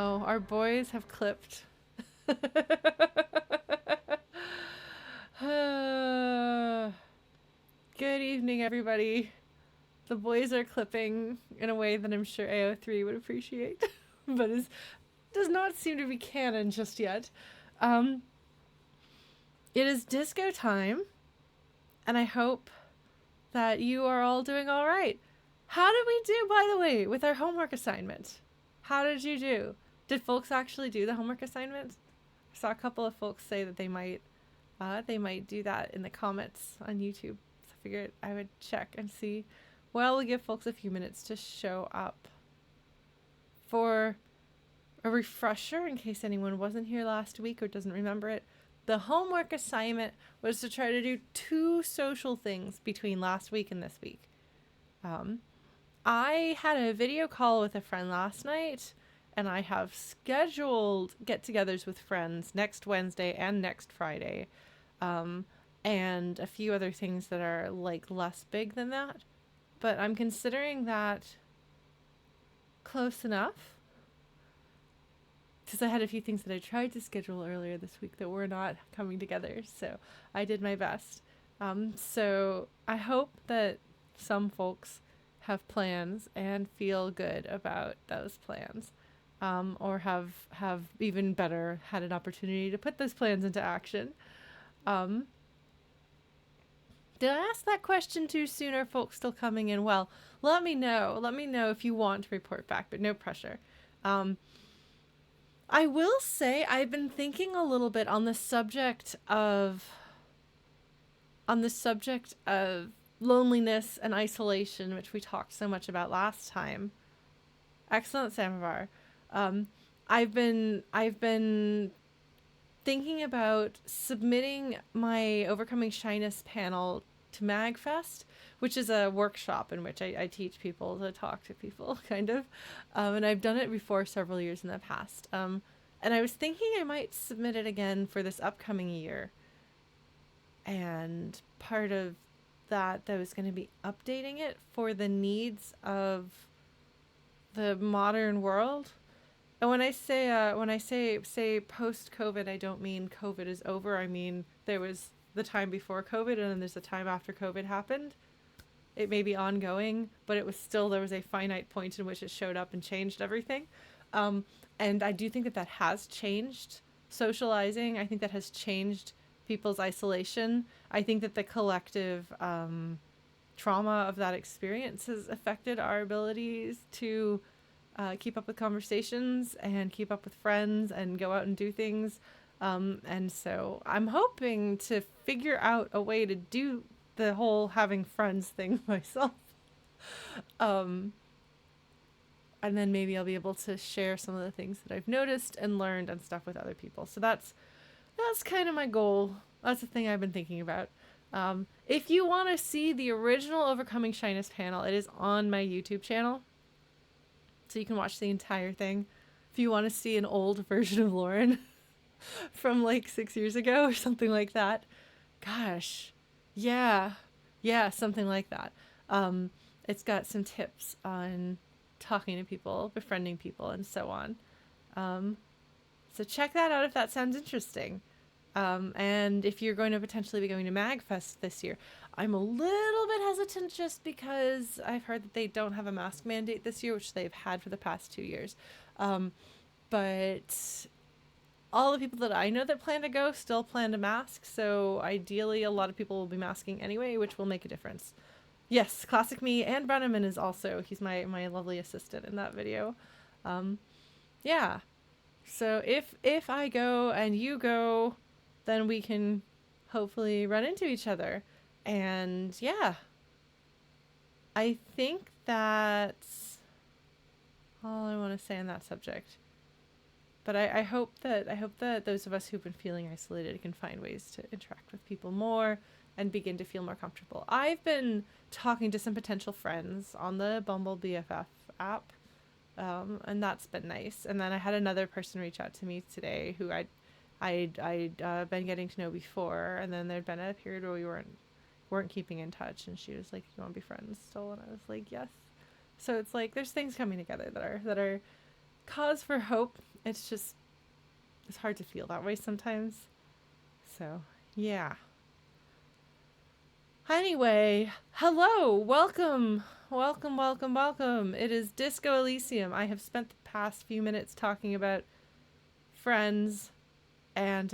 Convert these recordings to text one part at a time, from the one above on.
Oh, our boys have clipped. Good evening, everybody. The boys are clipping in a way that I'm sure AO3 would appreciate, but does not seem to be canon just yet. Um, it is disco time, and I hope that you are all doing all right. How did we do, by the way, with our homework assignment? How did you do? Did folks actually do the homework assignment? I saw a couple of folks say that they might do that in the comments on YouTube. So I figured I would check and see. Well, we'll give folks a few minutes to show up. For a refresher, in case anyone wasn't here last week or doesn't remember it, the homework assignment was to try to do 2 social things between last week and this week. I had a video call with a friend last night, and I have scheduled get-togethers with friends next Wednesday and next Friday, and a few other things that are like less big than that. But I'm considering that close enough, because I had a few things that I tried to schedule earlier this week that were not coming together, so I did my best. So I hope that some folks have plans and feel good about those plans, or have even better had an opportunity to put those plans into action. Did I ask that question too soon? Are folks still coming in? Well, let me know. Let me know if you want to report back, but no pressure. I will say I've been thinking a little bit on the subject of loneliness and isolation, which we talked so much about last time. Excellent, Samovar. I've been thinking about submitting my Overcoming Shyness panel to MagFest, which is a workshop in which I teach people to talk to people, kind of. And I've done it before several years in the past. And I was thinking I might submit it again for this upcoming year. And part of that was going to be updating it for the needs of the modern world. And when I say post COVID, I don't mean COVID is over. I mean there was the time before COVID, and then there's the time after COVID happened. It may be ongoing, but it was still, there was a finite point in which it showed up and changed everything. And I do think that has changed socializing. I think that has changed people's isolation. I think that the collective trauma of that experience has affected our abilities to keep up with conversations and keep up with friends and go out and do things. And so I'm hoping to figure out a way to do the whole having friends thing myself. And then maybe I'll be able to share some of the things that I've noticed and learned and stuff with other people. So that's kind of my goal. That's the thing I've been thinking about. If you want to see the original Overcoming Shyness panel, it is on my YouTube channel. So you can watch the entire thing. If you want to see an old version of Lauren from like 6 years ago or something like that. Gosh. Yeah, something like that. It's got some tips on talking to people, befriending people, and so on. So check that out if that sounds interesting. And if you're going to potentially be going to MagFest this year, I'm a little bit hesitant just because I've heard that they don't have a mask mandate this year, which they've had for the past 2 years. But all the people that I know that plan to go still plan to mask, so ideally a lot of people will be masking anyway, which will make a difference. Yes, Classic Me and Brenneman is also, he's my lovely assistant in that video. Yeah. So if I go and you go, then we can hopefully run into each other. And yeah, I think that's all I want to say on that subject. But I hope that those of us who've been feeling isolated can find ways to interact with people more and begin to feel more comfortable. I've been talking to some potential friends on the Bumble BFF app, and that's been nice. And then I had another person reach out to me today who I'd been getting to know before, and then there'd been a period where we weren't keeping in touch, and she was like, "You want to be friends still?" And I was like, "Yes." So it's like there's things coming together that are cause for hope. It's hard to feel that way sometimes. So, yeah. Anyway, hello, welcome, welcome, welcome, welcome. It is Disco Elysium. I have spent the past few minutes talking about friends and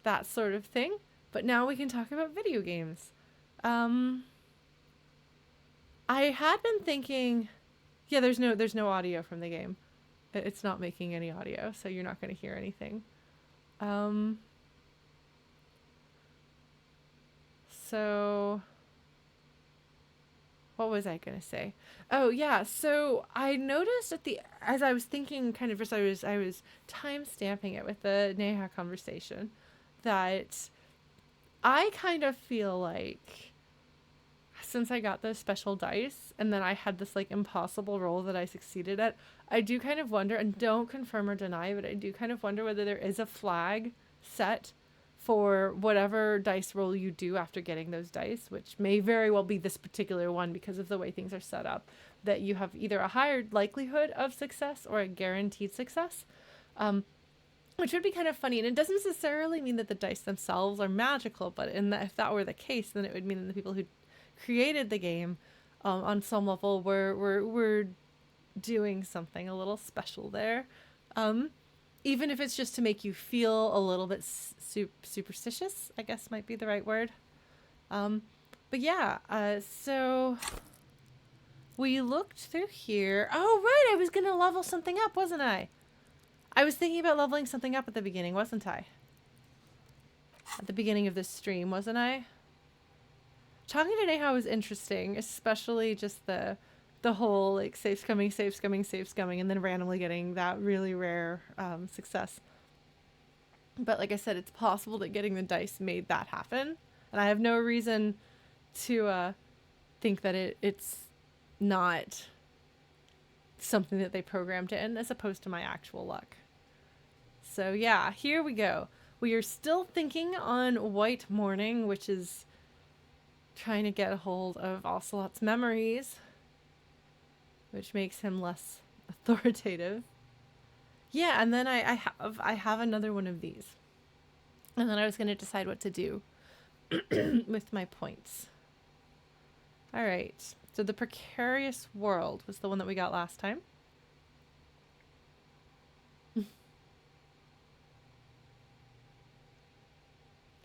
that sort of thing, but now we can talk about video games. I had been thinking, yeah, there's no audio from the game. It's not making any audio, so you're not going to hear anything. So what was I going to say? Oh, yeah. So I noticed as I was thinking kind of, I was time stamping it with the Neha conversation, that I kind of feel like since I got those special dice and then I had this like impossible roll that I succeeded at, I do kind of wonder, and don't confirm or deny, but I do kind of wonder whether there is a flag set for whatever dice roll you do after getting those dice, which may very well be this particular one because of the way things are set up, that you have either a higher likelihood of success or a guaranteed success, which would be kind of funny. And it doesn't necessarily mean that the dice themselves are magical, but if that were the case, then it would mean that the people who created the game on some level were doing something a little special there. Even if it's just to make you feel a little bit superstitious, I guess might be the right word. But yeah, so we looked through here. Oh, right, I was going to level something up, wasn't I? I was thinking about leveling something up at the beginning, wasn't I? At the beginning of this stream, wasn't I? Talking to Neha was interesting, especially just the whole like safe scumming, and then randomly getting that really rare success. But like I said, it's possible that getting the dice made that happen, and I have no reason to think that it's not something that they programmed in as opposed to my actual luck. So yeah, here we go. We are still thinking on White Morning, which is trying to get a hold of Ocelot's memories, which makes him less authoritative. Yeah, and then I have another one of these. And then I was going to decide what to do with my points. All right. So the Precarious World was the one that we got last time.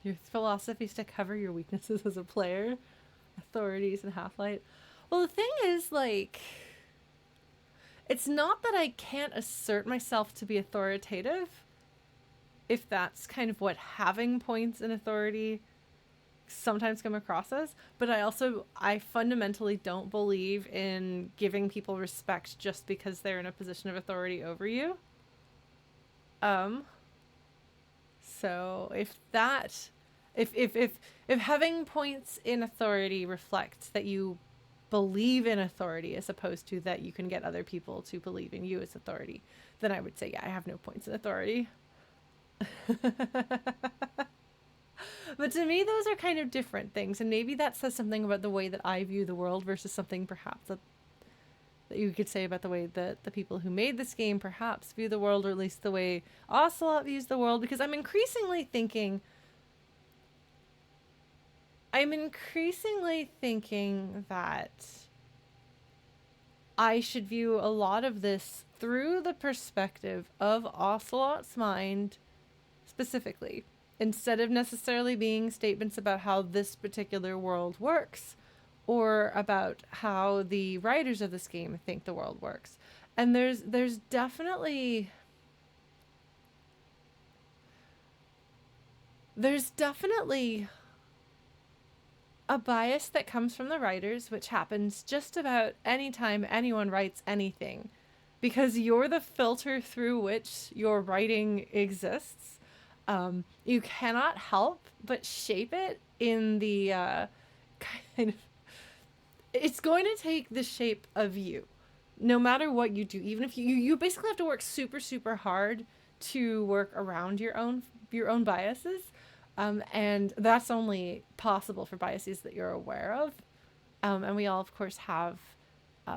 Your philosophy is to cover your weaknesses as a player. Authorities and Half-Light. Well, the thing is, like, it's not that I can't assert myself to be authoritative, if that's kind of what having points in authority sometimes come across as, but I fundamentally don't believe in giving people respect just because they're in a position of authority over you. So if having points in authority reflects that you believe in authority as opposed to that you can get other people to believe in you as authority, then I would say, yeah, I have no points in authority. But to me, those are kind of different things, and maybe that says something about the way that I view the world versus something perhaps that you could say about the way that the people who made this game perhaps view the world, or at least the way Ocelot views the world, because I'm increasingly thinking that I should view a lot of this through the perspective of Ocelot's mind specifically, instead of necessarily being statements about how this particular world works or about how the writers of this game think the world works. And there's definitely a bias that comes from the writers, which happens just about any time anyone writes anything, because you're the filter through which your writing exists. You cannot help but shape it in the kind of, it's going to take the shape of you, no matter what you do. Even if you basically have to work super, super hard to work around your own biases. And that's only possible for biases that you're aware of. And we all, of course, have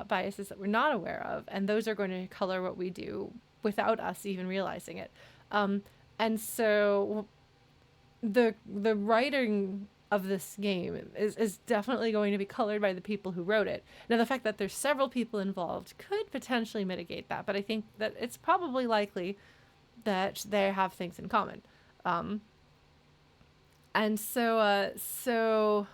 biases that we're not aware of, and those are going to color what we do without us even realizing it. And so the writing of this game is definitely going to be colored by the people who wrote it. Now, the fact that there's several people involved could potentially mitigate that, but I think that it's probably likely that they have things in common. And so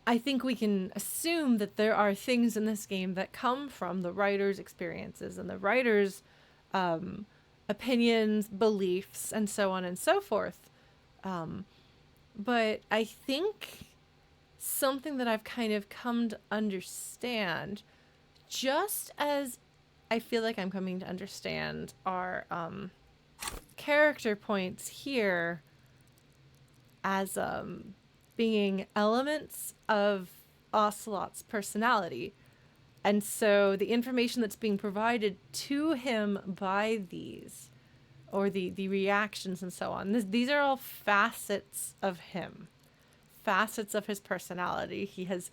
I think we can assume that there are things in this game that come from the writer's experiences and the writer's opinions, beliefs, and so on and so forth. But I think something that I've kind of come to understand, just as I feel like I'm coming to understand our character points here as being elements of Ocelot's personality. And so the information that's being provided to him by these, or the reactions and so on, these are all facets of him, facets of his personality. He has,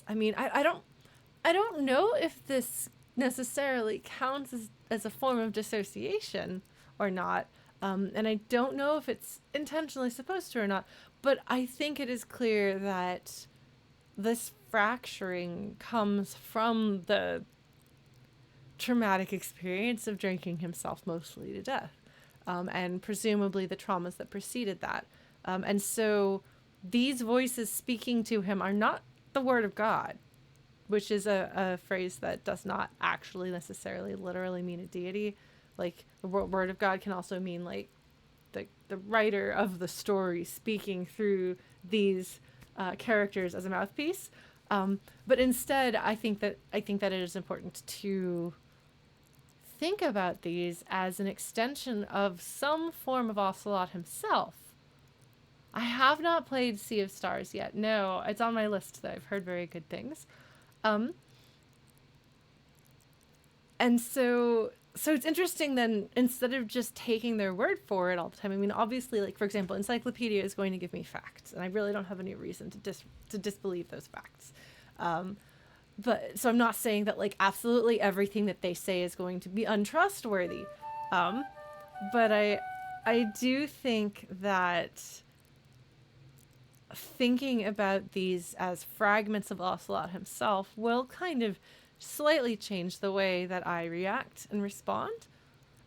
I mean, I don't know if this necessarily counts as a form of dissociation or not. And I don't know if it's intentionally supposed to or not, but I think it is clear that this fracturing comes from the traumatic experience of drinking himself mostly to death, and presumably the traumas that preceded that. And so these voices speaking to him are not the word of God, which is a phrase that does not actually necessarily literally mean a deity. Like, the word of God can also mean like the writer of the story speaking through these characters as a mouthpiece. But instead, I think that it is important to think about these as an extension of some form of Ocelot himself. I have not played Sea of Stars yet. No, it's on my list that I've heard very good things. And so it's interesting then, instead of just taking their word for it all the time. I mean, obviously, like, for example, Encyclopedia is going to give me facts, and I really don't have any reason to disbelieve those facts. But so I'm not saying that like absolutely everything that they say is going to be untrustworthy. But I do think that thinking about these as fragments of Ocelot himself will kind of slightly change the way that I react and respond.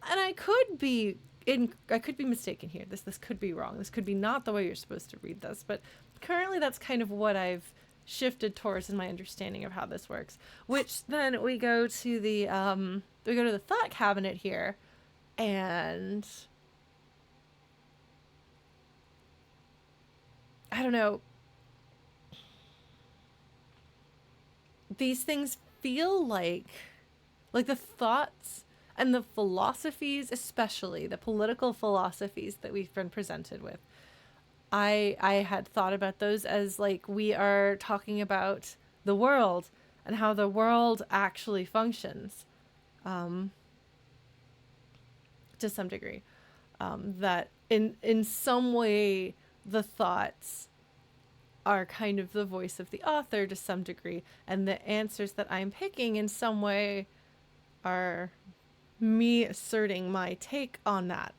And I could be mistaken here. This could be wrong. This could be not the way you're supposed to read this, but currently that's kind of what I've shifted towards in my understanding of how this works. Which then we go to the thought cabinet here, and I don't know. These things feel like the thoughts and the philosophies, especially the political philosophies that we've been presented with. I had thought about those as like we are talking about the world and how the world actually functions, to some degree. That in some way the thoughts are kind of the voice of the author to some degree, and the answers that I'm picking in some way are me asserting my take on that.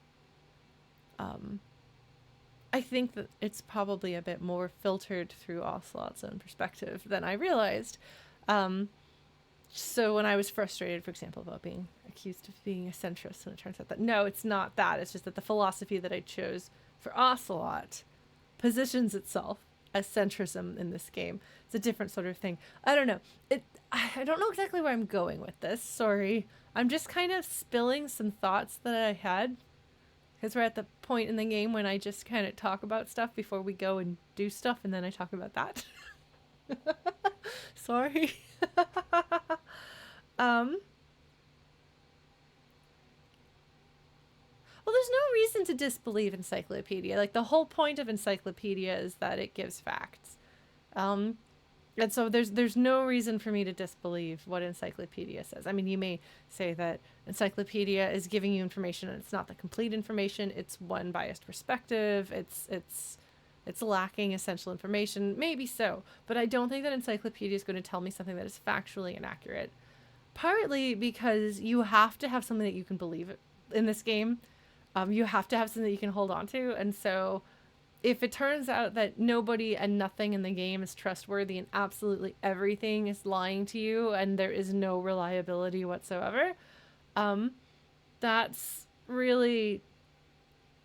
I think that it's probably a bit more filtered through Ocelot's own perspective than I realized. So when I was frustrated, for example, about being accused of being a centrist, and it turns out that no, it's not that. It's just that the philosophy that I chose for Ocelot positions itself as centrism in this game. It's a different sort of thing. I don't know. I don't know exactly where I'm going with this. Sorry. I'm just kind of spilling some thoughts that I had, because we're at the point in the game when I just kind of talk about stuff before we go and do stuff, and then I talk about that. Sorry. Well, there's no reason to disbelieve Encyclopedia. Like, the whole point of Encyclopedia is that it gives facts. And so there's no reason for me to disbelieve what Encyclopedia says. I mean, you may say that Encyclopedia is giving you information and it's not the complete information. It's one biased perspective. It's It's lacking essential information. Maybe so, but I don't think that encyclopedia is going to tell me something that is factually inaccurate. Partly because you have to have something that you can believe in this game. You have to have something that you can hold on to. And so if it turns out that nobody and nothing in the game is trustworthy and absolutely everything is lying to you and there is no reliability whatsoever, that's really,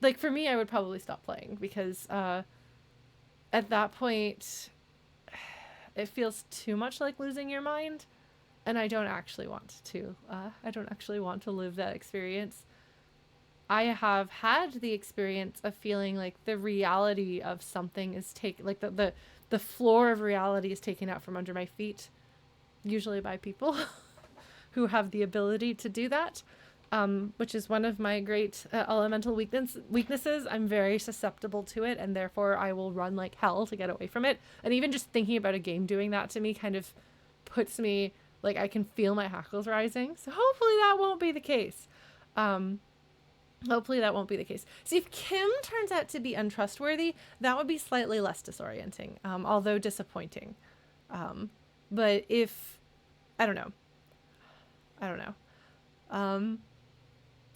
like, for me, I would probably stop playing because at that point it feels too much like losing your mind, and I don't actually want to. I don't actually want to live that experience. I have had the experience of feeling like the reality of something is taken, like the floor of reality is taken out from under my feet, usually by people who have the ability to do that, which is one of my great elemental weaknesses. I'm very susceptible to it, and therefore I will run like hell to get away from it. And even just thinking about a game doing that to me kind of puts me, like, I can feel my hackles rising. So hopefully that won't be the case. Hopefully that won't be the case. See, if Kim turns out to be untrustworthy, that would be slightly less disorienting, although disappointing. But if, I don't know.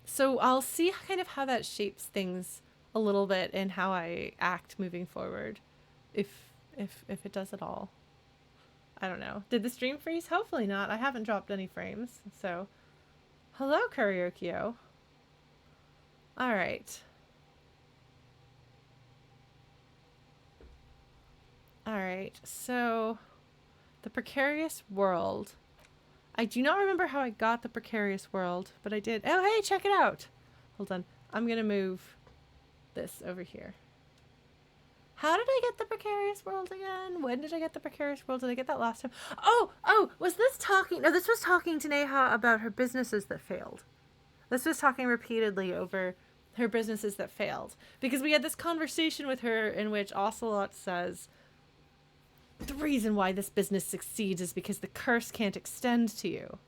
So I'll see kind of how that shapes things a little bit and how I act moving forward, if it does at all. I don't know. Did the stream freeze? Hopefully not. I haven't dropped any frames. So, hello, Karaokeo. All right. All right. So, the Precarious World. I do not remember how I got the Precarious World, but I did. Oh, hey, check it out. Hold on. I'm going to move this over here. How did I get the Precarious World again? When did I get the Precarious World? Did I get that last time? Oh, was this talking? No, this was talking to Neha about her businesses that failed. This was talking repeatedly over her businesses that failed. Because we had this conversation with her in which Ocelot says, the reason why this business succeeds is because the curse can't extend to you.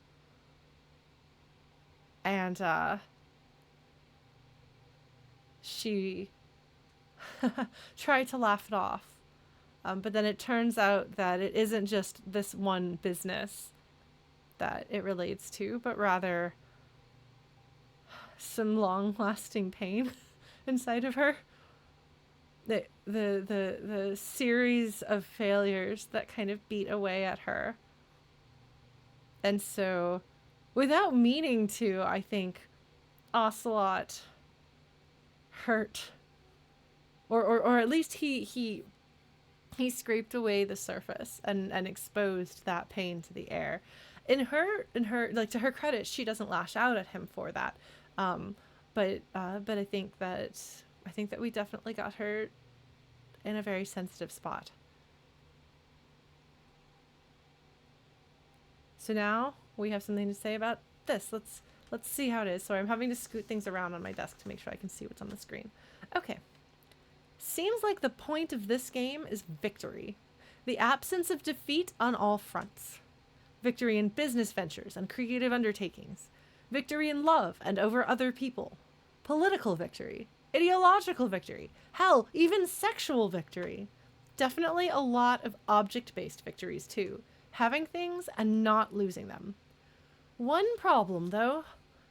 And, she tried to laugh it off. But then it turns out that it isn't just this one business that it relates to, but rather some long-lasting pain inside of her. The series of failures that kind of beat away at her. And so, without meaning to, I think Ocelot hurt, or at least he scraped away the surface and exposed that pain to the air. In her, like, to her credit, she doesn't lash out at him for that. But I think that we definitely got her in a very sensitive spot. So now we have something to say about this. Let's see how it is. So I'm having to scoot things around on my desk to make sure I can see what's on the screen. Okay. Seems like the point of this game is victory. The absence of defeat on all fronts. Victory in business ventures and creative undertakings. Victory in love and over other people. Political victory. Ideological victory. Hell, even sexual victory. Definitely a lot of object-based victories too. Having things and not losing them. One problem though,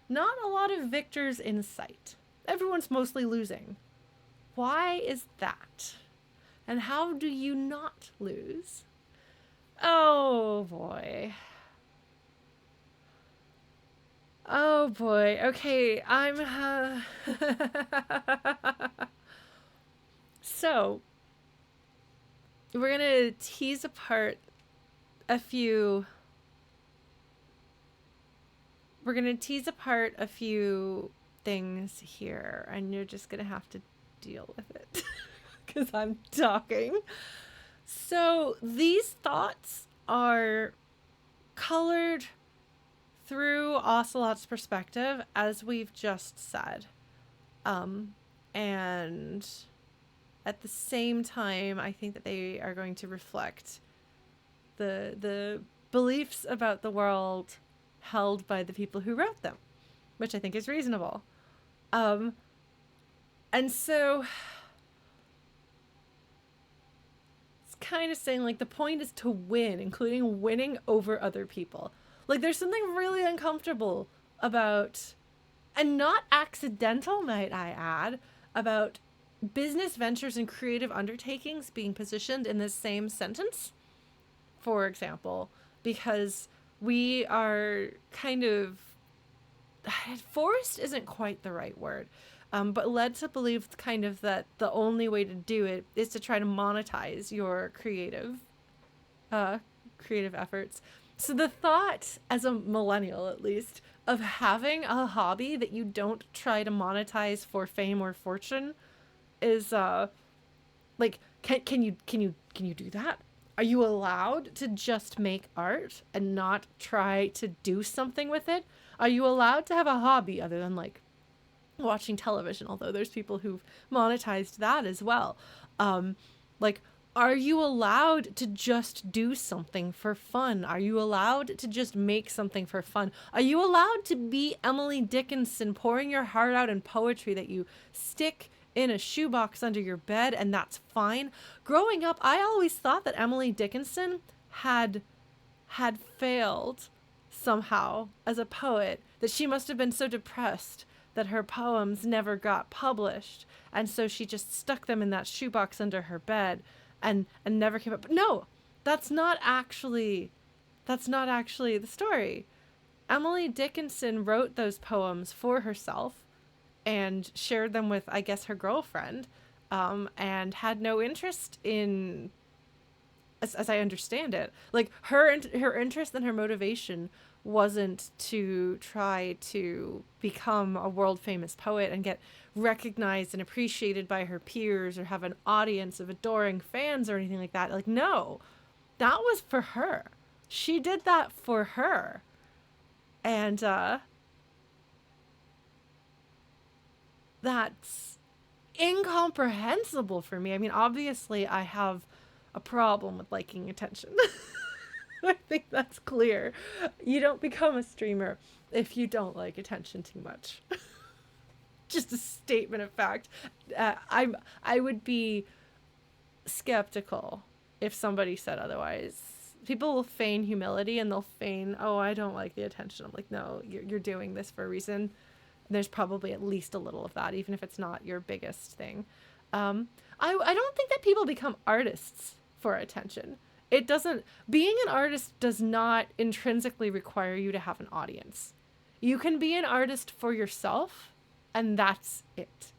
not a lot of victors in sight. Everyone's mostly losing. Why is that? And how do you not lose? Oh boy. Oh boy. Okay, I'm So, we're going to tease apart a few things here, and you're just going to have to deal with it because I'm talking. So these thoughts are colored through Ocelot's perspective, as we've just said. And at the same time, I think that they are going to reflect the beliefs about the world held by the people who wrote them, which I think is reasonable. And so kind of saying, like, the point is to win, including winning over other people. Like, there's something really uncomfortable about, and not accidental, might I add, about business ventures and creative undertakings being positioned in the same sentence, for example, because we are kind of, forced isn't quite the right word, but led to believe kind of that the only way to do it is to try to monetize your creative efforts. So the thought, as a millennial at least, of having a hobby that you don't try to monetize for fame or fortune is like, can you do that? Are you allowed to just make art and not try to do something with it? Are you allowed to have a hobby other than, like, watching television? Although there's people who've monetized that as well. Like, are you allowed to just do something for fun? Are you allowed to just make something for fun? Are you allowed to be Emily Dickinson, pouring your heart out in poetry that you stick in a shoebox under your bed, and that's fine? Growing up, I always thought that Emily Dickinson had failed somehow as a poet, that she must have been so depressed that her poems never got published, and so she just stuck them in that shoebox under her bed and never came up. But no, that's not actually the story. Emily Dickinson wrote those poems for herself and shared them with, I guess, her girlfriend, and had no interest in, as I understand it, like, her interest and her motivation wasn't to try to become a world famous poet and get recognized and appreciated by her peers or have an audience of adoring fans or anything like that. Like, no, that was for her. She did that for her. And that's incomprehensible for me. I mean, obviously I have a problem with liking attention. I think that's clear. You don't become a streamer if you don't like attention too much. Just a statement of fact. I would be skeptical if somebody said otherwise. People will feign humility and they'll feign, oh, I don't like the attention. I'm like, no, you're doing this for a reason. There's probably at least a little of that, even if it's not your biggest thing. I don't think that people become artists for attention. It doesn't, being an artist does not intrinsically require you to have an audience. You can be an artist for yourself, and that's it.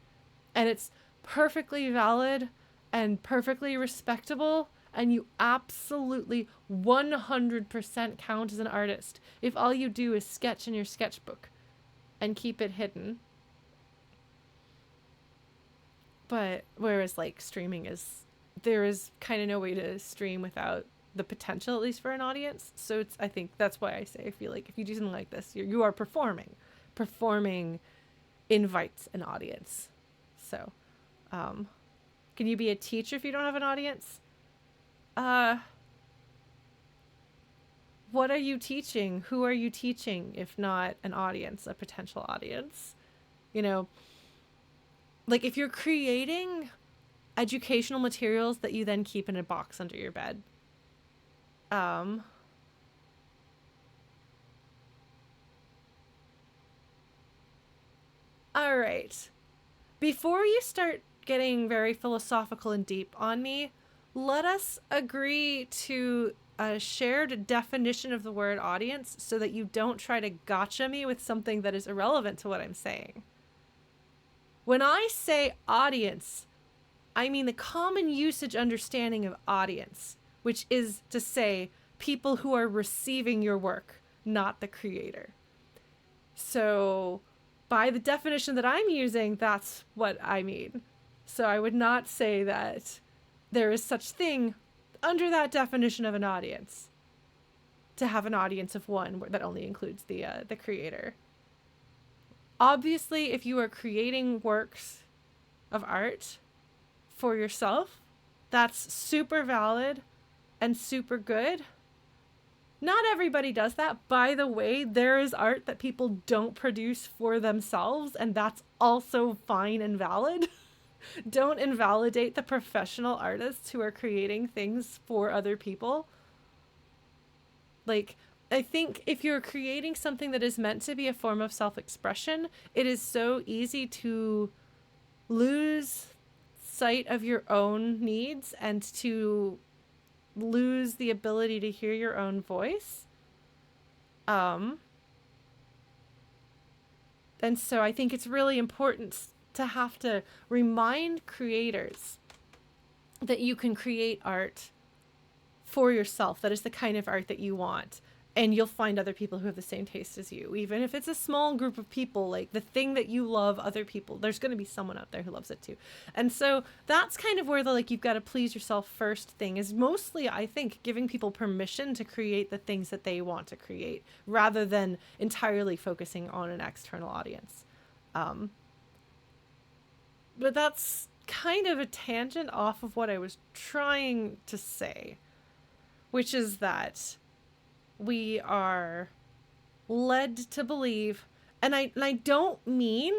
And it's perfectly valid and perfectly respectable, and you absolutely 100% count as an artist if all you do is sketch in your sketchbook and keep it hidden. But whereas, like, streaming is, there is kind of no way to stream without the potential, at least, for an audience. So it's, I think that's why I say, I feel like if you do something like this, you are performing. Performing invites an audience. So, can you be a teacher if you don't have an audience? What are you teaching? Who are you teaching if not an audience, a potential audience? You know, like, if you're creating educational materials that you then keep in a box under your bed, all right. Before you start getting very philosophical and deep on me, let us agree to a shared definition of the word audience so that you don't try to gotcha me with something that is irrelevant to what I'm saying. When I say audience, I mean the common usage understanding of audience, which is to say people who are receiving your work, not the creator. So by the definition that I'm using, that's what I mean. So I would not say that there is such thing under that definition of an audience to have an audience of one that only includes the creator. Obviously, if you are creating works of art for yourself, that's super valid and super good. Not everybody does that. By the way, there is art that people don't produce for themselves, and that's also fine and valid. Don't invalidate the professional artists who are creating things for other people. Like, I think if you're creating something that is meant to be a form of self-expression, it is so easy to lose sight of your own needs and to lose the ability to hear your own voice. And so I think it's really important to have to remind creators that you can create art for yourself that is the kind of art that you want, and you'll find other people who have the same taste as you. Even if it's a small group of people, like the thing that you love, other people, there's going to be someone out there who loves it too. And so that's kind of where the like you've got to please yourself first thing is mostly, I think, giving people permission to create the things that they want to create rather than entirely focusing on an external audience. But that's kind of a tangent off of what I was trying to say, which is that we are led to believe, and I don't mean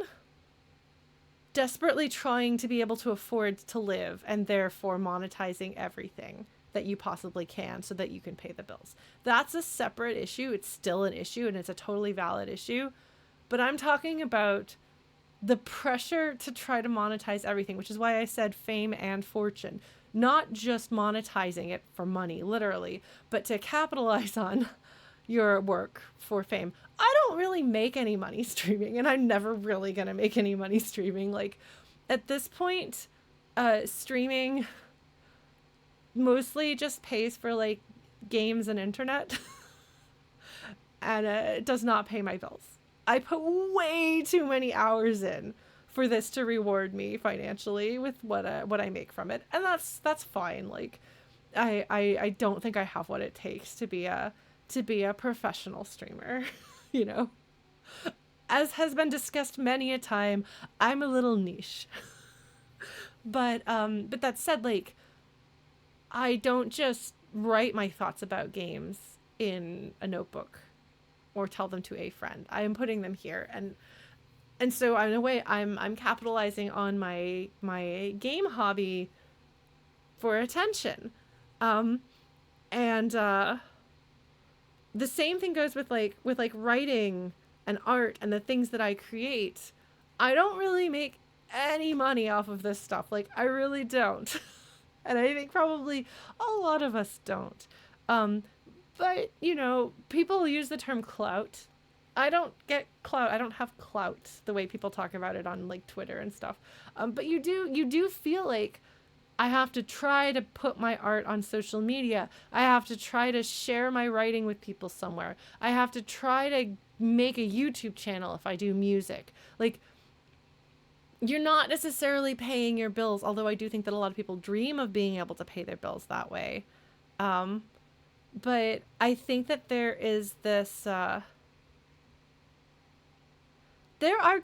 desperately trying to be able to afford to live and therefore monetizing everything that you possibly can so that you can pay the bills. That's a separate issue. It's still an issue and it's a totally valid issue. But I'm talking about the pressure to try to monetize everything, which is why I said fame and fortune. Not just monetizing it for money, literally, but to capitalize on your work for fame. I don't really make any money streaming, and I'm never really going to make any money streaming. Like, at this point, streaming mostly just pays for, like, games and internet, and it does not pay my bills. I put way too many hours in for this to reward me financially with what I make from it, and that's fine. Like, I don't think I have what it takes to be a professional streamer, you know. As has been discussed many a time, I'm a little niche. But that said, like, I don't just write my thoughts about games in a notebook or tell them to a friend. I am putting them here, and so in a way I'm capitalizing on my game hobby for attention. And the same thing goes with writing and art and the things that I create. I don't really make any money off of this stuff. Like, I really don't. And I think probably a lot of us don't. But, you know, people use the term clout. I don't get clout. I don't have clout the way people talk about it on, like, Twitter and stuff. But you do feel like I have to try to put my art on social media. I have to try to share my writing with people somewhere. I have to try to make a YouTube channel if I do music. Like, you're not necessarily paying your bills, although I do think that a lot of people dream of being able to pay their bills that way. But I think that there is this, there are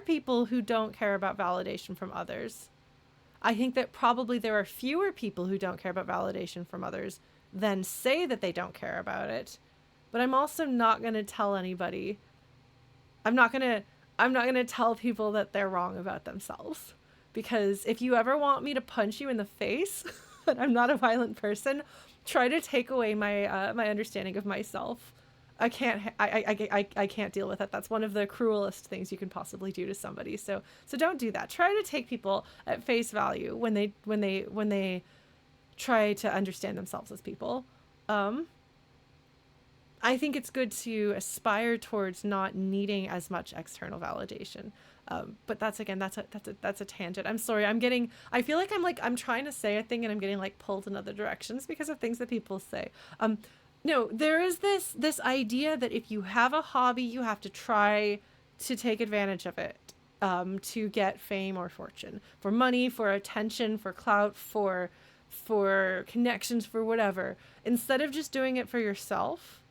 people who don't care about validation from others. I think that probably there are fewer people who don't care about validation from others than say that they don't care about it. But I'm also not going to tell anybody. I'm not going to tell people that they're wrong about themselves. Because if you ever want me to punch you in the face, and I'm not a violent person, try to take away my my understanding of myself. I can't deal with it. That's one of the cruelest things you can possibly do to somebody. So don't do that. Try to take people at face value when they try to understand themselves as people. I think it's good to aspire towards not needing as much external validation. But that's a tangent. I'm sorry. I feel like I'm trying to say a thing and I'm getting like pulled in other directions because of things that people say. No, there is this idea that if you have a hobby, you have to try to take advantage of it, to get fame or fortune, for money, for attention, for clout, for connections, for whatever, instead of just doing it for yourself,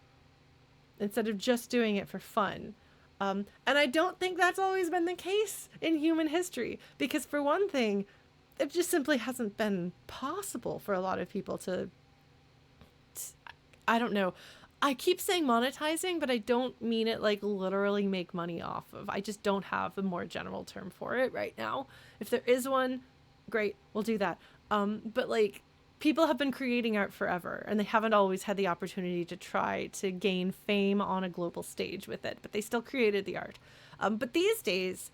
instead of just doing it for fun. And I don't think that's always been the case in human history, because for one thing, it just simply hasn't been possible for a lot of people to I don't know. I keep saying monetizing, but I don't mean it like literally make money off of. I just don't have a more general term for it right now. If there is one, great, we'll do that. But like, people have been creating art forever, and they haven't always had the opportunity to try to gain fame on a global stage with it, but they still created the art. But these days,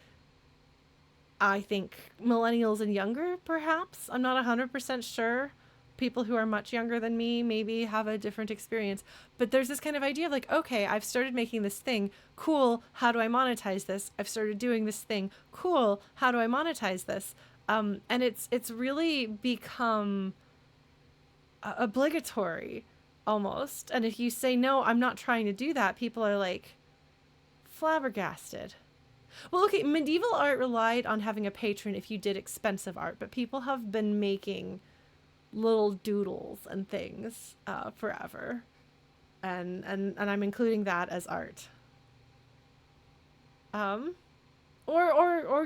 I think millennials and younger, perhaps, I'm not 100% sure. People who are much younger than me maybe have a different experience. But there's this kind of idea of like, okay, I've started making this thing. Cool. How do I monetize this? I've started doing this thing. Cool. How do I monetize this? And it's really become obligatory almost. And if you say, no, I'm not trying to do that, people are like flabbergasted. Well, okay, medieval art relied on having a patron if you did expensive art, but people have been making little doodles and things forever, and I'm including that as art. Or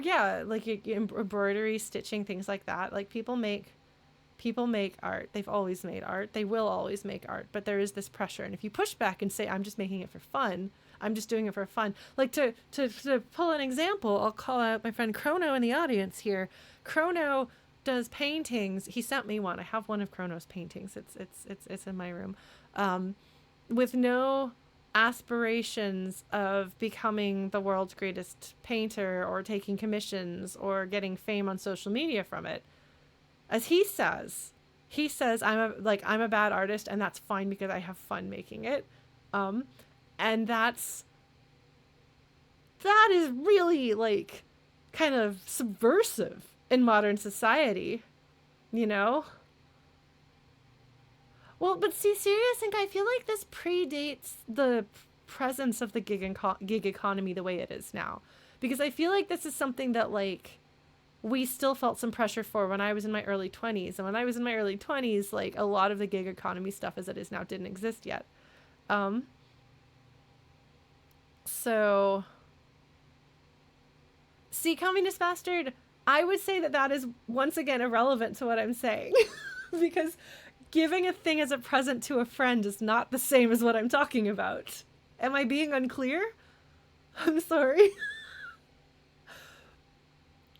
yeah, like embroidery, stitching, things like that. Like people make art. They've always made art. They will always make art, but there is this pressure. And if you push back and say, I'm just making it for fun, I'm just doing it for fun. Like to pull an example, I'll call out my friend Chrono in the audience here. Chrono does paintings. He sent me one. I have one of Chrono's paintings. It's in my room. With no aspirations of becoming the world's greatest painter or taking commissions or getting fame on social media from it. As he says I'm a bad artist, and that's fine because I have fun making it. And that is really like kind of subversive in modern society, you know? Well, but see, serious, I feel like this predates the presence of the gig economy the way it is now. Because I feel like this is something that, like, we still felt some pressure for when I was in my early 20s. And when I was in my early 20s, like, a lot of the gig economy stuff as it is now didn't exist yet. So, see, Communist Bastard, I would say that is, once again, irrelevant to what I'm saying. Because giving a thing as a present to a friend is not the same as what I'm talking about. Am I being unclear? I'm sorry.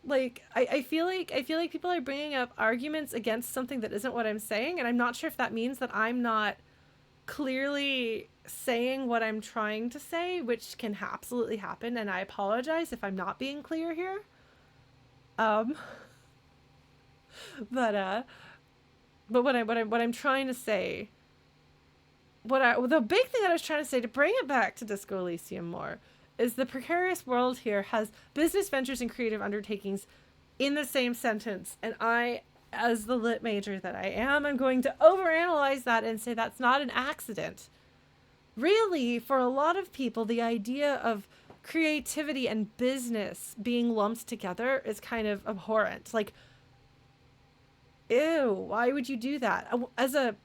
Like, I feel like people are bringing up arguments against something that isn't what I'm saying, and I'm not sure if that means that I'm not clearly saying what I'm trying to say, which can absolutely happen, and I apologize if I'm not being clear here. But what I'm trying to say, the big thing that I was trying to say, to bring it back to Disco Elysium more, is the precarious world here has business ventures and creative undertakings in the same sentence, and I, as the lit major that I am, I'm going to overanalyze that and say that's not an accident. Really, for a lot of people, the idea of creativity and business being lumped together is kind of abhorrent. Like, ew, why would you do that? As a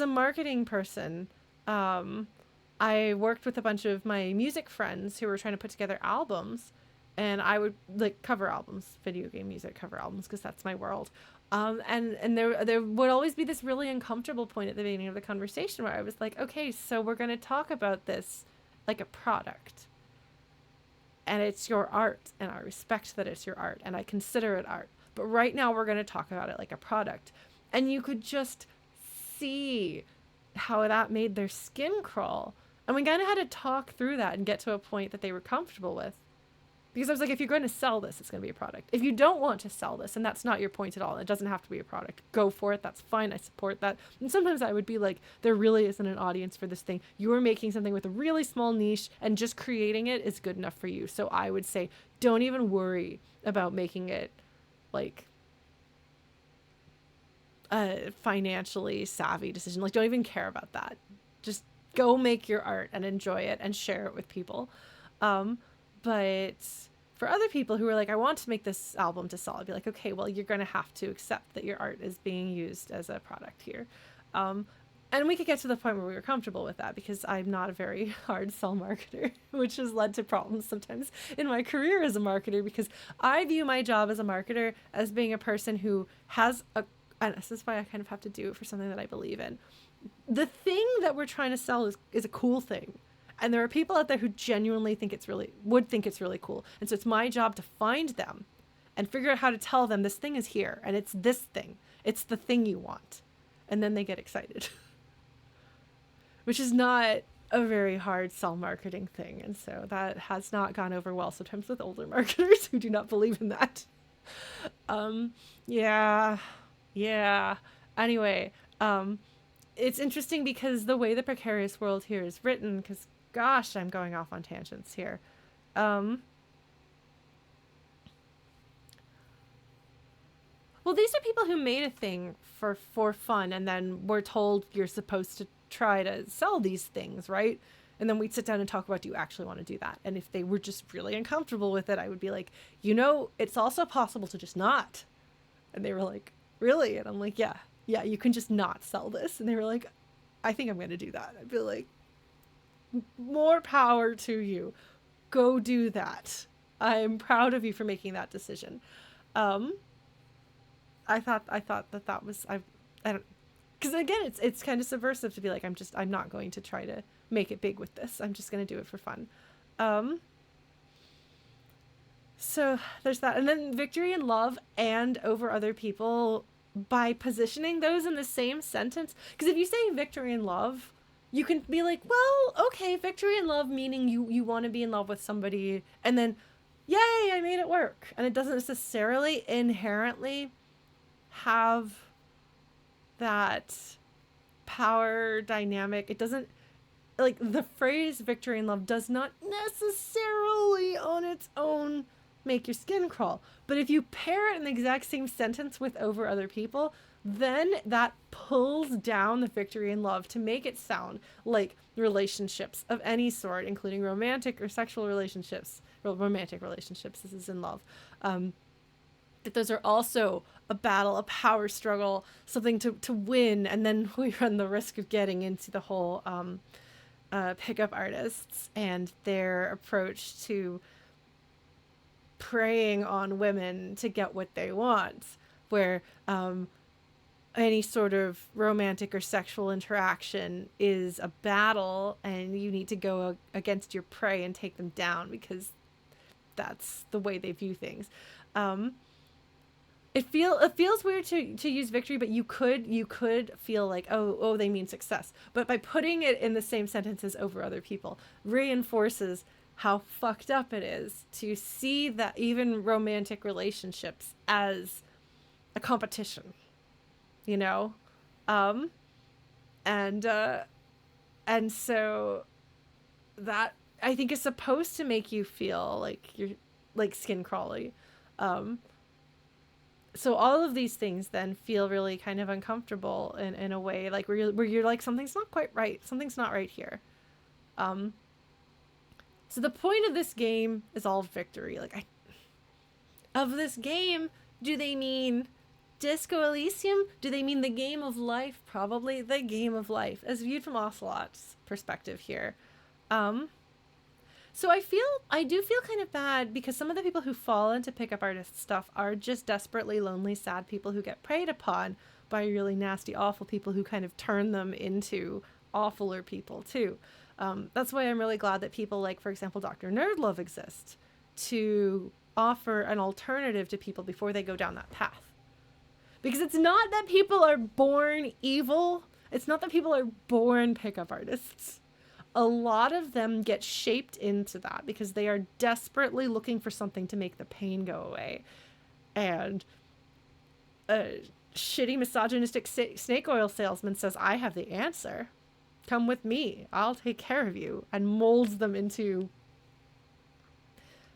marketing person, I worked with a bunch of my music friends who were trying to put together albums, and I would like cover albums, video game music cover albums, because that's my world. And there would always be this really uncomfortable point at the beginning of the conversation where I was like, okay, so we're going to talk about this like a product. And it's your art, and I respect that it's your art, and I consider it art. But right now we're going to talk about it like a product. And you could just see how that made their skin crawl. And we kind of had to talk through that and get to a point that they were comfortable with. Because I was like, if you're going to sell this, it's going to be a product. If you don't want to sell this, and that's not your point at all, it doesn't have to be a product, go for it. That's fine. I support that. And sometimes I would be like, there really isn't an audience for this thing. You're making something with a really small niche, and just creating it is good enough for you. So I would say, don't even worry about making it like a financially savvy decision. Like, don't even care about that. Just go make your art and enjoy it and share it with people. But for other people who are like, I want to make this album to sell, I'd be like, okay, well, you're going to have to accept that your art is being used as a product here. And we could get to the point where we were comfortable with that, because I'm not a very hard sell marketer, which has led to problems sometimes in my career as a marketer, because I view my job as a marketer as being a person who has and this is why I kind of have to do it for something that I believe in. the thing that we're trying to sell is a cool thing. And there are people out there who genuinely would think it's really cool. And so it's my job to find them and figure out how to tell them this thing is here and it's this thing. It's the thing you want. And then they get excited. Which is not a very hard sell marketing thing. And so that has not gone over well sometimes with older marketers who do not believe in that. Yeah. Anyway, it's interesting because the way the Precarious World here is written, because gosh, I'm going off on tangents here. Well, these are people who made a thing for fun and then we're told you're supposed to try to sell these things, right? And then we'd sit down and talk about, do you actually want to do that? And if they were just really uncomfortable with it, I would be like, it's also possible to just not. And they were like, really? And I'm like, yeah, you can just not sell this. And they were like, I think I'm going to do that. I'd be like, more power to you. Go do that. I'm proud of you for making that decision. I thought that was, I don't, because again, it's kind of subversive to be like, I'm not going to try to make it big with this. I'm just going to do it for fun. So there's that. And then victory in love and over other people, by positioning those in the same sentence. Because if you say victory in love, you can be like, well, okay, victory in love, meaning you want to be in love with somebody. And then, yay, I made it work. And it doesn't necessarily inherently have that power dynamic. It doesn't, like, the phrase victory in love does not necessarily on its own make your skin crawl. But if you pair it in the exact same sentence with over other people, then that pulls down the victory in love to make it sound like relationships of any sort, including romantic or sexual relationships, romantic relationships, this is in love, that those are also a battle, a power struggle, something to win. And then we run the risk of getting into the whole pickup artists and their approach to preying on women to get what they want, where any sort of romantic or sexual interaction is a battle and you need to go against your prey and take them down because that's the way they view things. It feels weird to use victory, but you could feel like, oh, they mean success. But by putting it in the same sentence as over other people reinforces how fucked up it is to see that even romantic relationships as a competition, and so that I think is supposed to make you feel like you're like skin crawly. So all of these things then feel really kind of uncomfortable in a way, like where you're like, something's not quite right. Something's not right here. So the point of this game is all victory. Of this game, do they mean Disco Elysium? Do they mean the game of life? Probably the game of life, as viewed from Ocelot's perspective here. So I do feel kind of bad because some of the people who fall into pickup artist stuff are just desperately lonely, sad people who get preyed upon by really nasty, awful people who kind of turn them into awfuler people too. That's why I'm really glad that people like, for example, Dr. Nerdlove exist to offer an alternative to people before they go down that path. Because it's not that people are born evil. It's not that people are born pickup artists. A lot of them get shaped into that because they are desperately looking for something to make the pain go away. And a shitty misogynistic snake oil salesman says, I have the answer. Come with me. I'll take care of you. And molds them into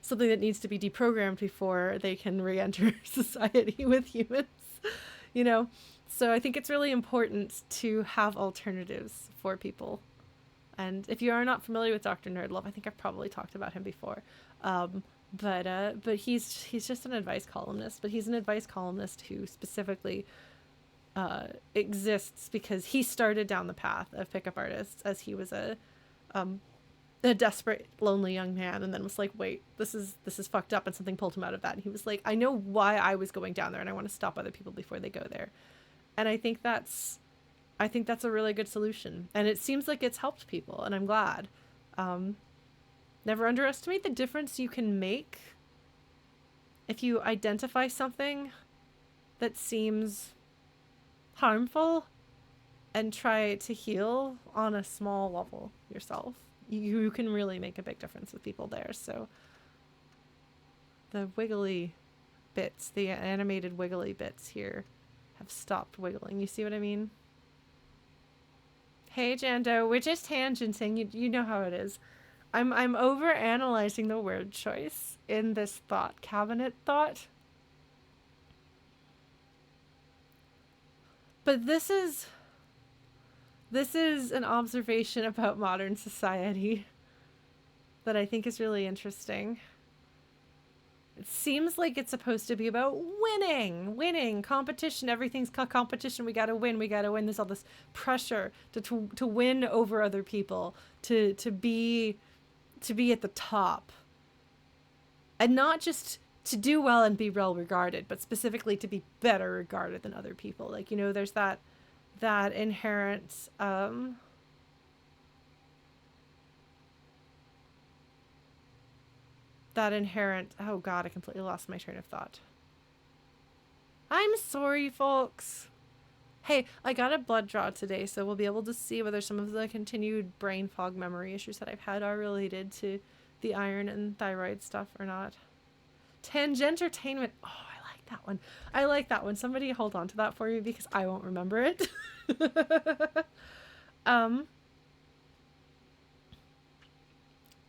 something that needs to be deprogrammed before they can re-enter society with humans. So I think it's really important to have alternatives for people. And if you are not familiar with Dr. Nerdlove, I think I've probably talked about him before. But he's just an advice columnist. But he's an advice columnist who specifically exists because he started down the path of pickup artists as he was a desperate, lonely young man, and then was like, wait, this is fucked up, and something pulled him out of that. And he was like, I know why I was going down there, and I want to stop other people before they go there. And I think that's I think that's a really good solution. And it seems like it's helped people, and I'm glad. Never underestimate the difference you can make if you identify something that seems harmful and try to heal on a small level yourself. You can really make a big difference with people there. So the wiggly bits, the animated wiggly bits here have stopped wiggling. You see what I mean? Hey, Jando, we're just tangenting. You know how it is. I'm over analyzing the word choice in this thought cabinet thought. But this is an observation about modern society that I think is really interesting. It seems like it's supposed to be about winning, competition. Everything's competition. We gotta win. There's all this pressure to win over other people, to be at the top, and not just to do well and be well regarded, but specifically to be better regarded than other people. Like, you know, there's that inherent oh god, I completely lost my train of thought. I'm sorry, folks. Hey, I got a blood draw today, so we'll be able to see whether some of the continued brain fog memory issues that I've had are related to the iron and thyroid stuff or not. Tangentertainment. Oh, I like that one. Somebody hold on to that for me because I won't remember it.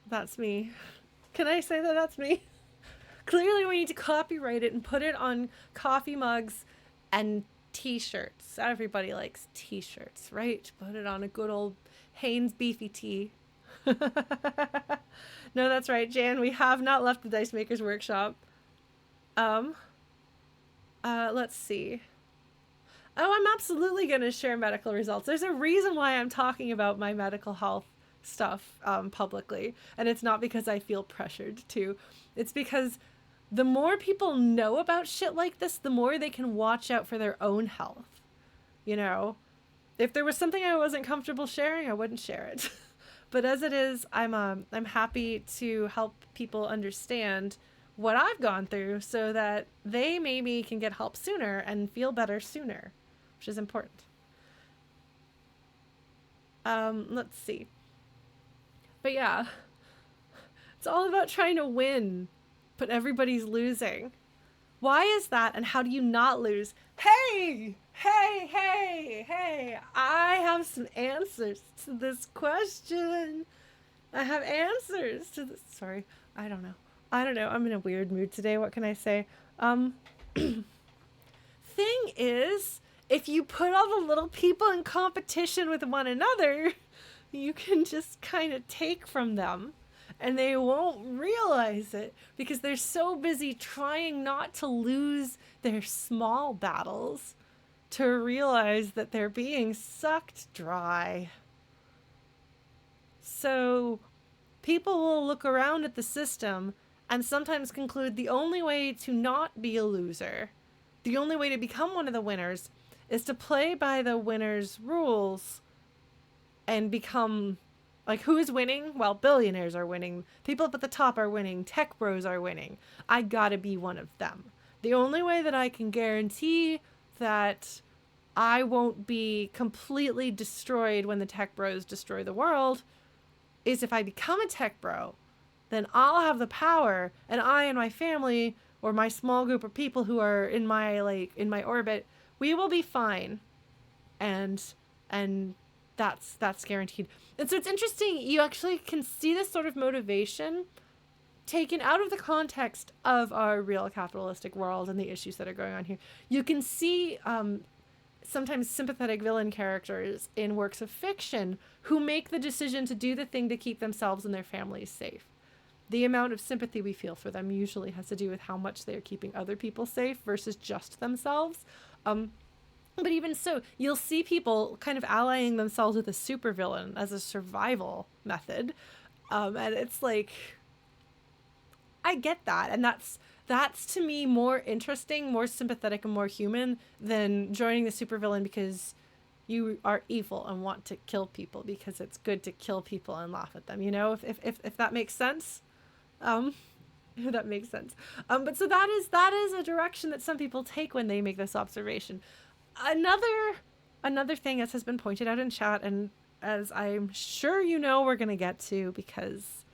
That's me. Can I say that that's me? Clearly we need to copyright it and put it on coffee mugs and t-shirts. Everybody likes t-shirts, right? Put it on a good old Hanes beefy tee. No, that's right, Jan. We have not left the Dice Makers Workshop. Let's see. Oh, I'm absolutely going to share medical results. There's a reason why I'm talking about my medical health stuff publicly, and it's not because I feel pressured to. It's because the more people know about shit like this, the more they can watch out for their own health. You know, if there was something I wasn't comfortable sharing, I wouldn't share it. But as it is, I'm happy to help people understand what I've gone through so that they maybe can get help sooner and feel better sooner, which is important. Let's see. But yeah, it's all about trying to win, but everybody's losing. Why is that, and how do you not lose? Hey, I have some answers to this question. I have answers to this. Sorry, I don't know. I'm in a weird mood today. What can I say? Thing is, if you put all the little people in competition with one another, you can just kind of take from them, and they won't realize it because they're so busy trying not to lose their small battles to realize that they're being sucked dry. So people will look around at the system and sometimes conclude the only way to not be a loser, the only way to become one of the winners, is to play by the winner's rules and become, like, who is winning? Well, billionaires are winning. People up at the top are winning. Tech bros are winning. I gotta be one of them. The only way that I can guarantee that I won't be completely destroyed when the tech bros destroy the world is if I become a tech bro. Then I'll have the power, and I and my family, or my small group of people who are in my orbit, we will be fine. And that's guaranteed. And so it's interesting, you actually can see this sort of motivation taken out of the context of our real capitalistic world and the issues that are going on here. You can see sometimes sympathetic villain characters in works of fiction who make the decision to do the thing to keep themselves and their families safe. The amount of sympathy we feel for them usually has to do with how much they're keeping other people safe versus just themselves. But even so, you'll see people kind of allying themselves with a supervillain as a survival method. And it's like, I get that. And that's to me more interesting, more sympathetic, and more human than joining the supervillain because you are evil and want to kill people because it's good to kill people and laugh at them. You know, if that makes sense. If that makes sense. But so that is a direction that some people take when they make this observation. Another thing, as has been pointed out in chat, and as I'm sure you know we're going to get to, because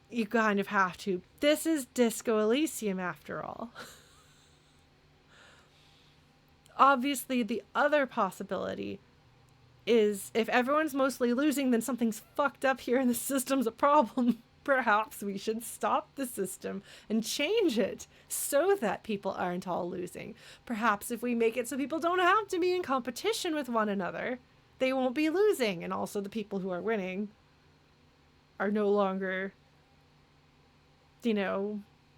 you kind of have to. This is Disco Elysium after all. Obviously, the other possibility is if everyone's mostly losing, then something's fucked up here and the system's a problem. Perhaps we should stop the system and change it so that people aren't all losing. Perhaps if we make it so people don't have to be in competition with one another, they won't be losing. And also the people who are winning are no longer,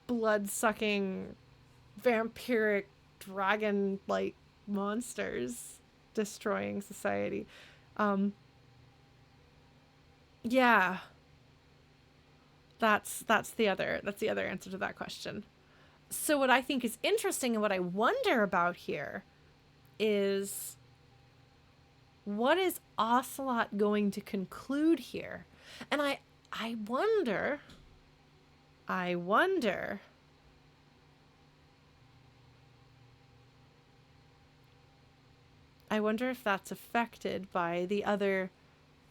blood-sucking, vampiric, dragon-like monsters destroying society. Yeah. That's the other answer to that question. So what I think is interesting and what I wonder about here is, what is Ocelot going to conclude here? And I wonder if that's affected by the other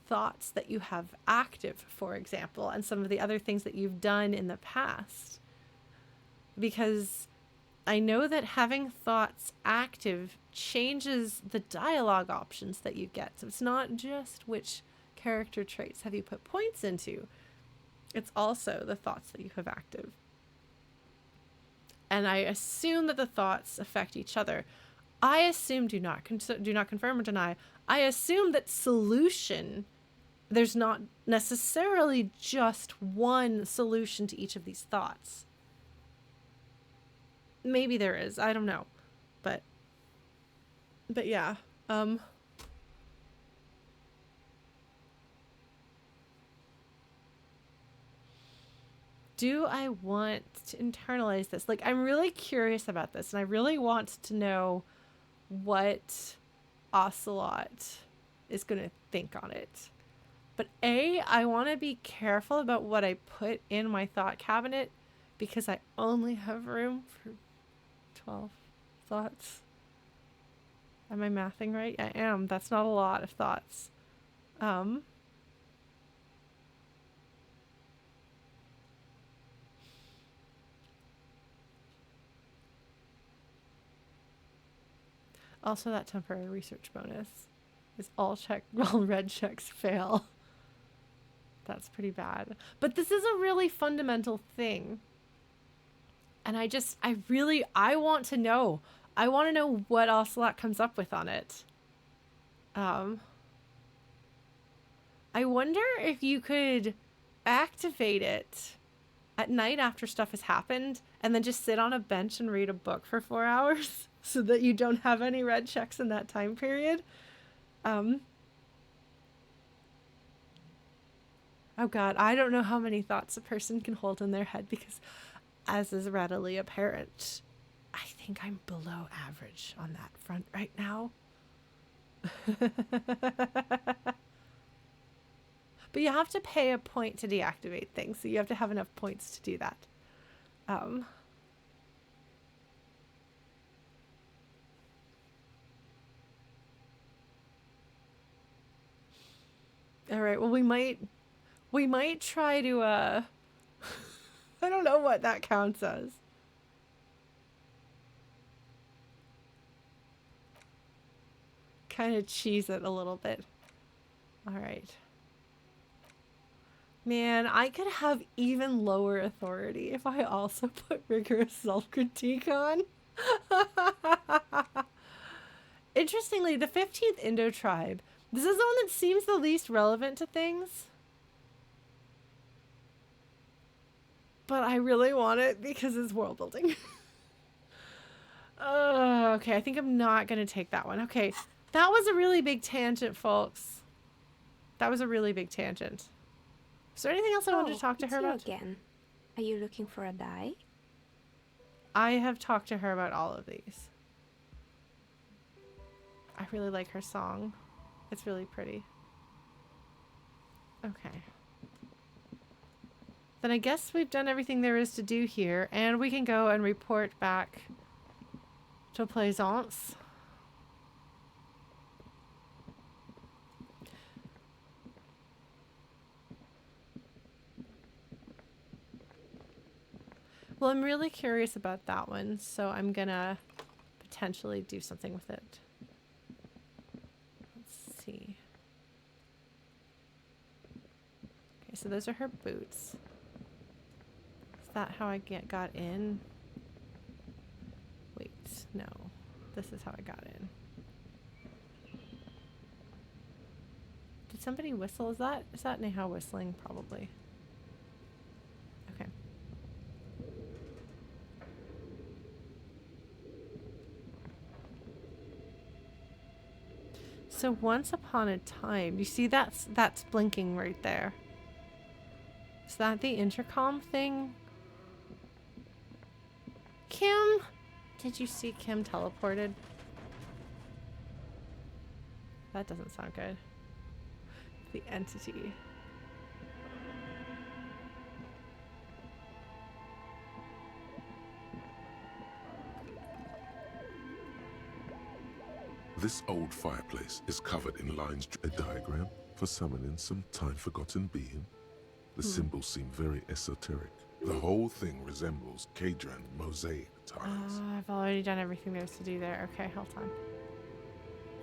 thoughts that you have active, for example, and some of the other things that you've done in the past. Because I know that having thoughts active changes the dialogue options that you get. So it's not just which character traits have you put points into. It's also the thoughts that you have active. And I assume that the thoughts affect each other. I assume, do not confirm or deny, I assume that solution, there's not necessarily just one solution to each of these thoughts. Maybe there is, I don't know. But yeah. Do I want to internalize this? Like, I'm really curious about this, and I really want to know what Ocelot is going to think on it. But I want to be careful about what I put in my thought cabinet, because I only have room for 12 thoughts. Am I mathing right? I am. That's not a lot of thoughts. Also, that temporary research bonus is all red checks fail. That's pretty bad. But this is a really fundamental thing. And I want to know. I want to know what Ocelot comes up with on it. I wonder if you could activate it at night after stuff has happened and then just sit on a bench and read a book for 4 hours so that you don't have any red checks in that time period. Oh God, I don't know how many thoughts a person can hold in their head, because, as is readily apparent, I think I'm below average on that front right now. But you have to pay a point to deactivate things, so you have to have enough points to do that. All right, well, we might try to, I don't know what that counts as. Kind of cheese it a little bit. All right. Man, I could have even lower authority if I also put rigorous self-critique on. Interestingly, the 15th Indo tribe, this is the one that seems the least relevant to things. But I really want it because it's world building. Okay, I think I'm not going to take that one. Okay, that was a really big tangent, folks. That was a really big tangent. Is there anything else I wanted to talk to her about? Again. Are you looking for a die? I have talked to her about all of these. I really like her song. It's really pretty. Okay. Then I guess we've done everything there is to do here, and we can go and report back to Plaisance. Well, I'm really curious about that one, so I'm gonna potentially do something with it. Let's see. Okay, so those are her boots. Is that how I got in? Wait, no. This is how I got in. Did somebody whistle? Is that Neha whistling? Probably. Okay. So once upon a time, you see that's blinking right there. Is that the intercom thing? Kim? Did you see Kim teleported? That doesn't sound good. The entity. This old fireplace is covered in lines. A diagram for summoning some time-forgotten being. The symbols seem very esoteric. The whole thing resembles Kadran mosaic tiles. I've already done everything there is to do there. Okay, hold on.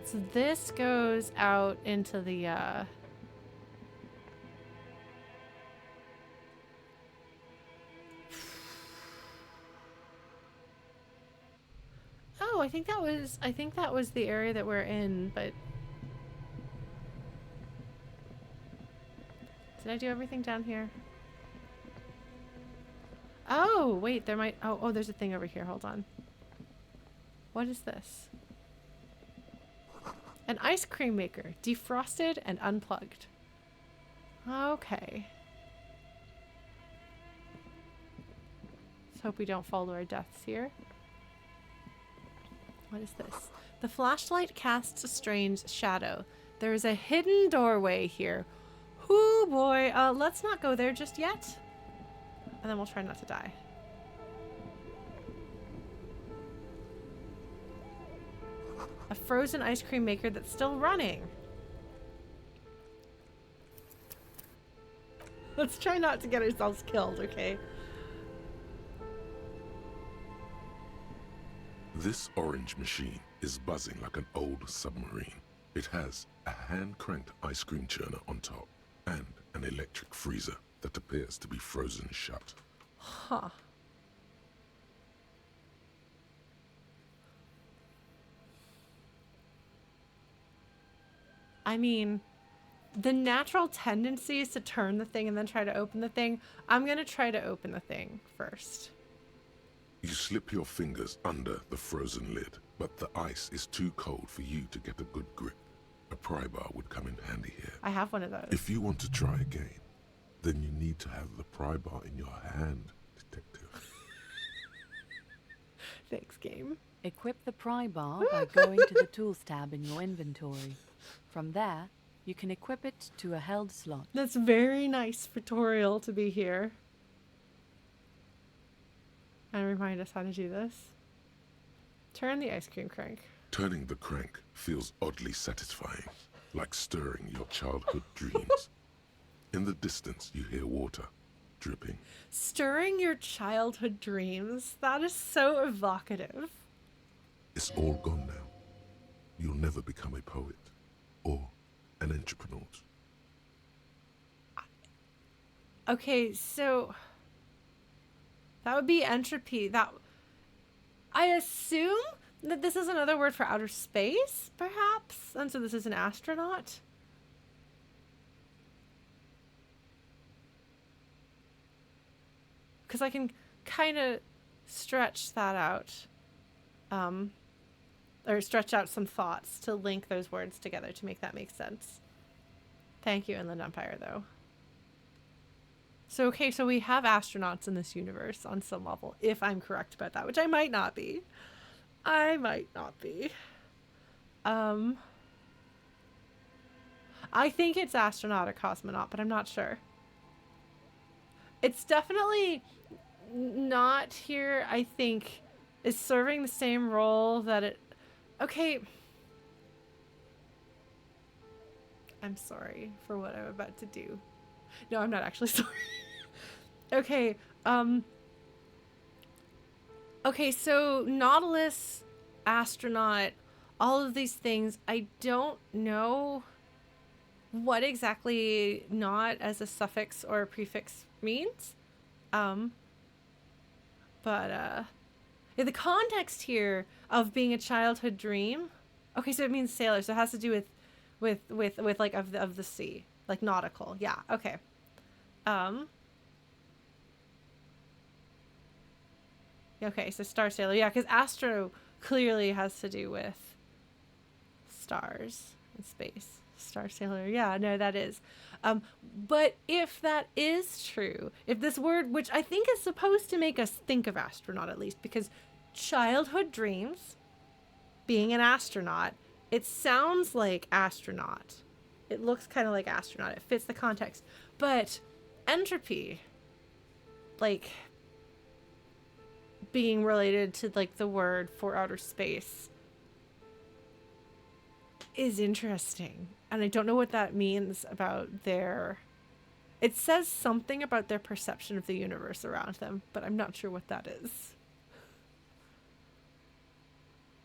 So this goes out into the Oh, I think that was the area that we're in, but did I do everything down here? Oh, wait, there might oh, there's a thing over here. Hold on. What is this? An ice cream maker, defrosted and unplugged. Okay. Let's hope we don't fall to our deaths here. What is this? The flashlight casts a strange shadow. There is a hidden doorway here. Hoo boy, let's not go there just yet. And then we'll try not to die. A frozen ice cream maker that's still running. Let's try not to get ourselves killed, okay? This orange machine is buzzing like an old submarine. It has a hand-cranked ice cream churner on top and an electric freezer that appears to be frozen shut. Huh. I mean, the natural tendency is to turn the thing and then try to open the thing. I'm going to try to open the thing first. You slip your fingers under the frozen lid, but the ice is too cold for you to get a good grip. A pry bar would come in handy here. I have one of those. If you want to try again, then you need to have the pry bar in your hand, detective. Thanks, game. Equip the pry bar by going to the Tools tab in your inventory. From there, you can equip it to a held slot. That's very nice tutorial to be here. And remind us how to do this. Turn the ice cream crank. Turning the crank feels oddly satisfying, like stirring your childhood dreams. In the distance, you hear water dripping. Stirring your childhood dreams. That is so evocative. It's all gone now. You'll never become a poet or an entrepreneur. Okay, so that would be entropy. That I assume that this is another word for outer space, perhaps? And so this is an astronaut? Because I can kind of stretch that out. Or stretch out some thoughts to link those words together to make that make sense. Thank you, Inland Empire, though. So, okay, so we have astronauts in this universe on some level, if I'm correct about that, which I might not be. I might not be. I think it's astronaut or cosmonaut, but I'm not sure. It's definitely not here, I think, is serving the same role that it... Okay. I'm sorry for what I'm about to do. No, I'm not actually sorry. Okay, okay, so Nautilus, astronaut, all of these things, I don't know what exactly not as a suffix or a prefix means. But in the context here of being a childhood dream, okay, so it means sailor, so it has to do with like of the sea, like nautical. Yeah, okay. Okay, so star sailor. Yeah, because astro clearly has to do with stars and space. Star sailor. Yeah, no, that is. But if that is true, if this word, which I think is supposed to make us think of astronaut at least, because childhood dreams, being an astronaut, it sounds like astronaut. It looks kind of like astronaut. It fits the context. But entropy, like being related to like the word for outer space, is interesting. And I don't know what that means about their... It says something about their perception of the universe around them, but I'm not sure what that is.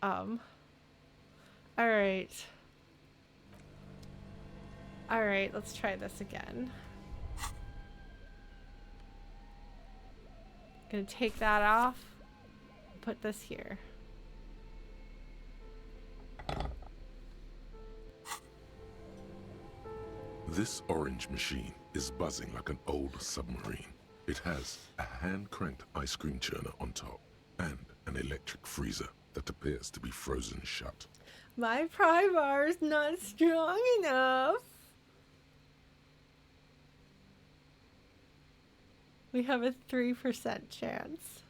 Alright. Alright, let's try this again. Gonna take that off. Put this here. This orange machine is buzzing like an old submarine. It has a hand-cranked ice cream churner on top and an electric freezer that appears to be frozen shut. My pry bar is not strong enough. We have a 3% chance.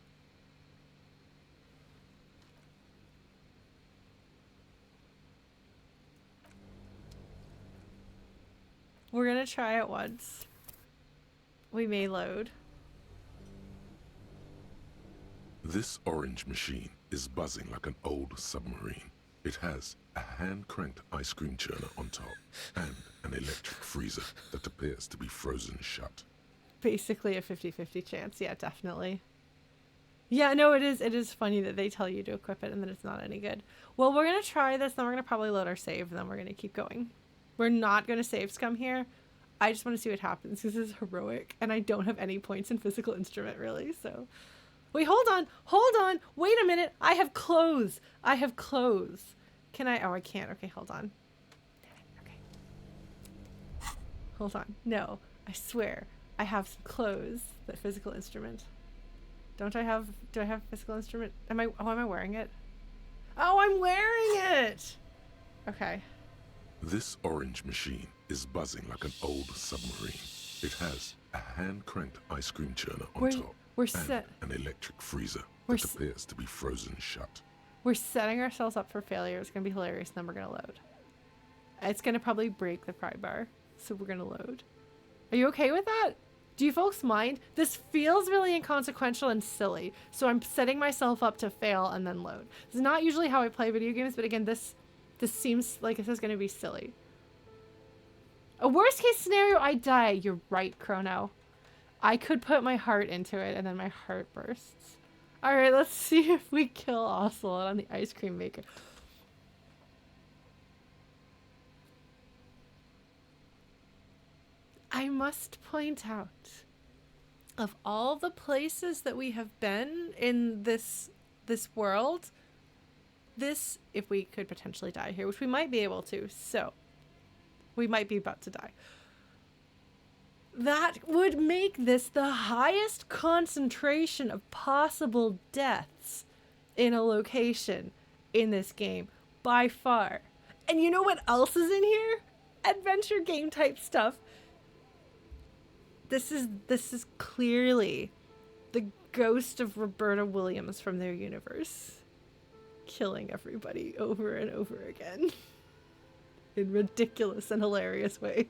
We're gonna try it once. We may load. This orange machine is buzzing like an old submarine. It has a hand-cranked ice cream churner on top and an electric freezer that appears to be frozen shut. Basically a 50-50 chance. Yeah, definitely. Yeah, no, it is funny that they tell you to equip it and then it's not any good. Well, we're gonna try this, then we're gonna probably load our save, and then we're gonna keep going. We're not gonna save scum here. I just want to see what happens because this is heroic and I don't have any points in physical instrument really, so... Wait, hold on, wait a minute, I have clothes. Can I? Oh, I can't. Okay, hold on. Okay. Hold on. No, I swear, I have some clothes. That physical instrument. Do I have physical instrument? Am I wearing it? Oh, I'm wearing it! Okay. This orange machine is buzzing like an old submarine. It has a hand-cranked ice cream churner on top and an electric freezer that appears to be frozen shut. We're setting ourselves up for failure. It's going to be hilarious, and then we're going to load. It's going to probably break the pry bar, so we're going to load. Are you okay with that? Do you folks mind? This feels really inconsequential and silly, so I'm setting myself up to fail and then load. This is not usually how I play video games, but again, this seems like this is going to be silly. A worst case scenario, I die. You're right, Chrono. I could put my heart into it and then my heart bursts. Alright, let's see if we kill Ocelot on the ice cream maker. I must point out, of all the places that we have been in this world, this, if we could potentially die here, which we might be able to, so we might be about to die. That would make this the highest concentration of possible deaths in a location in this game, by far. And you know what else is in here? Adventure game type stuff. This is clearly the ghost of Roberta Williams from their universe. killing everybody over and over again in ridiculous and hilarious ways.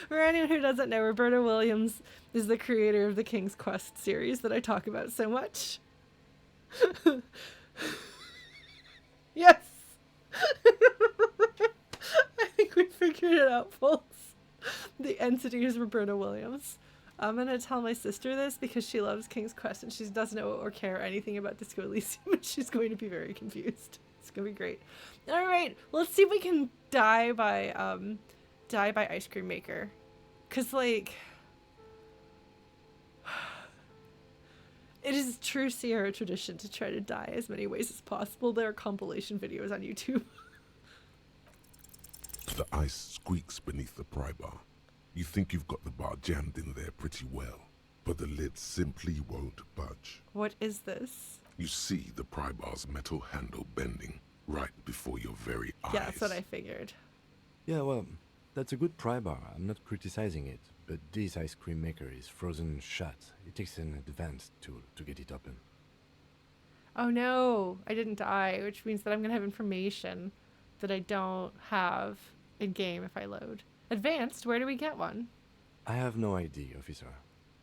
For anyone who doesn't know, Roberta Williams is the creator of the King's Quest series that I talk about so much. Yes! I think we figured it out, folks. The entity is Roberta Williams. I'm going to tell my sister this because she loves King's Quest and she doesn't know or care anything about Disco Elysium and she's going to be very confused. It's going to be great. All right, let's see if we can die by ice cream maker. Because, like, it is true Sierra tradition to try to die as many ways as possible. There are compilation videos on YouTube. The ice squeaks beneath the pry bar. You think you've got the bar jammed in there pretty well, but the lid simply won't budge. What is this? You see the pry bar's metal handle bending right before your very eyes. Yeah, that's what I figured. Yeah, well, that's a good pry bar. I'm not criticizing it, but this ice cream maker is frozen shut. It takes an advanced tool to get it open. Oh no, I didn't die, which means that I'm going to have information that I don't have in-game if I load. Advanced, where do we get one? I have no idea, officer.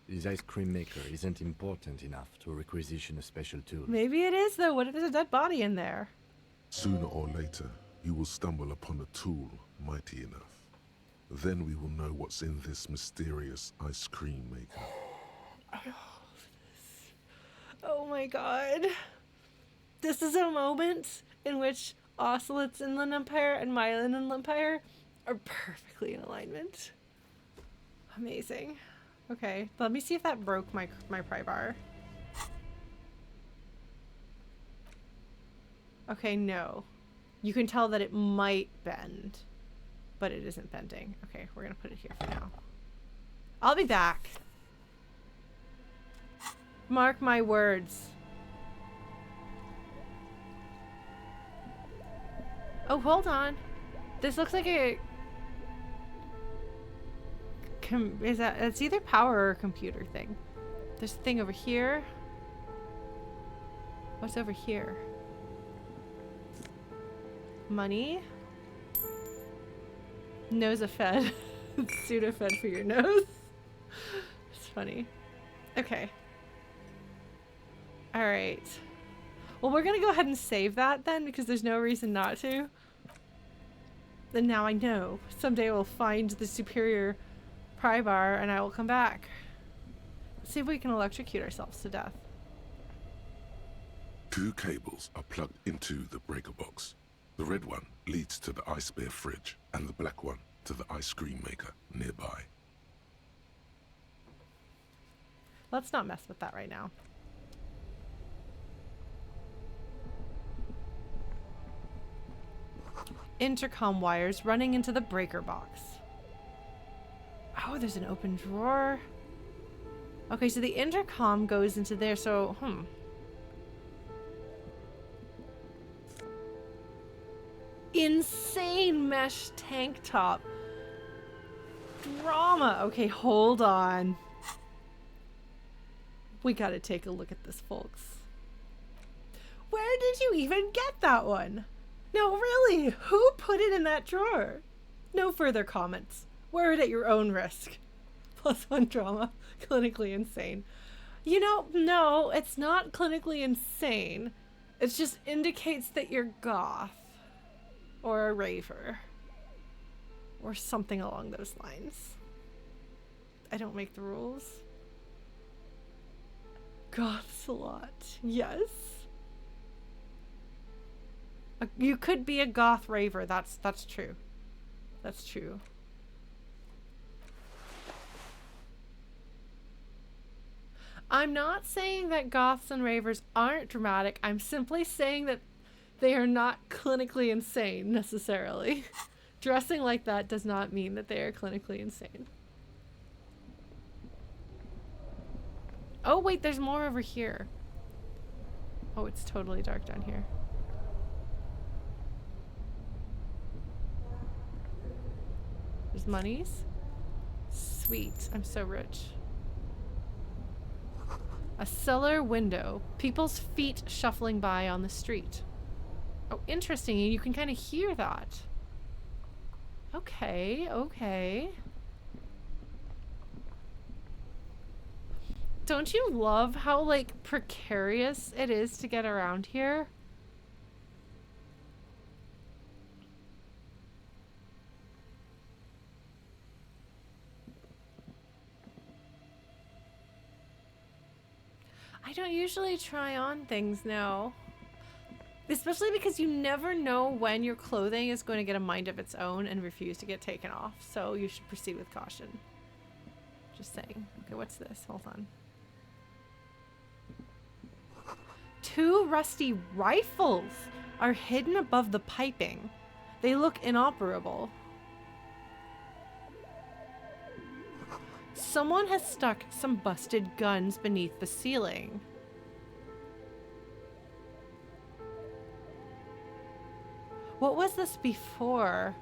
This ice cream maker isn't important enough to requisition a special tool. Maybe it is, though. What if there's a dead body in there? Sooner or later, you will stumble upon a tool mighty enough. Then we will know what's in this mysterious ice cream maker. Oh my god. This is a moment in which Ocelot's Inland Empire and Mullen Inland Empire are perfectly in alignment. Amazing. Okay, let me see if that broke my pry bar. Okay, no. You can tell that it might bend, but it isn't bending. Okay, we're gonna put it here for now. I'll be back. Mark my words. Oh, hold on. This looks like a... it's either power or a computer thing. There's a thing over here. What's over here? Money. Nose a fed. Pseudo-fed for your nose. It's funny. Okay. Alright. Well, we're gonna go ahead and save that then, because there's no reason not to. And now I know. Someday we'll find the superior pry bar and I will come back. Let's see if we can electrocute ourselves to death. 2 cables are plugged into the breaker box. The red one leads to the ice bear fridge, and the black one to the ice cream maker nearby. Let's not mess with that right now. Intercom wires running into the breaker box. Oh, there's an open drawer. Okay, so the intercom goes into there, so, Insane mesh tank top. Drama. Okay, hold on. We gotta take a look at this, folks. Where did you even get that one? No, really, who put it in that drawer? No further comments. Wear it at your own risk. +1 drama. Clinically insane. You know, no, it's not clinically insane. It just indicates that you're goth. Or a raver. Or something along those lines. I don't make the rules. Ocelot. Yes. You could be a goth raver. That's true. That's true. I'm not saying that goths and ravers aren't dramatic. I'm simply saying that they are not clinically insane, necessarily. Dressing like that does not mean that they are clinically insane. Oh, wait, there's more over here. Oh, it's totally dark down here. There's monies. Sweet. I'm so rich. A cellar window. People's feet shuffling by on the street. Oh, interesting. You can kind of hear that. Okay, okay. Don't you love how, like, precarious it is to get around here? I don't usually try on things now. Especially because you never know when your clothing is going to get a mind of its own and refuse to get taken off. So you should proceed with caution. Just saying. Okay, what's this? Hold on. 2 rusty rifles are hidden above the piping. They look inoperable. Someone has stuck some busted guns beneath the ceiling. What was this before?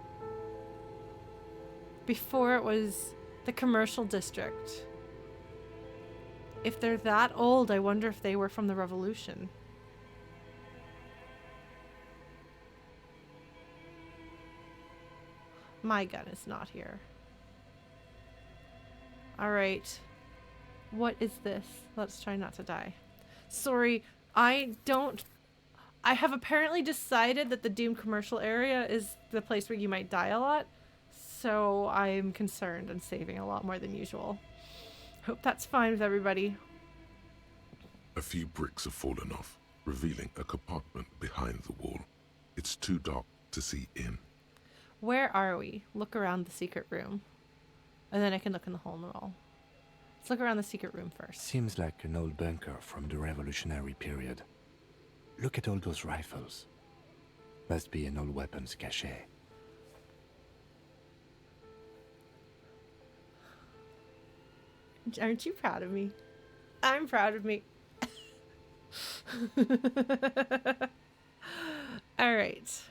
Before it was the commercial district. If they're that old, I wonder if they were from the Revolution. My gun is not here. Alright. What is this? Let's try not to die. Sorry, I have apparently decided that the doomed commercial area is the place where you might die a lot. So I'm concerned and saving a lot more than usual. Hope that's fine with everybody. A few bricks have fallen off, revealing a compartment behind the wall. It's too dark to see in. Where are we? Look around the secret room. And then I can look in the hole in the wall. Let's look around the secret room first. Seems like an old bunker from the revolutionary period. Look at all those rifles. Must be an old weapons cache. Aren't you proud of me? I'm proud of me. All right.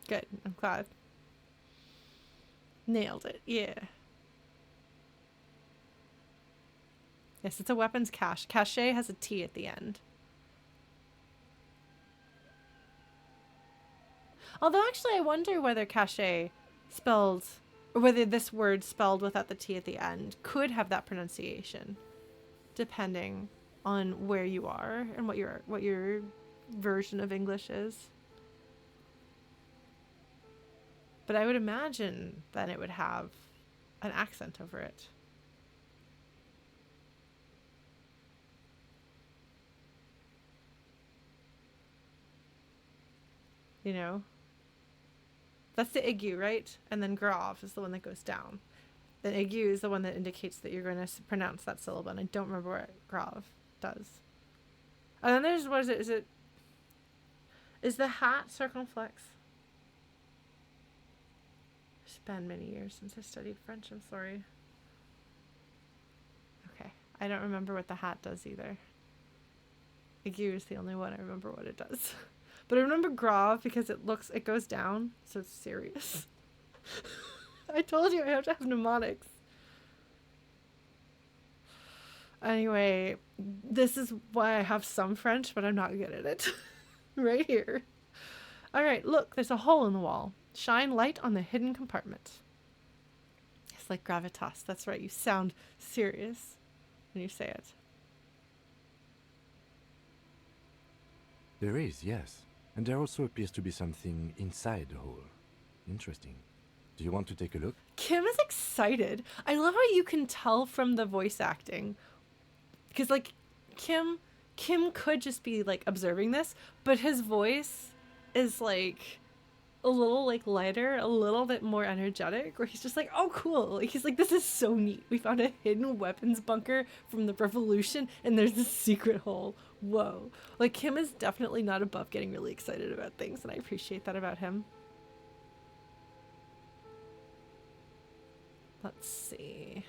Good. I'm glad. Nailed it. Yeah. Yes, it's a weapons cache. Cache has a T at the end. Although, actually, I wonder whether cache spelled, or whether this word spelled without the T at the end could have that pronunciation, depending on where you are and what your version of English is. But I would imagine that it would have an accent over it. You know? That's the aigu, right? And then grave is the one that goes down. The aigu is the one that indicates that you're going to pronounce that syllable, and I don't remember what grave does. And then there's, what is it? Is the hat circumflex? It's been many years since I studied French, I'm sorry. Okay, I don't remember what the hat does either. Aigu is the only one I remember what it does. But I remember grave because it goes down, so it's serious. I told you I have to have mnemonics. Anyway, this is why I have some French, but I'm not good at it. Right here. Alright, look, there's a hole in the wall. Shine light on the hidden compartment. It's like gravitas. That's right, you sound serious when you say it. There is, yes. And there also appears to be something inside the hole. Interesting. Do you want to take a look? Kim is excited. I love how you can tell from the voice acting. Because, like, Kim could just be, like, observing this, but his voice is, like, a little, like, lighter, a little bit more energetic, where he's just like, oh, cool. He's like, this is so neat. We found a hidden weapons bunker from the Revolution, and there's this secret hole. Whoa. Like, Kim is definitely not above getting really excited about things, and I appreciate that about him. Let's see.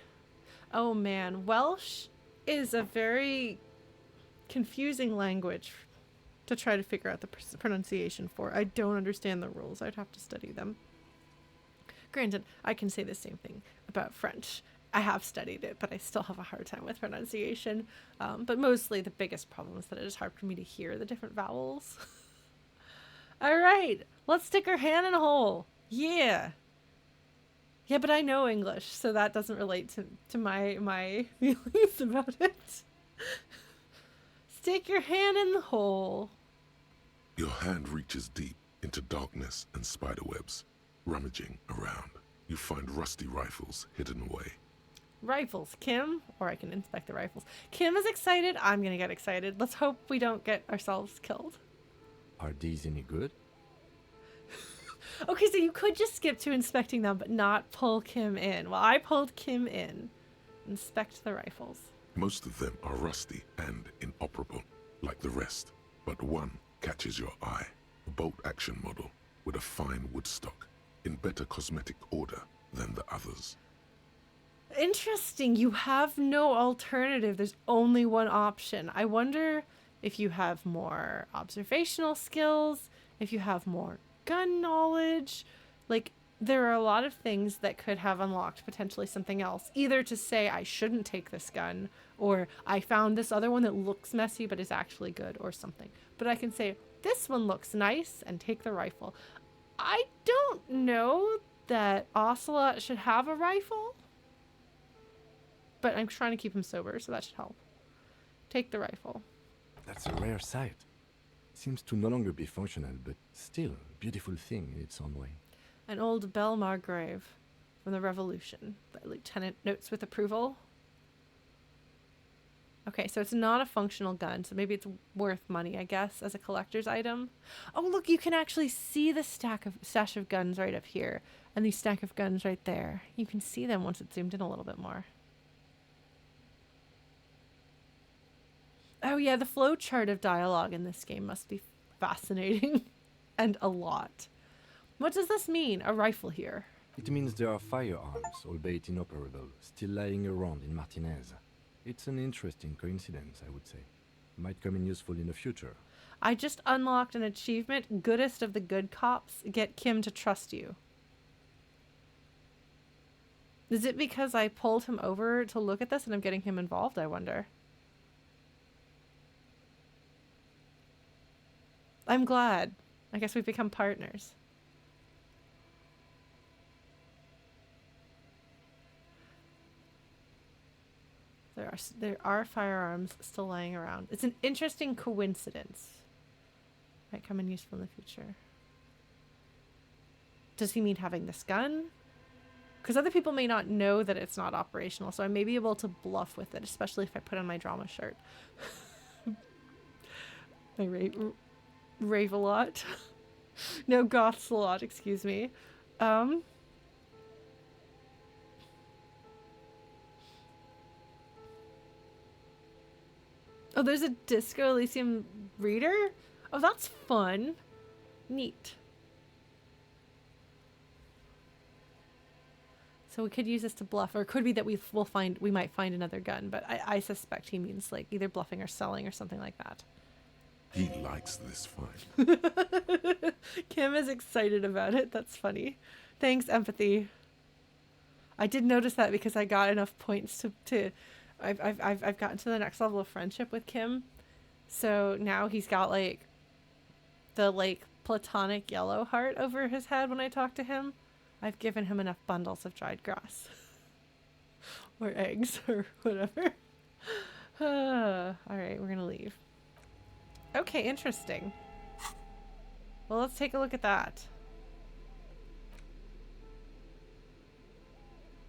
Oh, man. Welsh is a very confusing language to try to figure out the pronunciation for. I don't understand the rules. I'd have to study them. Granted, I can say the same thing about French I have studied it, but I still have a hard time with pronunciation. But mostly the biggest problem is that it is hard for me to hear the different vowels. All right, let's stick our hand in a hole. Yeah. Yeah, but I know English, so that doesn't relate to my feelings about it. Stick your hand in the hole. Your hand reaches deep into darkness and spiderwebs. Rummaging around, you find rusty rifles hidden away. Rifles, Kim, or I can inspect the rifles. Kim is excited. I'm gonna get excited. Let's hope we don't get ourselves killed. Are these any good? Okay, so you could just skip to inspecting them, but not pull Kim in. Well, I pulled Kim in. Inspect the rifles. Most of them are rusty and inoperable, like the rest. But one catches your eye. A bolt-action model with a fine wood stock, in better cosmetic order than the others. Interesting. You have no alternative. There's only one option. I wonder if you have more observational skills, if you have more gun knowledge. Like, there are a lot of things that could have unlocked potentially something else. Either to say, I shouldn't take this gun, or I found this other one that looks messy but is actually good, or something. But I can say, this one looks nice, and take the rifle. I don't know that Ocelot should have a rifle, but I'm trying to keep him sober, so that should help. Take the rifle. That's a rare sight. Seems to no longer be functional, but still a beautiful thing in its own way. An old Belmar grave from the Revolution. The lieutenant notes with approval. Okay, so it's not a functional gun, so maybe it's worth money, I guess, as a collector's item. Oh, look, you can actually see the stash of guns right up here, and the stack of guns right there. You can see them once it's zoomed in a little bit more. Oh yeah, the flow chart of dialogue in this game must be fascinating and a lot. What does this mean, a rifle here? It means there are firearms, albeit inoperable, still lying around in Martinez. It's an interesting coincidence, I would say. Might come in useful in the future. I just unlocked an achievement, goodest of the good cops, get Kim to trust you. Is it because I pulled him over to look at this and I'm getting him involved, I wonder? I'm glad. I guess we've become partners. There are firearms still lying around. It's an interesting coincidence. Might come in useful in the future. Does he mean having this gun? Because other people may not know that it's not operational, so I may be able to bluff with it, especially if I put on my drama shirt. My rave a lot. No, goths a lot, excuse me. Oh, there's a Disco Elysium reader? Oh, that's fun. Neat. So we could use this to bluff, or it could be that we might find another gun, but I suspect he means like either bluffing or selling or something like that. He likes this find. Kim is excited about it. That's funny. Thanks, empathy. I did notice that because I got enough points to I've gotten to the next level of friendship with Kim. So now he's got like the like platonic yellow heart over his head when I talk to him. I've given him enough bundles of dried grass. Or eggs or whatever. Alright, we're gonna leave. Okay, interesting. Well, let's take a look at that.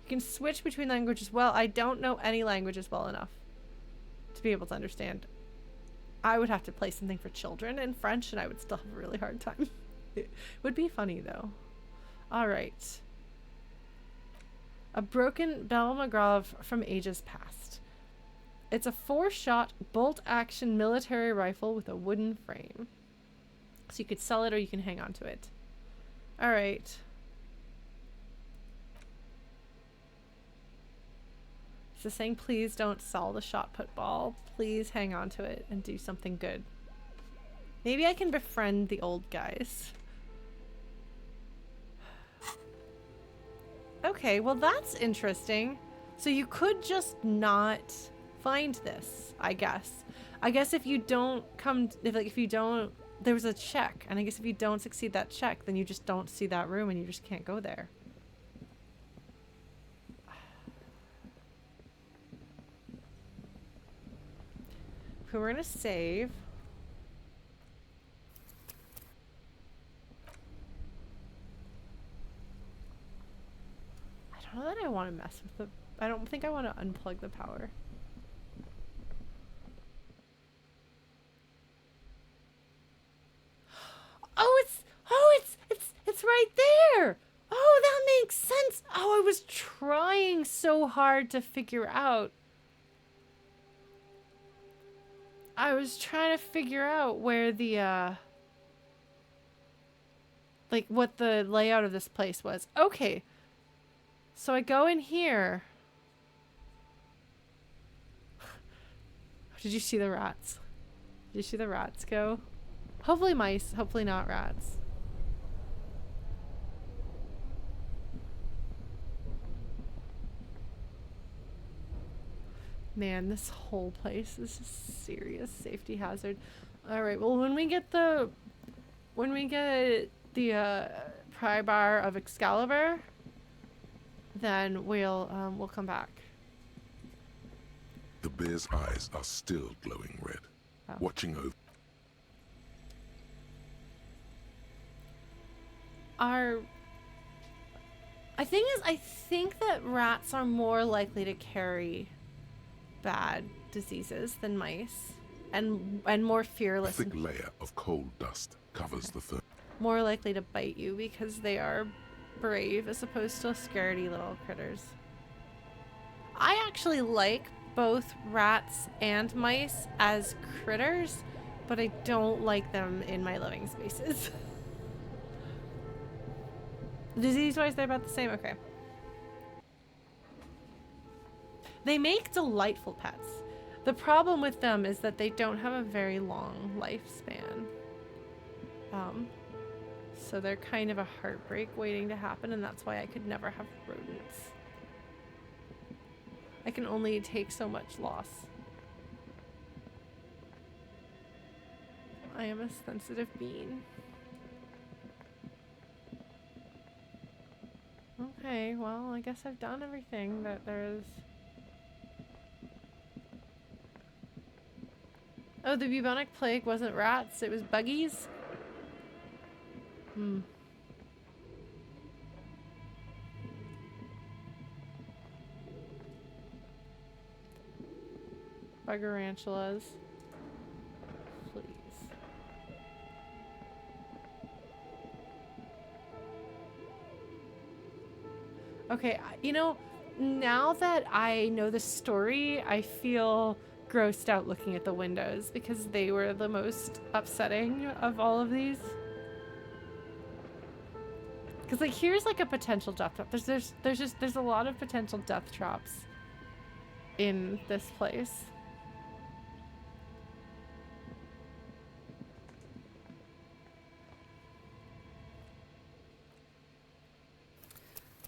You can switch between languages. Well, I don't know any languages well enough to be able to understand. I would have to play something for children in French, and I would still have a really hard time. It would be funny, though. All right. A broken Belle McGraw from ages past. It's a 4-shot bolt-action military rifle with a wooden frame. So you could sell it or you can hang on to it. All right. So saying, please don't sell the shot put ball. Please hang on to it and do something good. Maybe I can befriend the old guys. Okay, well that's interesting. So you could just not find this, I guess. I guess if you don't if you don't, there was a check, and I guess if you don't succeed that check, then you just don't see that room and you just can't go there. Okay, we're gonna save. I don't know that I want to mess with the... I don't think I want to unplug the power. It's right there. Oh, that makes sense. Oh, I was trying so hard to figure out. I was trying to figure out where the like what the layout of this place was. Okay. So I go in here. Did you see the rats? Did you see the rats go? Hopefully mice, hopefully not rats. Man, this whole place is a serious safety hazard. All right, well, when we get the pry bar of Excalibur, then we'll come back. The bear's eyes are still glowing red, watching over. I think that rats are more likely to carry bad diseases than mice, and more fearless. A thick layer of coal dust covers the third. More likely to bite you because they are brave as opposed to scaredy little critters. I actually like both rats and mice as critters, but I don't like them in my living spaces. Disease-wise, they're about the same. Okay. They make delightful pets. The problem with them is that they don't have a very long lifespan. So they're kind of a heartbreak waiting to happen, and that's why I could never have rodents. I can only take so much loss. I am a sensitive being. Okay, well, I guess I've done everything that there is. Oh, the bubonic plague wasn't rats, it was buggies? Buggerantulas. Please. Okay, you know, now that I know the story, I feel grossed out looking at the windows because they were the most upsetting of all of these. Because like here's like a potential death trap. There's a lot of potential death traps in this place.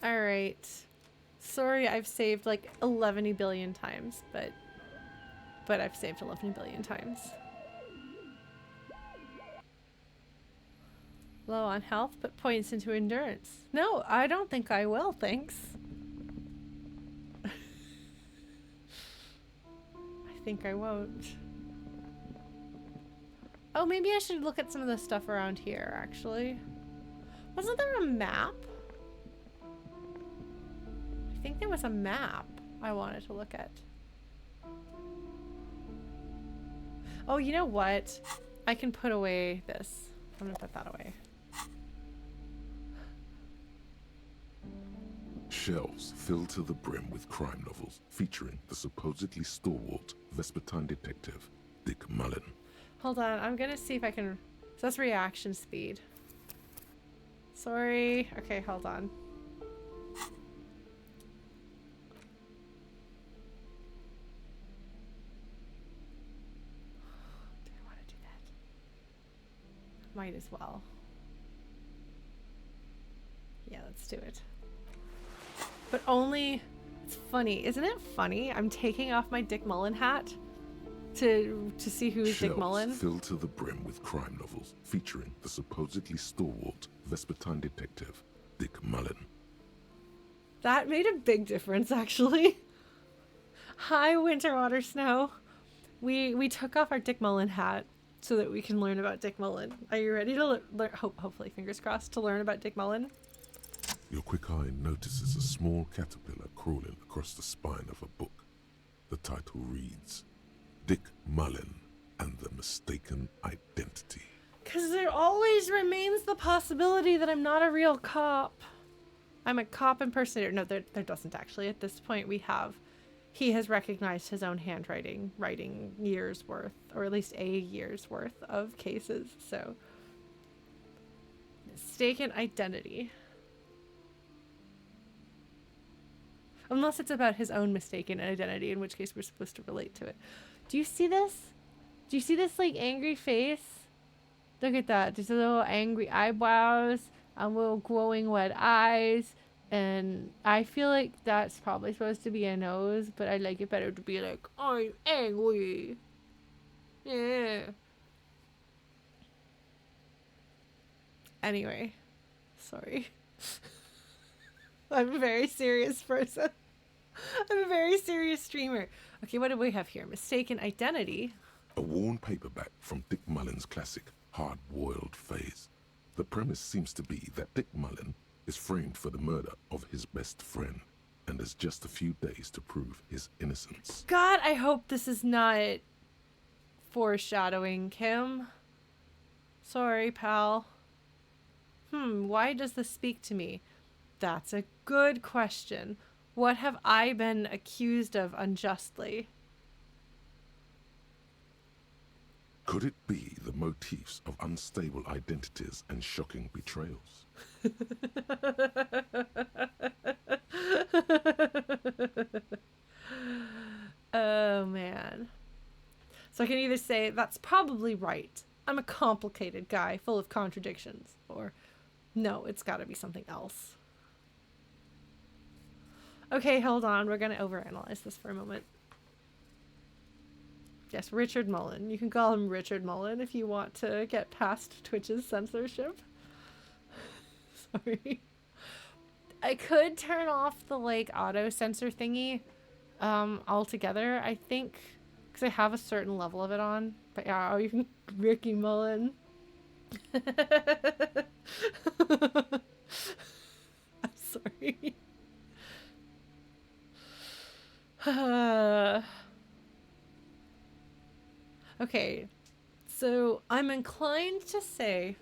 All right. Sorry, I've saved like 11 billion times, but I've saved 11 billion times. Low on health, but points into endurance. No, I don't think I will, thanks. I think I won't. Oh, maybe I should look at some of the stuff around here, actually. Wasn't there a map? I think there was a map I wanted to look at. Oh, you know what? I can put away this. I'm gonna put that away. Shelves filled to the brim with crime novels featuring the supposedly stalwart Vespertine detective, Dick Mullen. Hold on, I'm gonna see if I can... So that's reaction speed. Sorry. Okay, hold on. Do I want to do that? Might as well. Yeah, let's do it. But only It's funny. Isn't it funny? I'm taking off my Dick Mullen hat to see who's Dick Shelves Mullen. filled to the brim with crime novels featuring the supposedly stalwart Vespertine detective, Dick Mullen. That made a big difference, actually. Hi, Winter Water Snow. We took off our Dick Mullen hat so that we can learn about Dick Mullen. Are you ready to learn? Hopefully, fingers crossed, to learn about Dick Mullen? Your quick eye notices a small caterpillar crawling across the spine of a book. The title reads, Dick Mullen and the Mistaken Identity. Because there always remains the possibility that I'm not a real cop. I'm a cop impersonator. No, there doesn't actually. At this point, he has recognized his own handwriting, writing years worth, or at least a year's worth of cases. So, mistaken identity. Unless it's about his own mistaken identity, in which case we're supposed to relate to it. Do you see this? Do you see this, like, angry face? Look at that. There's a little angry eyebrows, a little glowing red eyes, and I feel like that's probably supposed to be a nose, but I like it better to be like, I'm angry. Yeah. Anyway. Sorry. I'm a very serious person. I'm a very serious streamer. Okay, what do we have here? Mistaken identity. A worn paperback from Dick Mullen's classic Hard-Boiled Phase. The premise seems to be that Dick Mullen is framed for the murder of his best friend and has just a few days to prove his innocence. God, I hope this is not foreshadowing, Kim. Sorry, pal. Why does this speak to me? That's a good question. What have I been accused of unjustly? Could it be the motifs of unstable identities and shocking betrayals? Oh, man. So I can either say, that's probably right. I'm a complicated guy full of contradictions. Or, no, it's got to be something else. Okay, hold on. We're going to overanalyze this for a moment. Yes, Richard Mullen. You can call him Richard Mullen if you want to get past Twitch's censorship. Sorry. I could turn off the, like, auto-censor thingy altogether, I think, because I have a certain level of it on. But yeah, you can Ricky Mullen. I'm sorry. Okay, so I'm inclined to say,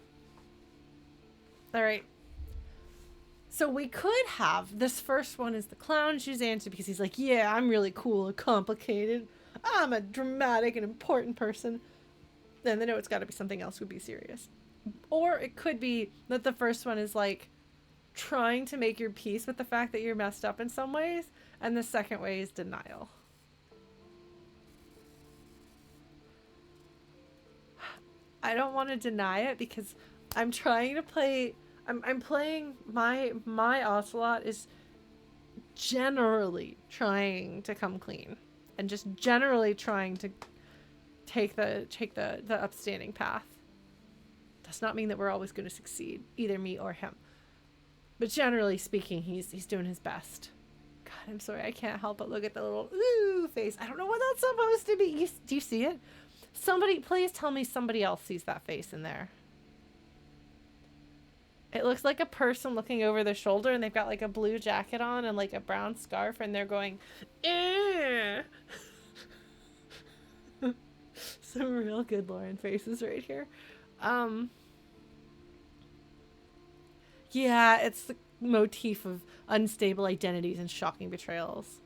all right, so we could have, this first one is the clown choose answer because he's like, yeah, I'm really cool and complicated. I'm a dramatic and important person. Then they know it's got to be something else would be serious. Or it could be that the first one is like trying to make your peace with the fact that you're messed up in some ways. And the second way is denial. I don't want to deny it because I'm trying to play... I'm playing... My Ocelot is generally trying to come clean. And just generally trying to take the upstanding path. Does not mean that we're always going to succeed. Either me or him. But generally speaking, he's doing his best. God, I'm sorry. I can't help but look at the little ooh face. I don't know what that's supposed to be. Do you see it? Somebody, please tell me somebody else sees that face in there. It looks like a person looking over their shoulder and they've got like a blue jacket on and like a brown scarf and they're going, eh. Some real good Lauren faces right here. Yeah, it's the motif of unstable identities and shocking betrayals.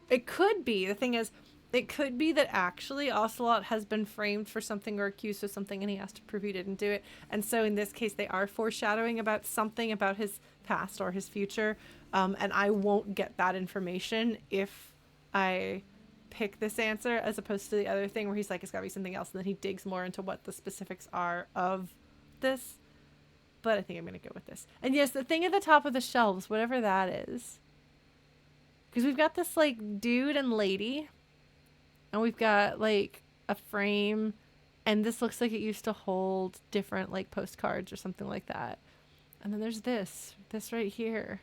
It could be. The thing is, it could be that actually Ocelot has been framed for something or accused of something and he has to prove he didn't do it. And so in this case, they are foreshadowing about something about his past or his future. And I won't get that information if I pick this answer as opposed to the other thing where he's like, it's got to be something else. And then he digs more into what the specifics are of this. But I think I'm going to go with this. And yes, the thing at the top of the shelves, whatever that is. Because we've got this like dude and lady, and we've got like a frame, and this looks like it used to hold different like postcards or something like that. And then there's this right here,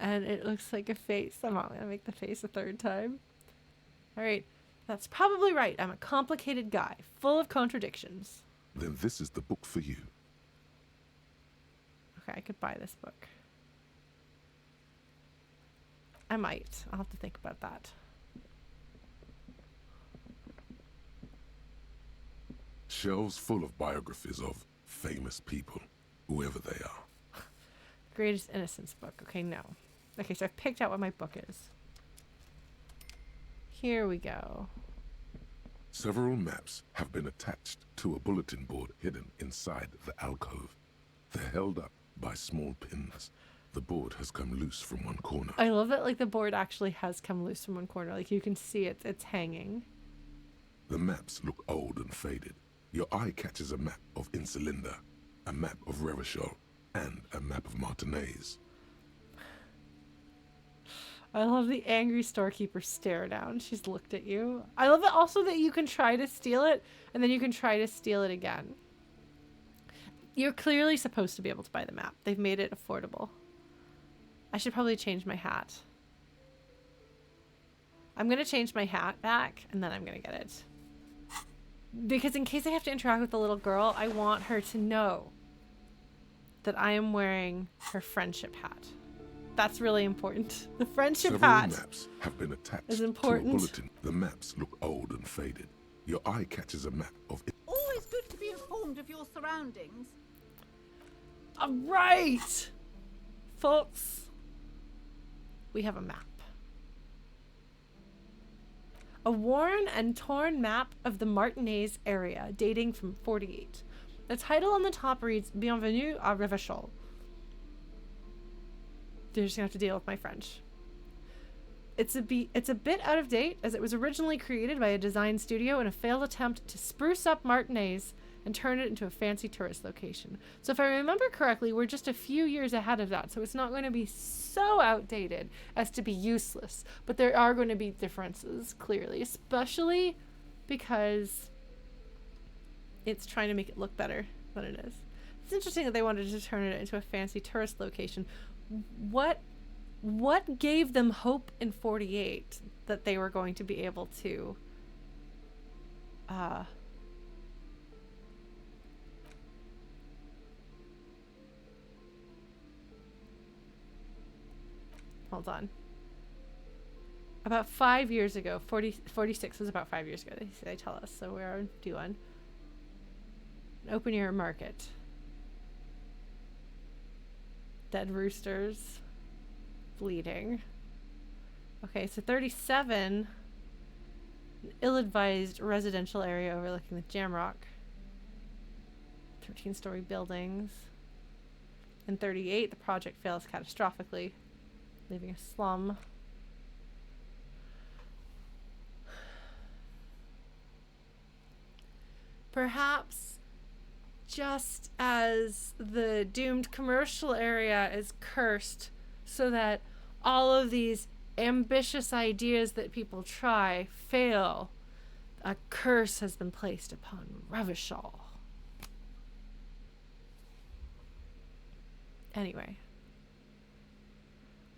and it looks like a face. I'm not gonna make the face a third time. All right, that's probably right. I'm a complicated guy, full of contradictions. Then this is the book for you. Okay, I could buy this book. I might. I'll have to think about that. Shelves full of biographies of famous people, whoever they are. Greatest Innocence book. Okay, no. Okay, so I've picked out what my book is. Here we go. Several maps have been attached to a bulletin board hidden inside the alcove. They're held up by small pins. The board has come loose from one corner. I love that, like, the board actually has come loose from one corner. Like, you can see it. It's hanging. The maps look old and faded. Your eye catches a map of Insulinda, a map of Revachol, and a map of Martinez. I love the angry storekeeper stare down. She's looked at you. I love it also that you can try to steal it, and then you can try to steal it again. You're clearly supposed to be able to buy the map. They've made it affordable. I should probably change my hat. I'm going to change my hat back, and then I'm going to get it. Because in case I have to interact with the little girl, I want her to know that I am wearing her friendship hat. That's really important. The friendship Several hat maps have been attached is to a important. bulletin. The maps look old and faded. Your eye catches a map of... Always good to be informed of your surroundings. All right, folks. We have a map. A worn and torn map of the Martinez area dating from 48. The title on the top reads Bienvenue à Revachol. You're just gonna have to deal with my French. It's a bit out of date, as it was originally created by a design studio in a failed attempt to spruce up Martinez and turn it into a fancy tourist location. So if I remember correctly, we're just a few years ahead of that, so it's not going to be so outdated as to be useless. But there are going to be differences, clearly, especially because it's trying to make it look better than it is. It's interesting that they wanted to turn it into a fancy tourist location. What gave them hope in 48 that they were going to be able to hold on. About 5 years ago, 46 was about 5 years ago, they tell us, so we're due on an open air market. Dead roosters. Bleeding. Okay, so 37, an ill-advised residential area overlooking the Jamrock. 13-story buildings. In 38, the project fails catastrophically, leaving a slum. Perhaps just as the doomed commercial area is cursed so that all of these ambitious ideas that people try fail, a curse has been placed upon Revachol. Anyway,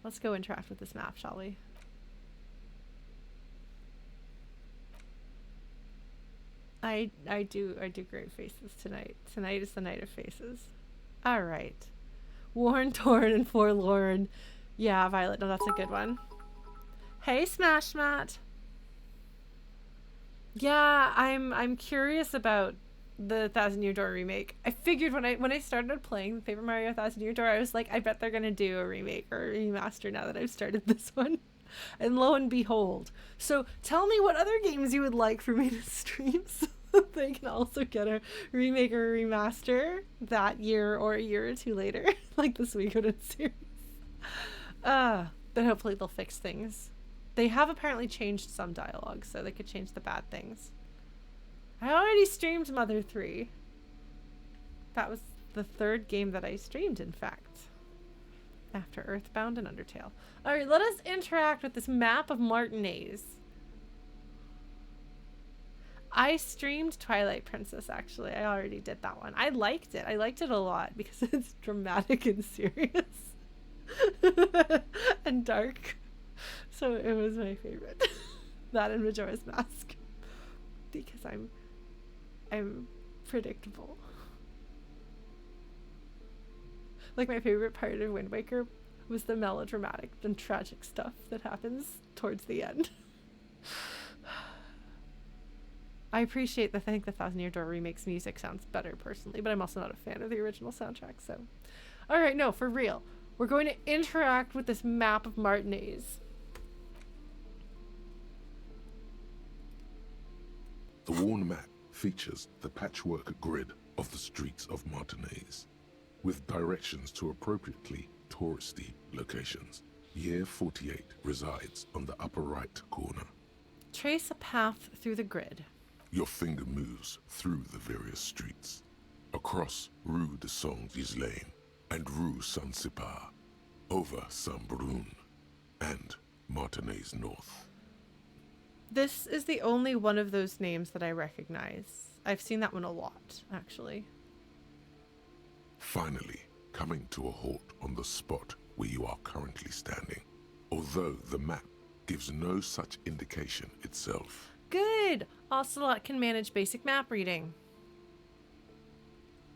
let's go interact with this map, shall we? I do great faces tonight. Tonight is the night of faces. All right. Worn, torn, and forlorn. Yeah, Violet. No, that's a good one. Hey, Smash Matt. Yeah, I'm curious about the Thousand Year Door remake. I figured when I started playing the Paper Mario Thousand Year Door, I was like, I bet they're gonna do a remake or a remaster now that I've started this one. And lo and behold. So tell me what other games you would like for me to stream so that they can also get a remake or a remaster that year or a year or two later, like the Suikoden series. But hopefully they'll fix things. They have apparently changed some dialogue, so they could change the bad things. I already streamed Mother 3. That was the third game that I streamed, in fact. after Earthbound and Undertale. All right, let us interact with this map of Martinez. I streamed Twilight Princess, actually. I already did that one. I liked it. I liked it a lot because it's dramatic and serious and dark. So it was my favorite. That and Majora's Mask. Because I'm predictable. Like, my favorite part of Wind Waker was the melodramatic and tragic stuff that happens towards the end. I appreciate I think the Thousand Year Door remake's music sounds better personally, but I'm also not a fan of the original soundtrack, so. Alright, no, for real. We're going to interact with this map of Martinez. The worn map features the patchwork grid of the streets of Martinez, with directions to appropriately touristy locations. Year 48 resides on the upper right corner. Trace a path through the grid. Your finger moves through the various streets, across Rue de Saint-Ghislain and Rue Saint-Cypar, over Saint-Brun and Martinez North. This is the only one of those names that I recognize. I've seen that one a lot, actually. Finally, coming to a halt on the spot where you are currently standing, although the map gives no such indication itself. Good! Ocelot can manage basic map reading.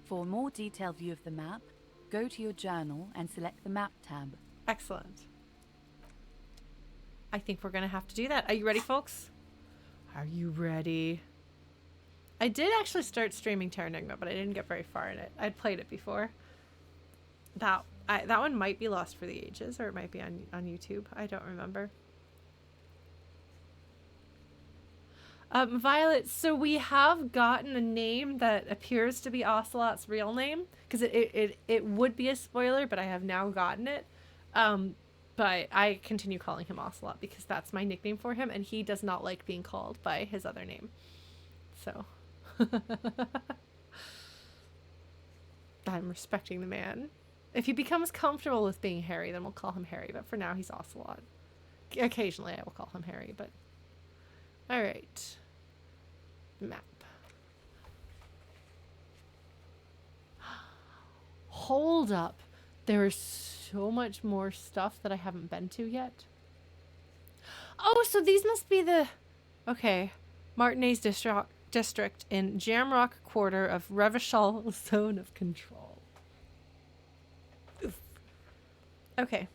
For a more detailed view of the map, go to your journal and select the Map tab. Excellent. I think we're going to have to do that. Are you ready, folks? Are you ready? I did actually start streaming Terranigma, but I didn't get very far in it. I'd played it before. That one might be Lost for the Ages, or it might be on YouTube. I don't remember. Violet, so we have gotten a name that appears to be Ocelot's real name, because it would be a spoiler, but I have now gotten it. But I continue calling him Ocelot because that's my nickname for him, and he does not like being called by his other name. So I'm respecting the man. If he becomes comfortable with being Harry, then we'll call him Harry, but for now he's Ocelot. Occasionally I will call him Harry, but all right. Map. Hold up. There is so much more stuff that I haven't been to yet. Oh, so these must be the... Okay. Martinez district in Jamrock quarter of Revachol zone of control. Oof. Okay.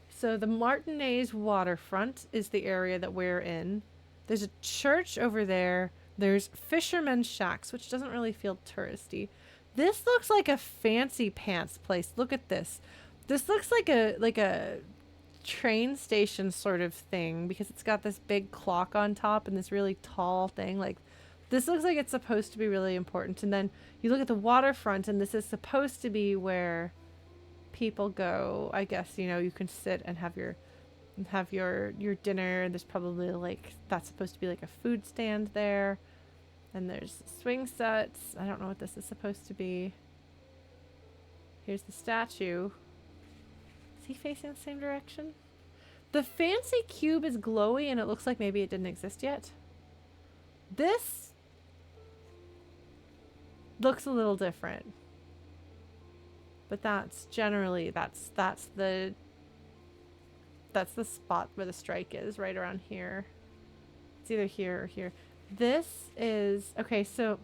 So the Martinez waterfront is the area that we're in. There's a church over there. There's fishermen's shacks, which doesn't really feel touristy. This looks like a fancy pants place. Look at this. This looks like a train station sort of thing because it's got this big clock on top and this really tall thing. Like, this looks like it's supposed to be really important. And then you look at the waterfront, and this is supposed to be where people go. I guess, you know, you can sit and have your dinner, and there's probably like, that's supposed to be like a food stand there, and there's swing sets. I don't know what this is supposed to be. Here's the statue. Is he facing the same direction? The fancy cube is glowy, and it looks like maybe it didn't exist yet. This looks a little different, but that's generally that's the spot where the strike is, right around here. It's either here or here. This is... Okay, so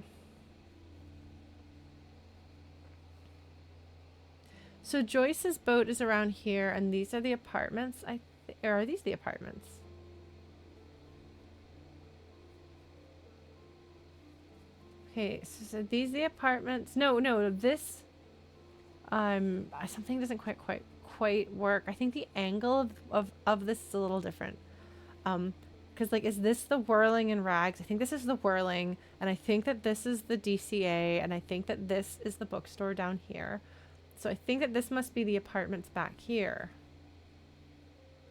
Joyce's boat is around here, and these are the apartments. Or are these the apartments? Okay, so these the apartments. No, this... something doesn't quite work. I think the angle of this is a little different. Because, like, is this the Whirling and Rags? I think this is the Whirling, and I think that this is the DCA, and I think that this is the bookstore down here. So I think that this must be the apartments back here.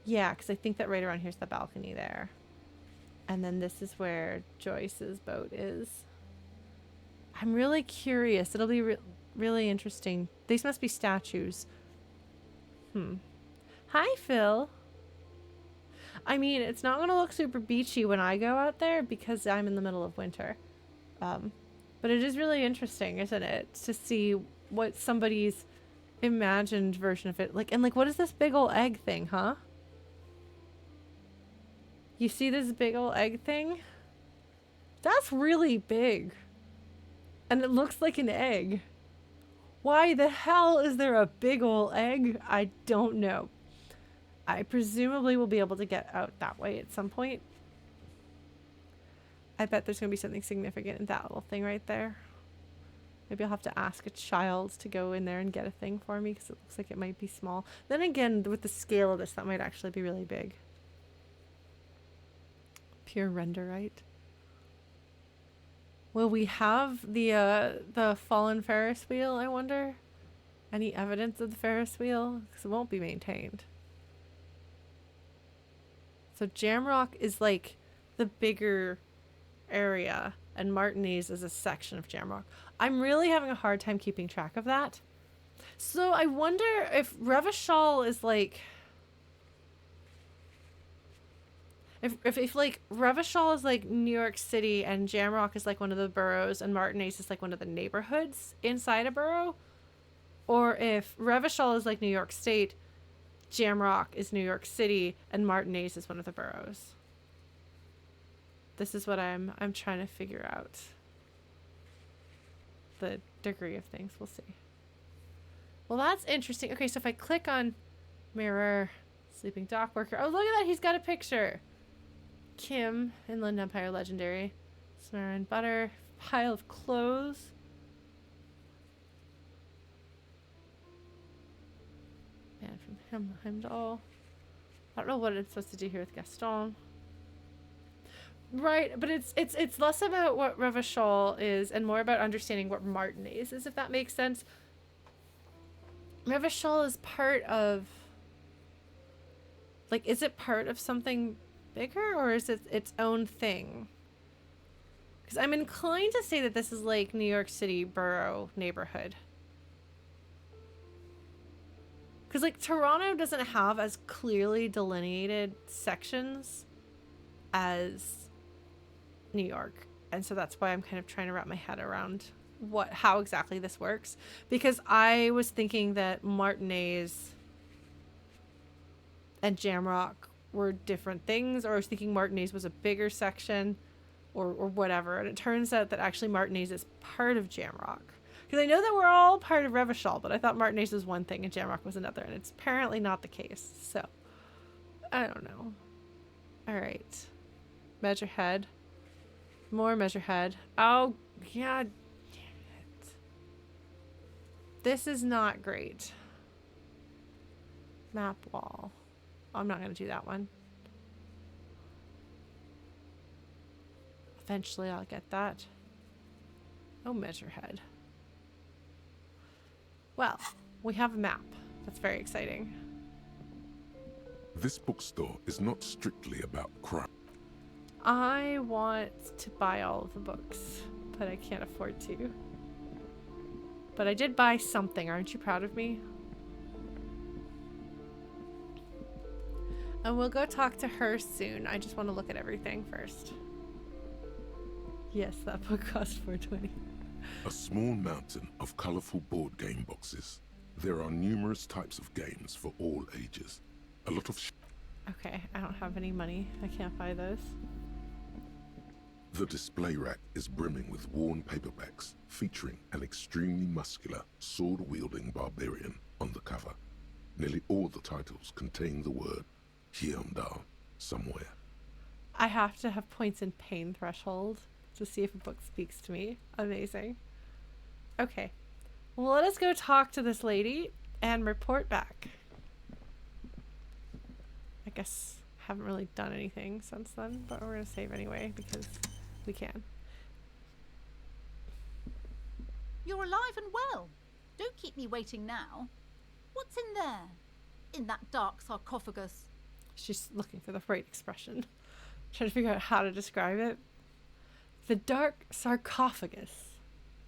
Yeah, because I think that right around here's the balcony there. And then this is where Joyce's boat is. I'm really curious. It'll be really interesting. These must be statues. Hi, Phil. I mean, it's not going to look super beachy when I go out there because I'm in the middle of winter. But it is really interesting, isn't it? To see what somebody's imagined version of it. Like, and like, what is this big old egg thing, huh? You see this big old egg thing? That's really big. And it looks like an egg. Why the hell is there a big old egg? I don't know. I presumably will be able to get out that way at some point. I bet there's going to be something significant in that little thing right there. Maybe I'll have to ask a child to go in there and get a thing for me because it looks like it might be small. Then again, with the scale of this, that might actually be really big. Pure renderite. Will we have the fallen Ferris wheel, I wonder? Any evidence of the Ferris wheel? Because it won't be maintained. So Jamrock is like the bigger area, and Martinez is a section of Jamrock. I'm really having a hard time keeping track of that. So I wonder if Revachol is like... If like Revachol is like New York City and Jamrock is like one of the boroughs and Martinez is like one of the neighborhoods inside a borough, or if Revachol is like New York State, Jamrock is New York City, and Martinez is one of the boroughs. This is what I'm trying to figure out. The degree of things, we'll see. Well, that's interesting. Okay, so if I click on mirror, sleeping dock worker. Oh, look at that, he's got a picture. Kim, Inland Empire Legendary. Samarin butter, pile of clothes. Man from Heimdall. I don't know what it's supposed to do here with Gaston. Right, but it's less about what Revachol is and more about understanding what Martinez is, if that makes sense. Revachol is part of... Like, is it part of something bigger, or is it its own thing? Because I'm inclined to say that this is like New York City borough neighborhood. Because like Toronto doesn't have as clearly delineated sections as New York, and so that's why I'm kind of trying to wrap my head around how exactly this works. Because I was thinking that Martinez and Jamrock were different things, or I was thinking Martinez was a bigger section or whatever, and it turns out that actually Martinez is part of Jamrock. Because I know that we're all part of Revachol, but I thought Martinez was one thing and Jamrock was another, and it's apparently not the case. So I don't know. All right, Measurehead, more Measurehead. Oh god damn it, this is not great. Map wall. I'm not going to do that one. Eventually I'll get that. Oh, Measurehead. Well, we have a map. That's very exciting. This bookstore is not strictly about crime. I want to buy all of the books, but I can't afford to. But I did buy something. Aren't you proud of me? And we'll go talk to her soon. I just want to look at everything first. Yes, that book cost $4.20. A small mountain of colorful board game boxes. There are numerous types of games for all ages. A lot of Okay, I don't have any money. I can't buy those. The display rack is brimming with worn paperbacks featuring an extremely muscular, sword-wielding barbarian on the cover. Nearly all the titles contain the word Hyundai somewhere. I have to have points in pain threshold to see if a book speaks to me. Amazing. Okay. Well, let us go talk to this lady and report back. I guess I haven't really done anything since then, but we're going to save anyway because we can. You're alive and well. Don't keep me waiting now. What's in there? In that dark sarcophagus? She's looking for the right expression. Trying to figure out how to describe it. The dark sarcophagus.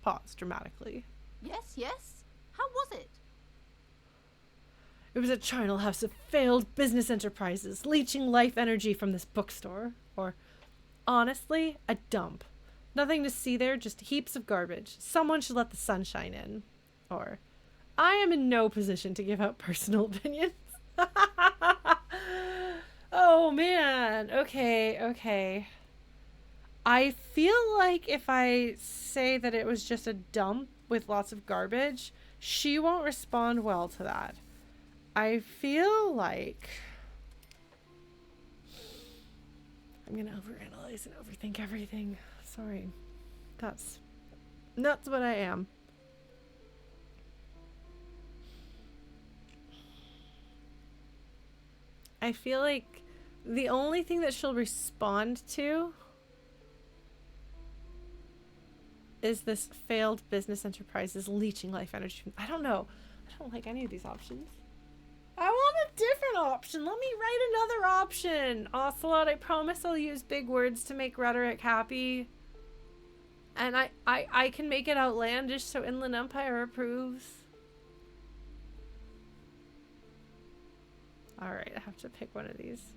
Pause dramatically. Yes, yes. How was it? It was a charnel house of failed business enterprises, leeching life energy from this bookstore. Or, honestly, a dump. Nothing to see there, just heaps of garbage. Someone should let the sunshine in. Or, I am in no position to give out personal opinions. Oh, man. Okay. I feel like if I say that it was just a dump with lots of garbage, she won't respond well to that. I feel like I'm gonna overanalyze and overthink everything. Sorry. That's what I am. I feel like the only thing that she'll respond to is this failed business enterprises leeching life energy. I don't know. I don't like any of these options. I want a different option. Let me write another option. Ocelot, I promise I'll use big words to make rhetoric happy. And I can make it outlandish so Inland Empire approves. Alright, I have to pick one of these.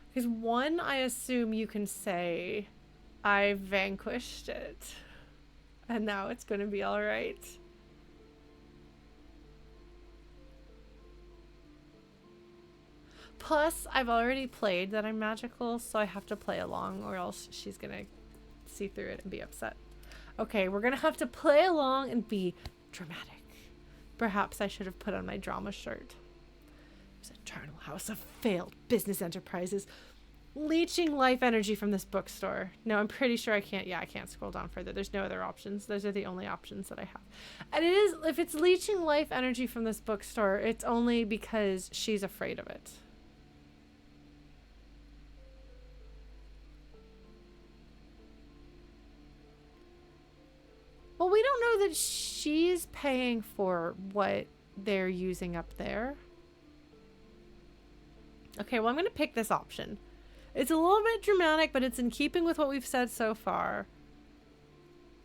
Because one, I assume you can say, I vanquished it. And now it's going to be alright. Plus, I've already played that I'm magical, so I have to play along or else she's going to see through it and be upset. Okay, we're going to have to play along and be dramatic. Perhaps I should have put on my drama shirt. There's a charnel house of failed business enterprises leeching life energy from this bookstore. No, I'm pretty sure I can't. Yeah, I can't scroll down further. There's no other options. Those are the only options that I have. And it is, if it's leeching life energy from this bookstore, it's only because she's afraid of it. Well, we don't know that she's paying for what they're using up there. Okay, well, I'm going to pick this option. It's a little bit dramatic, but it's in keeping with what we've said so far.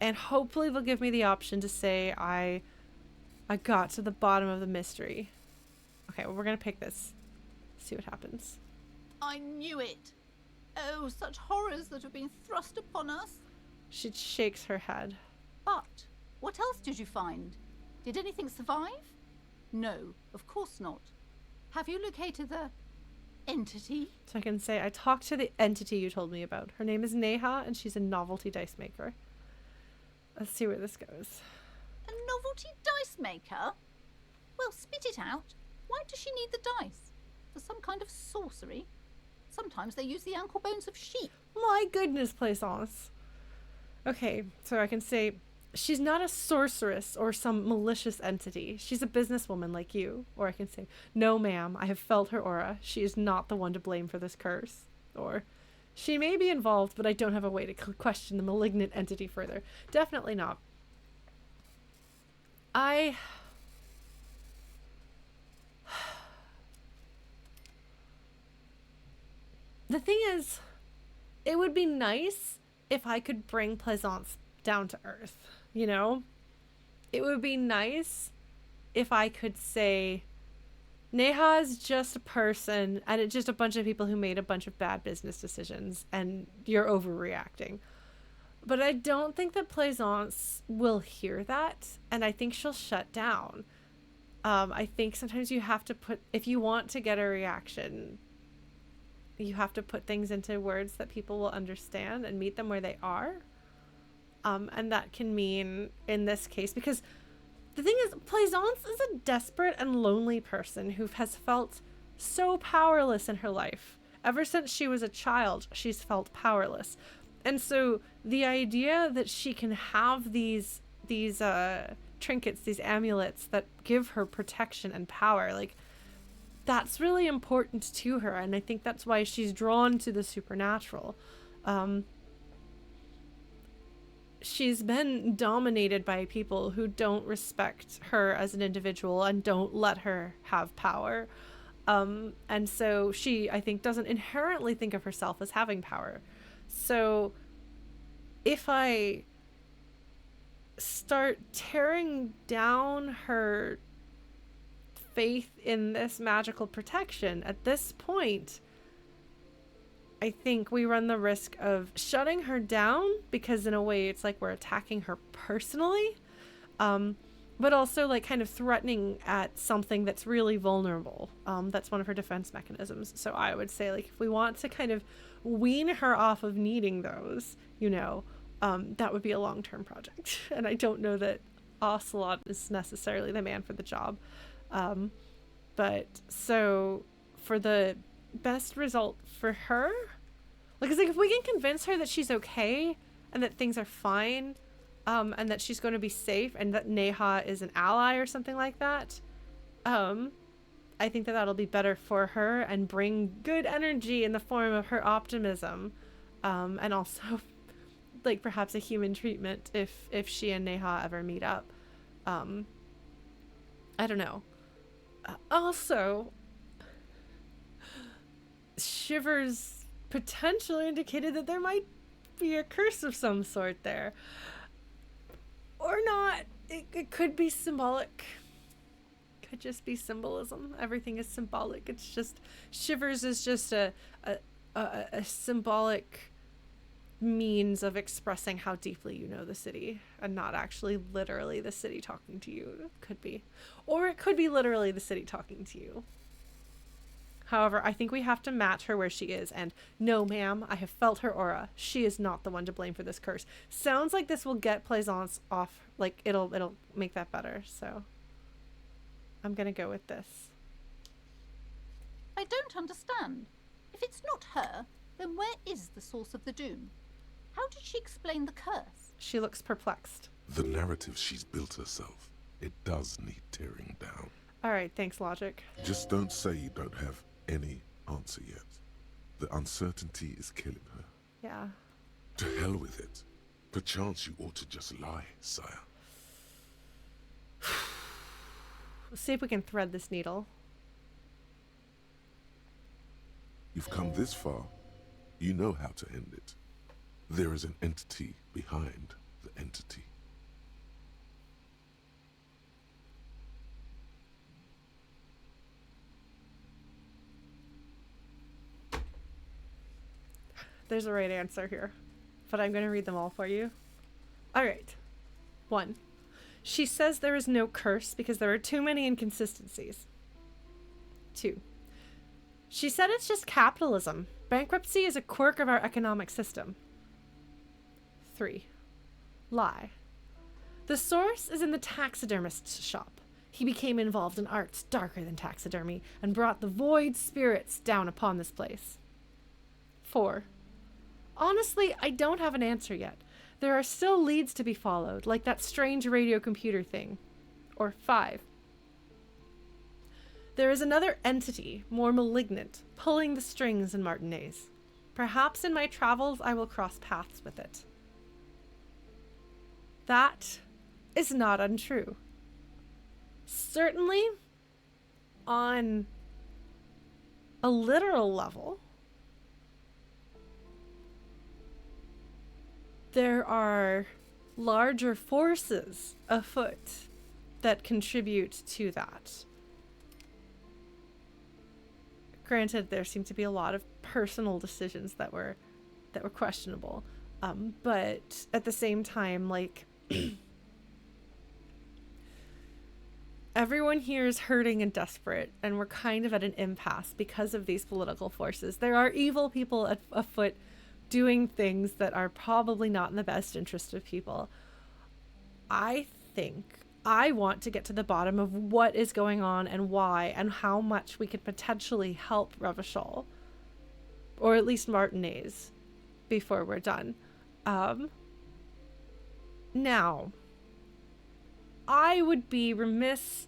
And hopefully they'll give me the option to say I got to the bottom of the mystery. Okay, well, we're going to pick this. See what happens. I knew it. Oh, such horrors that have been thrust upon us. She shakes her head. But what else did you find? Did anything survive? No, of course not. Have you located the entity? So I can say I talked to the entity you told me about. Her name is Neha, and she's a novelty dice maker. Let's see where this goes. A novelty dice maker? Well, spit it out. Why does she need the dice? For some kind of sorcery? Sometimes they use the ankle bones of sheep. My goodness, Plaisance. Okay, so I can say she's not a sorceress or some malicious entity. She's a businesswoman like you. Or I can say, no, ma'am, I have felt her aura. She is not the one to blame for this curse. Or, she may be involved, but I don't have a way to question the malignant entity further. Definitely not. The thing is, it would be nice if I could bring Plaisance down to earth, you know? It would be nice if I could say, Neha is just a person, and it's just a bunch of people who made a bunch of bad business decisions, and you're overreacting. But I don't think that Plaisance will hear that, and I think she'll shut down. I think sometimes you have to if you want to get a reaction, you have to put things into words that people will understand and meet them where they are. And that can mean, in this case, because the thing is, Plaisance is a desperate and lonely person who has felt so powerless in her life. Ever since she was a child, she's felt powerless. And so the idea that she can have these trinkets, these amulets that give her protection and power, like, that's really important to her. And I think that's why she's drawn to the supernatural. She's been dominated by people who don't respect her as an individual and don't let her have power. And so she, I think, doesn't inherently think of herself as having power. So if I start tearing down her faith in this magical protection, at this point, I think we run the risk of shutting her down, because in a way it's like we're attacking her personally, but also like kind of threatening at something that's really vulnerable. That's one of her defense mechanisms. So I would say, like, if we want to kind of wean her off of needing those, that would be a long-term project. And I don't know that Ocelot is necessarily the man for the job. But so for the best result for her, like, it's like if we can convince her that she's okay and that things are fine, and that she's going to be safe, and that Neha is an ally or something like that, I think that that'll be better for her and bring good energy in the form of her optimism, and also like perhaps a human treatment if she and Neha ever meet up. I don't know. Also, Shivers potentially indicated that there might be a curse of some sort there. Or not. It could be symbolic. Could just be symbolism. Everything is symbolic. It's just, Shivers is just a symbolic means of expressing how deeply you know the city, and not actually literally the city talking to you. It could be. Or it could be literally the city talking to you. However, I think we have to match her where she is, and no, ma'am, I have felt her aura. She is not the one to blame for this curse. Sounds like this will get Plaisance off, like, it'll make that better, so I'm gonna go with this. I don't understand. If it's not her, then where is the source of the doom? How did she explain the curse? She looks perplexed. The narrative she's built herself, it does need tearing down. All right, thanks, logic. Just don't say you don't have any answer yet. The uncertainty is killing her. Yeah. To hell with it. Perchance you ought to just lie, sire. We'll see if we can thread this needle. You've come this far. You know how to end it. There is an entity behind the entity. There's a right answer here, but I'm going to read them all for you. All right. 1. She says there is no curse because there are too many inconsistencies. 2. She said it's just capitalism. Bankruptcy is a quirk of our economic system. 3. Lie. The source is in the taxidermist's shop. He became involved in arts darker than taxidermy and brought the void spirits down upon this place. 4. Honestly, I don't have an answer yet. There are still leads to be followed, like that strange radio computer thing. Or 5. There is another entity, more malignant, pulling the strings in Martinez. Perhaps in my travels I will cross paths with it. That is not untrue. Certainly, on a literal level, there are larger forces afoot that contribute to that. Granted, there seem to be a lot of personal decisions that were questionable, but at the same time, like, everyone here is hurting and desperate, and we're kind of at an impasse because of these political forces. There are evil people afoot doing things that are probably not in the best interest of people. I think I want to get to the bottom of what is going on and why, and how much we could potentially help Revachol, or at least Martinez, before we're done. Now, I would be remiss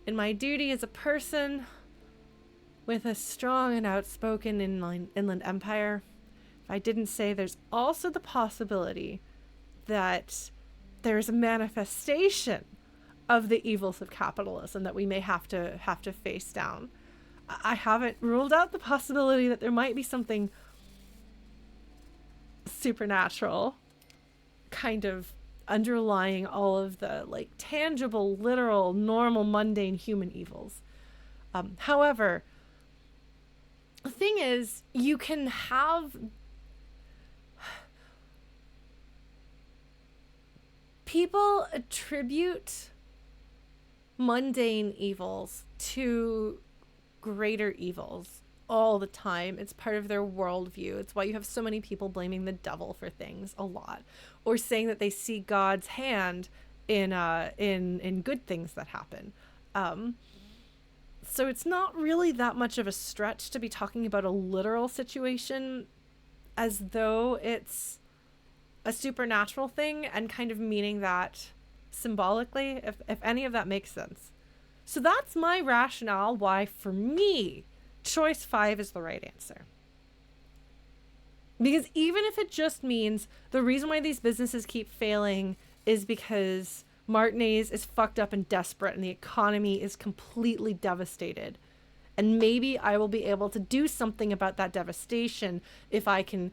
in my duty as a person with a strong and outspoken inland empire if I didn't say there's also the possibility that there's a manifestation of the evils of capitalism that we may have to face down. I haven't ruled out the possibility that there might be something supernatural kind of underlying all of the like tangible, literal, normal, mundane human evils. However, the thing is, you can have people attribute mundane evils to greater evils all the time. It's part of their worldview. It's why you have so many people blaming the devil for things a lot, or saying that they see God's hand in good things that happen. So it's not really that much of a stretch to be talking about a literal situation as though it's a supernatural thing, and kind of meaning that symbolically, if any of that makes sense. So that's my rationale why, for me, choice 5 is the right answer. Because even if it just means the reason why these businesses keep failing is because Martinez is fucked up and desperate and the economy is completely devastated. And maybe I will be able to do something about that devastation if I can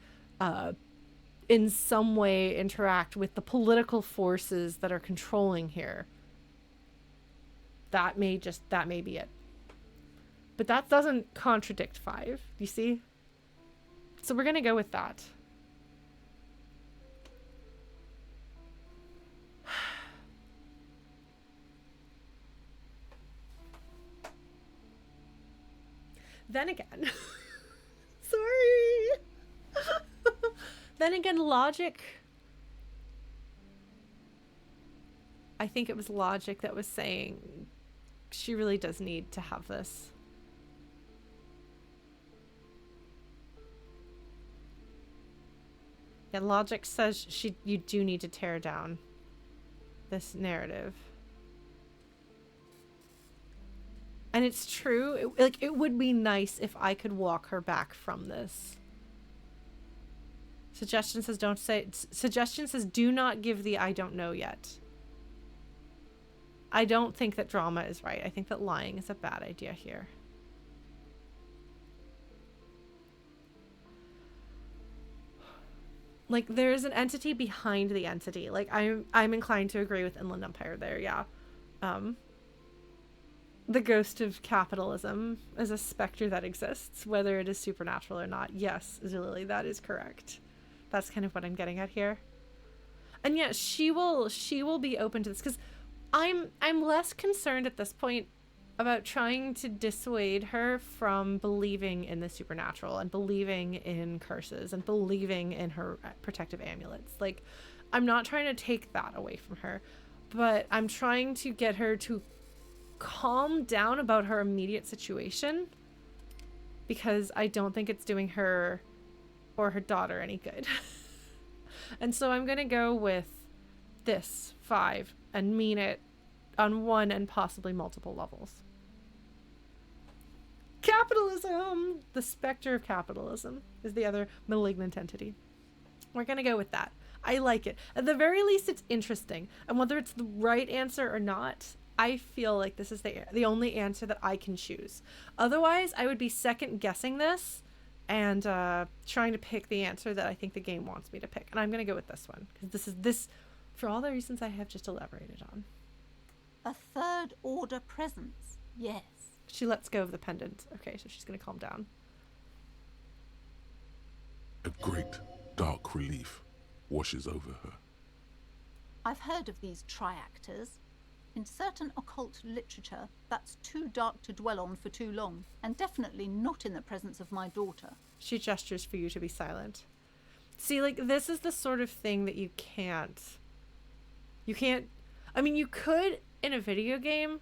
in some way interact with the political forces that are controlling here. That may be it. But that doesn't contradict 5, you see? So we're going to go with that. Then again, sorry. Then again, logic. I think it was logic that was saying she really does need to have this. Yeah, logic says you do need to tear down this narrative. And it's true. It would be nice if I could walk her back from this. Suggestion says don't say. Suggestion says do not give the I don't know yet. I don't think that drama is right. I think that lying is a bad idea here. Like, there's an entity behind the entity. Like, I'm inclined to agree with Inland Empire there, yeah. The ghost of capitalism is a specter that exists, whether it is supernatural or not. Yes, Zulily, that is correct. That's kind of what I'm getting at here. And yeah, she will be open to this, because I'm less concerned at this point about trying to dissuade her from believing in the supernatural and believing in curses and believing in her protective amulets. Like, I'm not trying to take that away from her, but I'm trying to get her to calm down about her immediate situation, because I don't think it's doing her or her daughter any good. And so I'm gonna go with this 5 and mean it on one and possibly multiple levels. Capitalism! The specter of capitalism is the other malignant entity. We're gonna go with that. I like it. At the very least, it's interesting. And whether it's the right answer or not, I feel like this is the only answer that I can choose. Otherwise, I would be second guessing this and trying to pick the answer that I think the game wants me to pick. And I'm gonna go with this one, because this for all the reasons I have just elaborated on. A third order presence. Yes. She lets go of the pendant. Okay, so she's gonna calm down. A great dark relief washes over her. I've heard of these triactors. In certain occult literature, that's too dark to dwell on for too long, and definitely not in the presence of my daughter. She gestures for you to be silent. See, like, this is the sort of thing that you can't... I mean, you could, in a video game,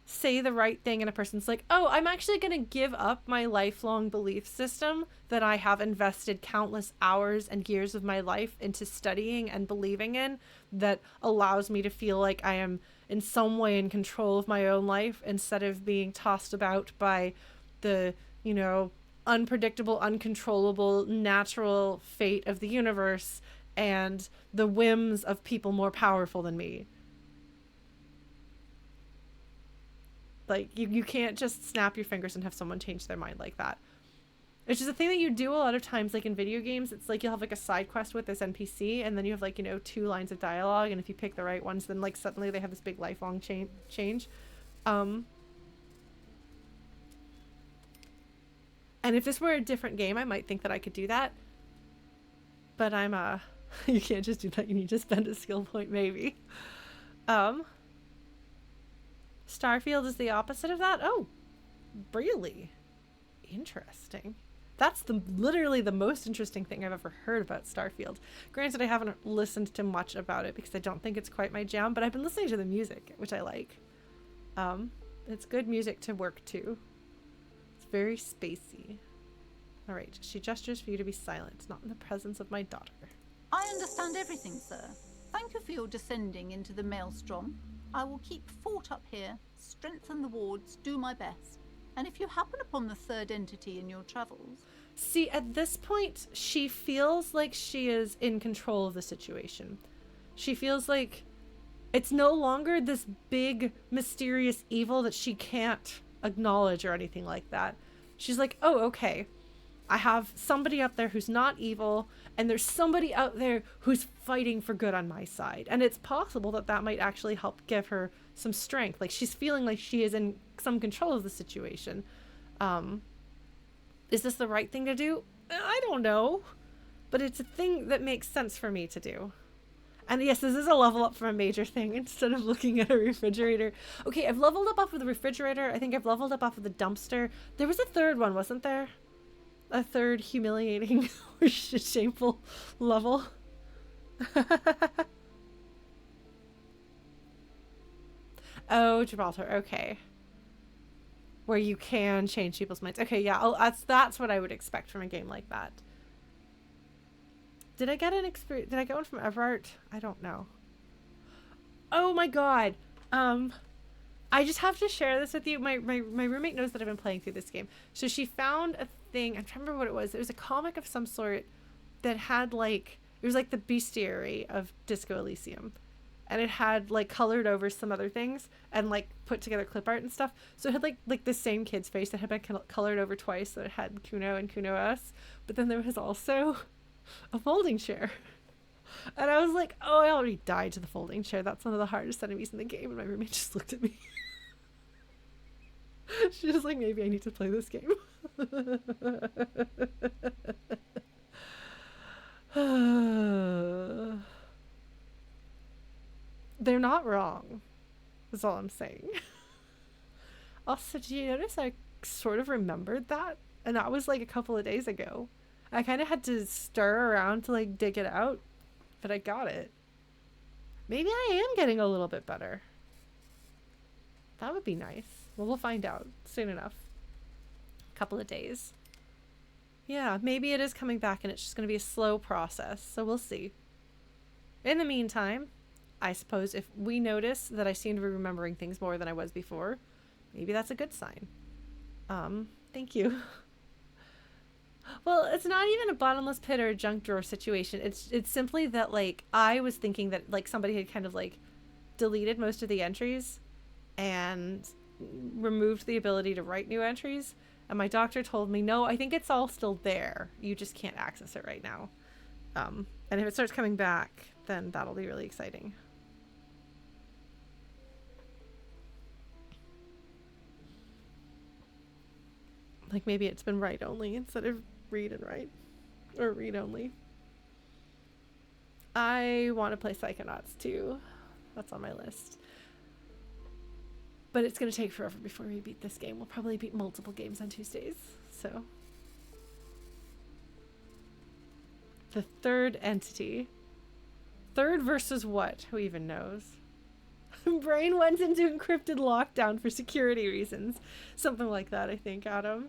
say the right thing and a person's like, oh, I'm actually going to give up my lifelong belief system that I have invested countless hours and years of my life into studying and believing in, that allows me to feel like I am in some way in control of my own life, instead of being tossed about by the, unpredictable, uncontrollable, natural fate of the universe and the whims of people more powerful than me. Like, you can't just snap your fingers and have someone change their mind like that. Which is a thing that you do a lot of times, like in video games. It's like you'll have like a side quest with this NPC, and then you have like, 2 lines of dialogue, and if you pick the right ones, then like suddenly they have this big lifelong change. And if this were a different game, I might think that I could do that. But I'm you can't just do that. You need to spend a skill point, maybe. Starfield is the opposite of that. Oh, really? Interesting. That's literally the most interesting thing I've ever heard about Starfield. Granted, I haven't listened to much about it because I don't think it's quite my jam, but I've been listening to the music, which I like. It's good music to work to. It's very spacey. All right, she gestures for you to be silent, not in the presence of my daughter. I understand everything, sir. Thank you for your descending into the maelstrom. I will keep fort up here, strengthen the wards, do my best. And if you happen upon the third entity in your travels... See, at this point, she feels like she is in control of the situation. She feels like it's no longer this big, mysterious evil that she can't acknowledge or anything like that. She's like, oh, okay. I have somebody up there who's not evil, and there's somebody out there who's fighting for good on my side. And it's possible that that might actually help give her some strength. Like, she's feeling like she is in some control of the situation. Is this the right thing to do? I don't know. But it's a thing that makes sense for me to do. And yes, this is a level up from a major thing instead of looking at a refrigerator. Okay, I've leveled up off of the refrigerator. I think I've leveled up off of the dumpster. There was a third one, wasn't there? A third humiliating or shameful level. Oh, Gibraltar. Okay. Where you can change people's minds. Okay, yeah, that's what I would expect from a game like that. Did I get an experience? Did I get one from Evrart? I don't know. Oh my god. I just have to share this with you. My roommate knows that I've been playing through this game. So she found a thing. I'm trying to remember what it was. It was a comic of some sort that had like, it was like the bestiary of Disco Elysium. And it had like colored over some other things and like put together clip art and stuff. So it had like the same kid's face that had been colored over twice. So it had Kuno and Kuno S. But then there was also a folding chair. And I was like, oh, I already died to the folding chair. That's one of the hardest enemies in the game. And my roommate just looked at me. She was like, maybe I need to play this game. They're not wrong, is all I'm saying. Also, did you notice I sort of remembered that? And that was like a couple of days ago. I kind of had to stir around to like dig it out, but I got it. Maybe I am getting a little bit better. That would be nice. Well, we'll find out soon enough. A couple of days. Yeah, maybe it is coming back and it's just going to be a slow process, so we'll see. In the meantime, I suppose if we notice that I seem to be remembering things more than I was before, maybe that's a good sign. Thank you. Well, it's not even a bottomless pit or a junk drawer situation. It's simply that, like, I was thinking that, like, somebody had kind of, like, deleted most of the entries and removed the ability to write new entries. And my doctor told me, no, I think it's all still there. You just can't access it right now. And if it starts coming back, then that'll be really exciting. Like, maybe it's been write only instead of read and write. Or read only. I want to play Psychonauts too. That's on my list. But it's going to take forever before we beat this game. We'll probably beat multiple games on Tuesdays. So. The third entity. Third versus what? Who even knows? Brain went into encrypted lockdown for security reasons. Something like that, I think, Adam.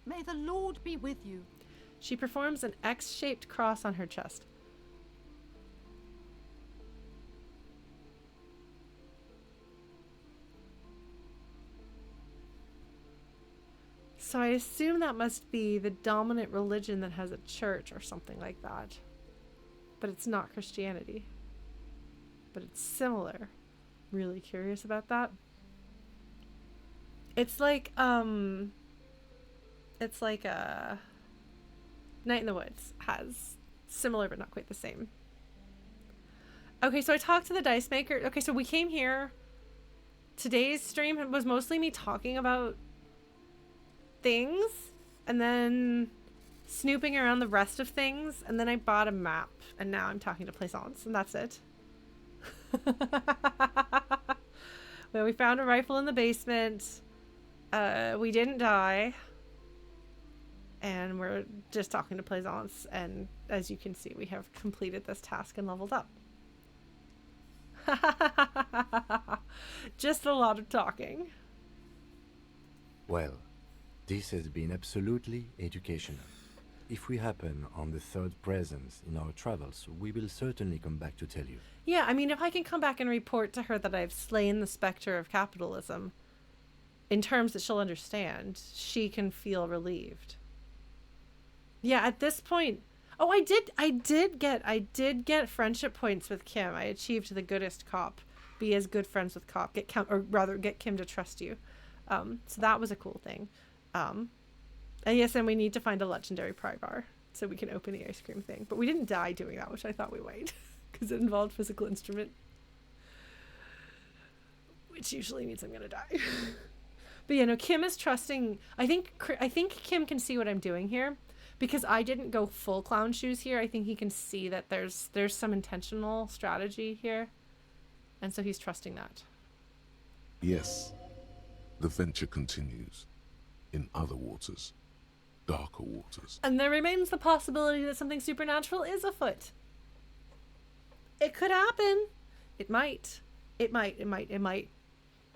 May the Lord be with you. She performs an X-shaped cross on her chest. So I assume that must be the dominant religion that has a church or something like that. But it's not Christianity. But it's similar. Really curious about that. It's like, It's like a Night in the Woods has similar but not quite the same. Okay, so I talked to the dice maker. Okay, so we came here. Today's stream was mostly me talking about things and then snooping around the rest of things, and then I bought a map, and now I'm talking to Plaisance, and that's it. Well, we found a rifle in the basement. We didn't die. And we're just talking to Plaisance, and as you can see, we have completed this task and leveled up. Just a lot of talking. Well, this has been absolutely educational. If we happen on the third presence in our travels, we will certainly come back to tell you. Yeah, I mean, if I can come back and report to her that I've slain the specter of capitalism in terms that she'll understand, she can feel relieved. Yeah, at this point, oh, I did get friendship points with Kim. I achieved the goodest cop. Be as good friends with cop. Get Kim to trust you. So that was a cool thing. And yes, and we need to find a legendary pry bar so we can open the ice cream thing. But we didn't die doing that, which I thought we might, because it involved physical instrument, which usually means I'm gonna die. But yeah, no, Kim is trusting. I think Kim can see what I'm doing here, because I didn't go full clown shoes here. I think he can see that there's some intentional strategy here, and so he's trusting that. Yes, the venture continues in other waters. Darker waters. And there remains the possibility that something supernatural is afoot. It could happen. It might. It might.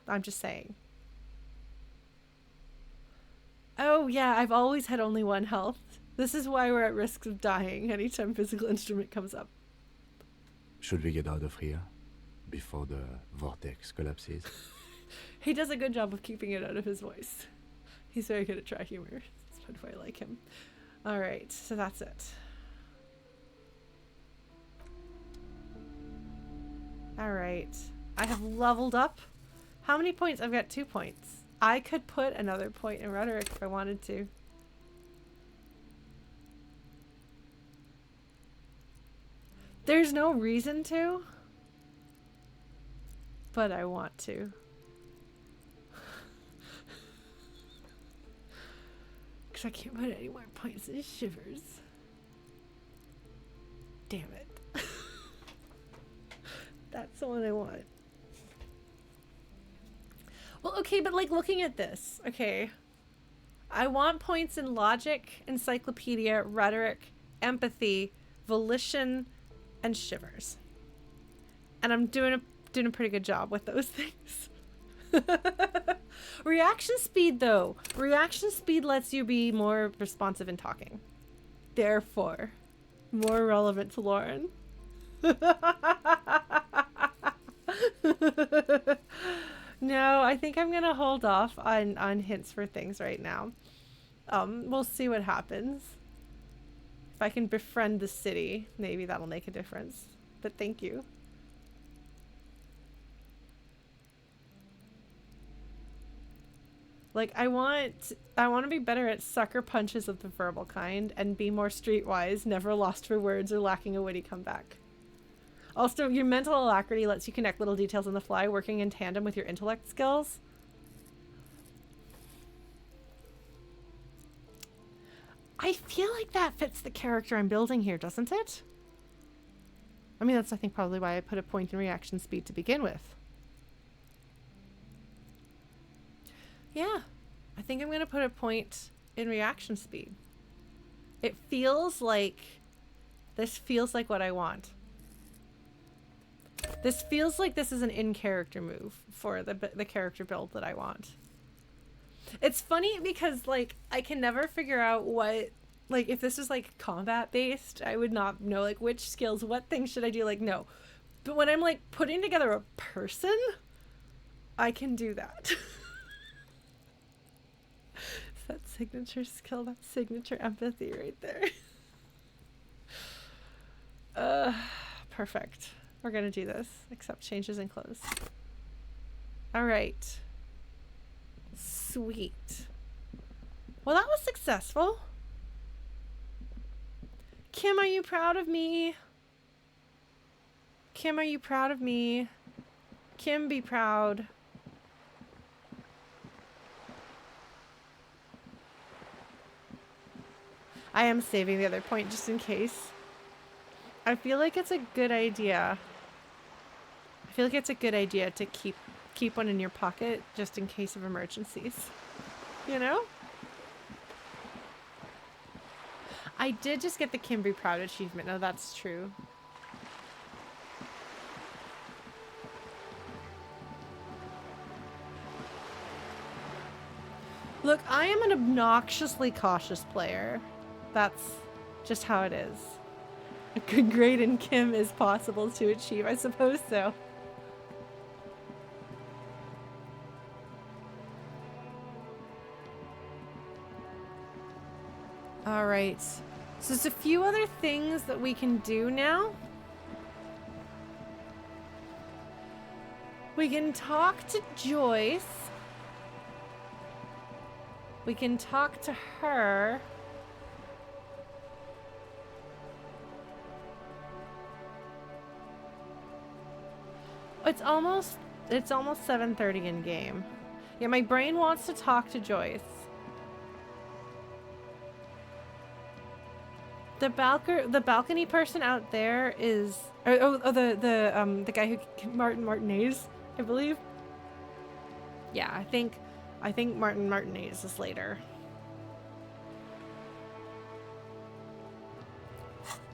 I'm just saying. Oh yeah, I've always had only 1 health. This is why we're at risk of dying anytime physical instrument comes up. Should we get out of here before the vortex collapses? He does a good job of keeping it out of his voice. He's very good at dry humor. That's why I like him. Alright, so that's it. Alright. I have leveled up. How many points? I've got 2 points. I could put another point in rhetoric if I wanted to. There's no reason to, but I want to. Because I can't put any more points in shivers. Damn it. That's the one I want. Well, okay, but like looking at this, okay. I want points in logic, encyclopedia, rhetoric, empathy, volition, and shivers. And I'm doing a pretty good job with those things. Reaction speed, though. Reaction speed lets you be more responsive in talking. Therefore, more relevant to Lauren. No, I think I'm gonna hold off on hints for things right now. We'll see what happens. If I can befriend the city, maybe that'll make a difference. But thank you. Like, I want to be better at sucker punches of the verbal kind and be more streetwise, never lost for words or lacking a witty comeback. Also, your mental alacrity lets you connect little details on the fly, working in tandem with your intellect skills. I feel like that fits the character I'm building here, doesn't it? I mean, that's, I think, probably why I put a point in reaction speed to begin with. Yeah, I think I'm going to put a point in reaction speed. It feels like... This feels like what I want. This feels like this is an in-character move for the character build that I want. It's funny because, like, I can never figure out what... Like, if this was, like, combat-based, I would not know, like, which skills, what things should I do? Like, no. But when I'm, like, putting together a person, I can do that. That signature skill, that signature empathy right there. Perfect. We're gonna do this. Accept changes in clothes. Alright. Sweet. Well, that was successful. Kim, are you proud of me? Kim, are you proud of me? Kim, be proud. I am saving the other point just in case. I feel like it's a good idea. I feel like it's a good idea to keep one in your pocket just in case of emergencies. You know? I did just get the Kim Be Proud achievement. No, that's true. Look, I am an obnoxiously cautious player. That's just how it is. A good grade in Kim is possible to achieve, I suppose so. Alright. So there's a few other things that we can do now. We can talk to Joyce. We can talk to her. It's almost 7:30 in game. Yeah, my brain wants to talk to Joyce. The balcony person out there is the guy who Martinez, I believe. Yeah, I think Martinez is later.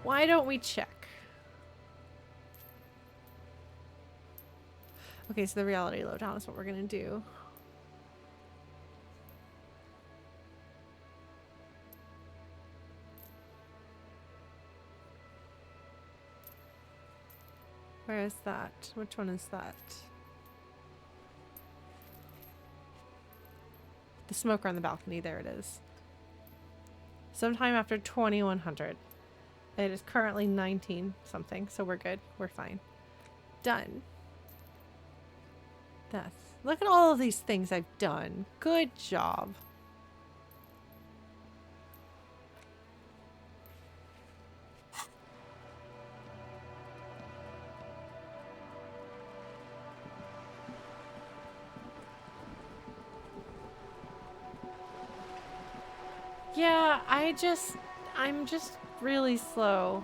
Why don't we check? Okay, so the reality lowdown is what we're gonna do. Where is that? Which one is that? The smoker on the balcony, there it is. Sometime after 2100. It is currently 19 something, so we're good. We're fine. Done. Look at all of these things I've done. Good job. Yeah, I'm just really slow.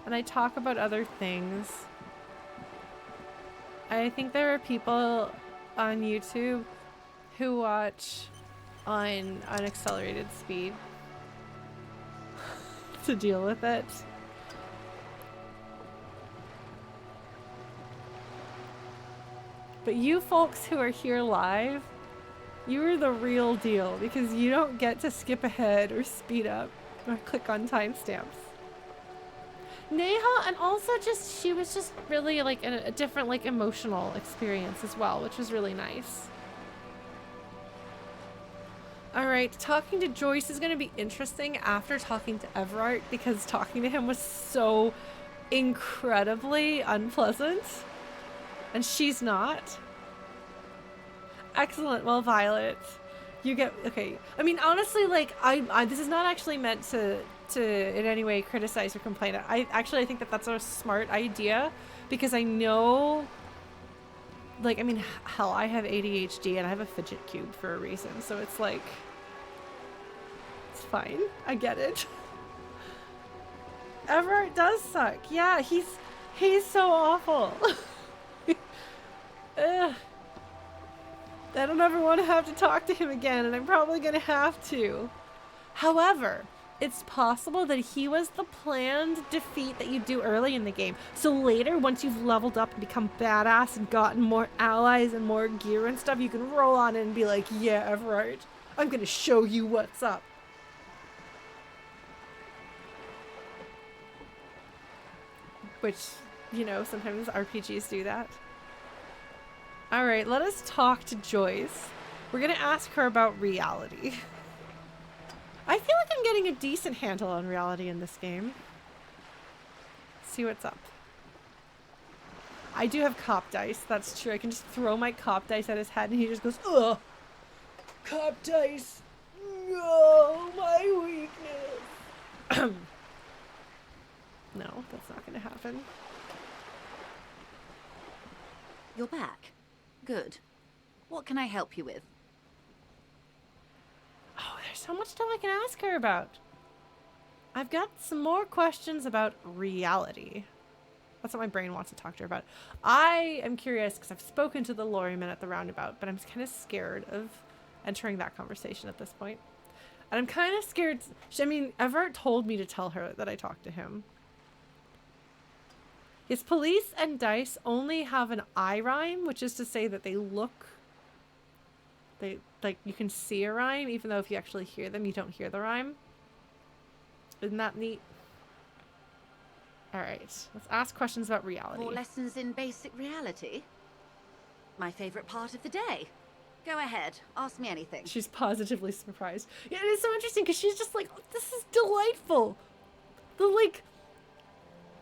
And I talk about other things. I think there are people on YouTube who watch on accelerated speed to deal with it. But you folks who are here live, you are the real deal because you don't get to skip ahead or speed up or click on timestamps. Neha, and also she was just really like a different like emotional experience as well, which was really nice. All right, talking to Joyce is going to be interesting after talking to Evrart because talking to him was so incredibly unpleasant, and she's not. Excellent. Well, Violet, you get okay. I mean, honestly, like I this is not actually meant to in any way criticize or complain. I think that that's a smart idea because I know, like, I mean, hell, I have ADHD and I have a fidget cube for a reason, so it's like, it's fine. I get it. Evrart does suck. Yeah, he's so awful. Ugh. I don't ever want to have to talk to him again, and I'm probably gonna have to. However, it's possible that he was the planned defeat that you do early in the game. So later, once you've leveled up and become badass and gotten more allies and more gear and stuff, you can roll on it and be like, yeah, Evrart, I'm gonna show you what's up. Which, you know, sometimes RPGs do that. Alright, let us talk to Joyce. We're gonna ask her about reality. I feel like I'm getting a decent handle on reality in this game. Let's see what's up. I do have cop dice, that's true. I can just throw my cop dice at his head and he just goes, ugh! Cup dice. No, my weakness. No, that's not going to happen. You're back. Good. What can I help you with? Oh, there's so much stuff I can ask her about. I've got some more questions about reality. That's what my brain wants to talk to her about. I am curious because I've spoken to the lorryman at the roundabout, but I'm kind of scared of entering that conversation at this point. And I'm kind of scared. I mean, Evrart told me to tell her that I talked to him. His police and dice only have an eye rhyme, which is to say that they look... like, you can see a rhyme, even though if you actually hear them, you don't hear the rhyme. Isn't that neat? Alright, let's ask questions about reality. More lessons in basic reality? My favorite part of the day. Go ahead, ask me anything. She's positively surprised. Yeah, it is so interesting because she's just like, oh, this is delightful. The, like,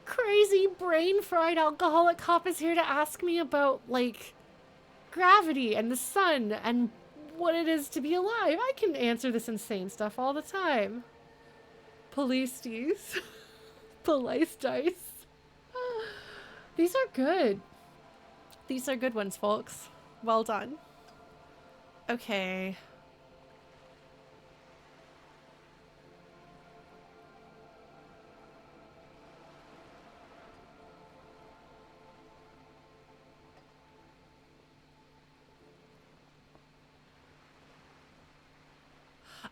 crazy brain-fried alcoholic cop is here to ask me about, like, gravity and the sun and what it is to be alive. I can answer this insane stuff all the time. Police dice. Police dice. These are good. These are good ones, folks. Well done. Okay.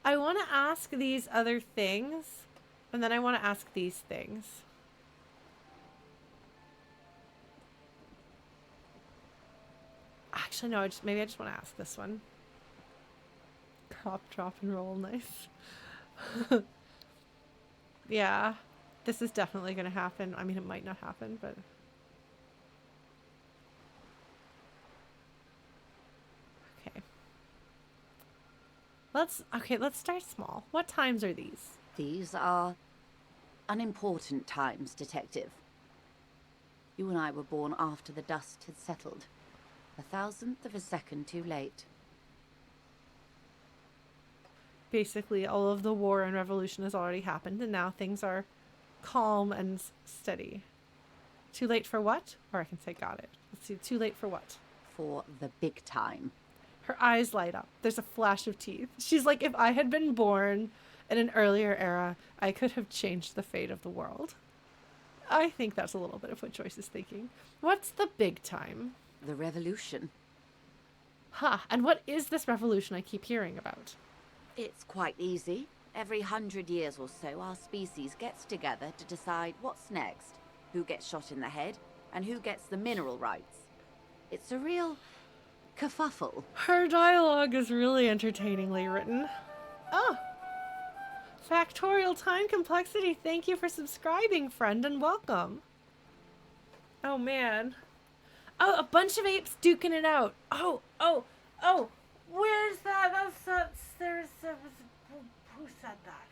I want to ask these other things, and then I want to ask these things. Actually, no, maybe I just want to ask this one. Cop, drop, and roll, nice. Yeah, this is definitely going to happen. I mean, it might not happen, but... Okay. Let's start small. What times are these? These are unimportant times, Detective. You and I were born after the dust had settled. 1,000th of a second too late. Basically, all of the war and revolution has already happened, and now things are calm and steady. Too late for what? Or I can say got it. Let's see, too late for what? For the big time. Her eyes light up. There's a flash of teeth. She's like, if I had been born in an earlier era, I could have changed the fate of the world. I think that's a little bit of what Joyce is thinking. What's the big time? The revolution. Ha, and what is this revolution I keep hearing about? It's quite easy. Every 100 years or so, our species gets together to decide what's next, who gets shot in the head, and who gets the mineral rights. It's a real kerfuffle. Her dialogue is really entertainingly written. Oh! Factorial time complexity, thank you for subscribing, friend, and welcome. Oh, man. Oh, a bunch of apes duking it out. Oh! Where's that? Who said that?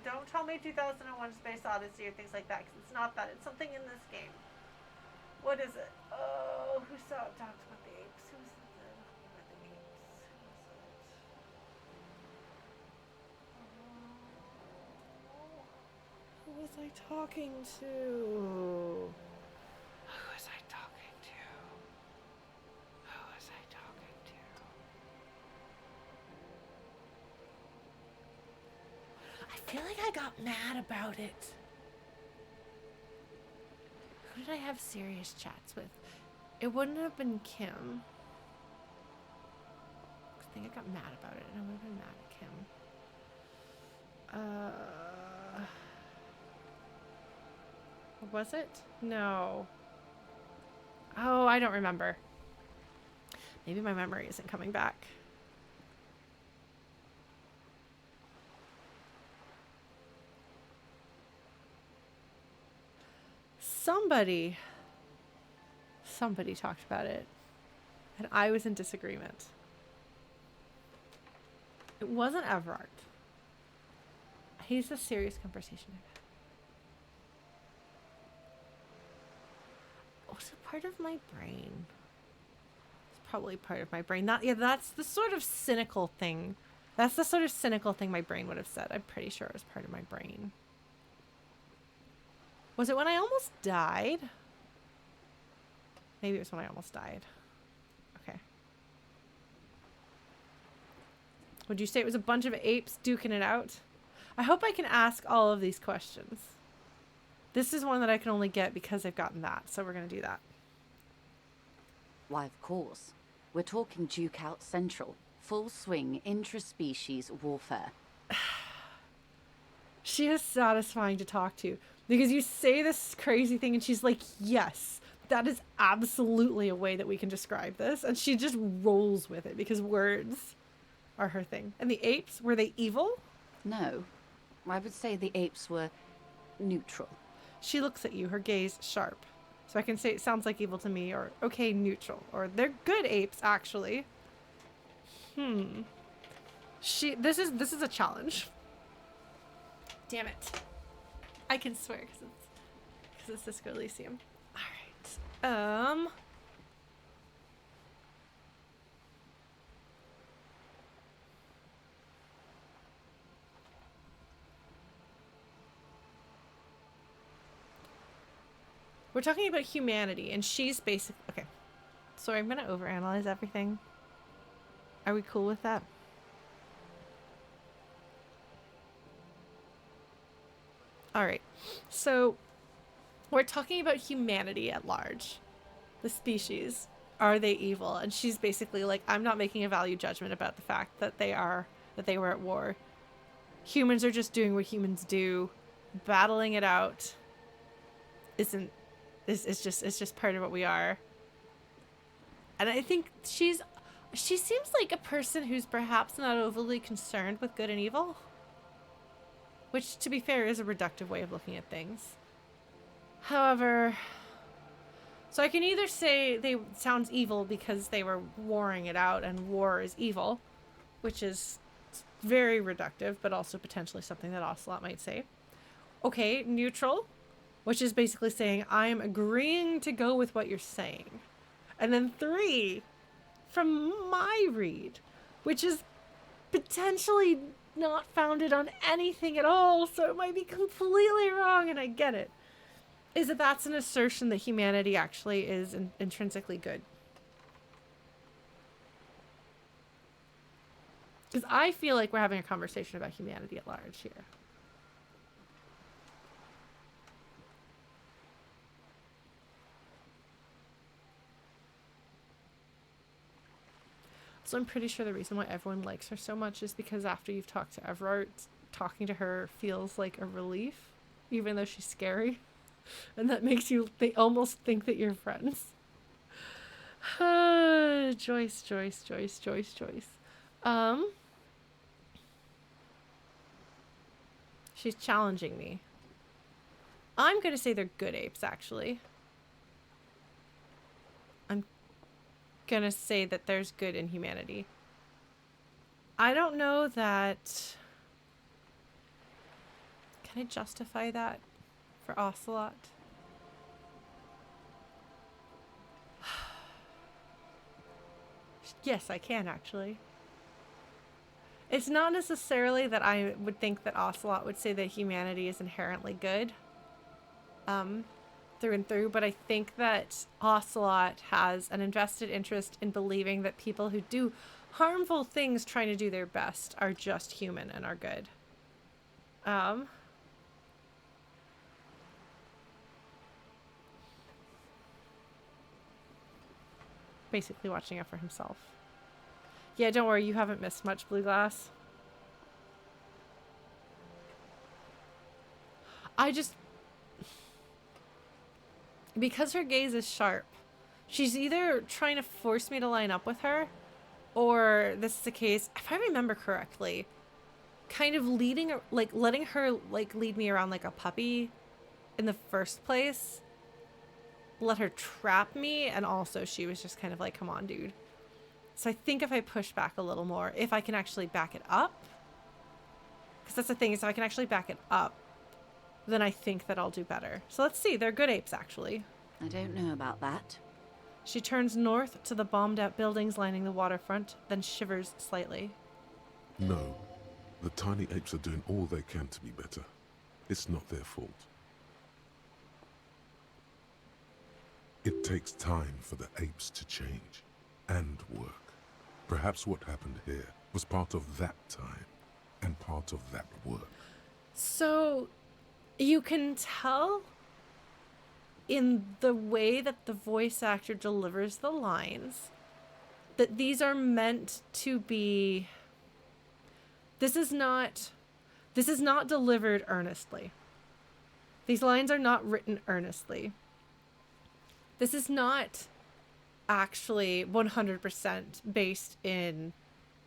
Don't tell me 2001 Space Odyssey or things like that, because it's not that. It's something in this game. What is it? Oh, who talked about the apes? Who was it? About the apes? Who was I talking to? I feel like I got mad about it. Who did I have serious chats with? It wouldn't have been Kim. I think I got mad about it, and I would have been mad at Kim. What was it? No. Oh, I don't remember. Maybe my memory isn't coming back. Somebody talked about it, and I was in disagreement. It wasn't Evrart. He's a serious conversation I've had. Was it part of my brain? It's probably part of my brain. That's the sort of cynical thing. That's the sort of cynical thing my brain would have said. I'm pretty sure it was part of my brain. Was it when I almost died? Maybe it was when I almost died. Okay. Would you say it was a bunch of apes duking it out? I hope I can ask all of these questions. This is one that I can only get because I've gotten that, so we're going to do that. Why, of course. We're talking Duke Out Central. Full swing intraspecies warfare. She is satisfying to talk to because you say this crazy thing and she's like, yes, that is absolutely a way that we can describe this. And she just rolls with it because words are her thing. And the apes, were they evil? No. I would say the apes were neutral. She looks at you, her gaze sharp. So I can say it sounds like evil to me, or okay, neutral, or they're good apes, actually. This is a challenge. Damn it. I can swear because it's Disco Elysium. All right. We're talking about humanity, and she's basic. Okay. Sorry, I'm gonna overanalyze everything. Are we cool with that? All right. So we're talking about humanity at large. The species. Are they evil? And she's basically like, I'm not making a value judgment about the fact that they were at war. Humans are just doing what humans do. Battling it out it's just part of what we are. And I think she seems like a person who's perhaps not overly concerned with good and evil. Which, to be fair, is a reductive way of looking at things. However, so I can either say they sounds evil because they were warring it out and war is evil, which is very reductive, but also potentially something that Ocelot might say. Okay, neutral, which is basically saying I'm agreeing to go with what you're saying. And then 3, from my read, which is potentially not founded on anything at all, so it might be completely wrong, and I get it, is that that's an assertion that humanity actually is intrinsically good. Because I feel like we're having a conversation about humanity at large here. So I'm pretty sure the reason why everyone likes her so much is because after you've talked to Evrart, talking to her feels like a relief, even though she's scary. And that makes you almost think that you're friends. Joyce. She's challenging me. I'm going to say they're good apes, actually. I'm going to say that there's good in humanity. I don't know that... Can I justify that for Ocelot? Yes, I can, actually. It's not necessarily that I would think that Ocelot would say that humanity is inherently good, through and through, but I think that Ocelot has an invested interest in believing that people who do harmful things trying to do their best are just human and are good. Basically watching out for himself. Yeah, don't worry, you haven't missed much, Blue Glass. Because her gaze is sharp, she's either trying to force me to line up with her, or this is the case, if I remember correctly, kind of letting her lead me around like a puppy in the first place, let her trap me, and also she was just kind of like, come on, dude. So I think if I push back a little more, if I can actually back it up, because that's the thing, is if I can actually back it up, then I think that I'll do better. So let's see, they're good apes, actually. I don't know about that. She turns north to the bombed-out buildings lining the waterfront, then shivers slightly. No, the tiny apes are doing all they can to be better. It's not their fault. It takes time for the apes to change and work. Perhaps what happened here was part of that time and part of that work. So, you can tell in the way that the voice actor delivers the lines that these are meant to be... This is not delivered earnestly. These lines are not written earnestly. This is not actually 100% based in,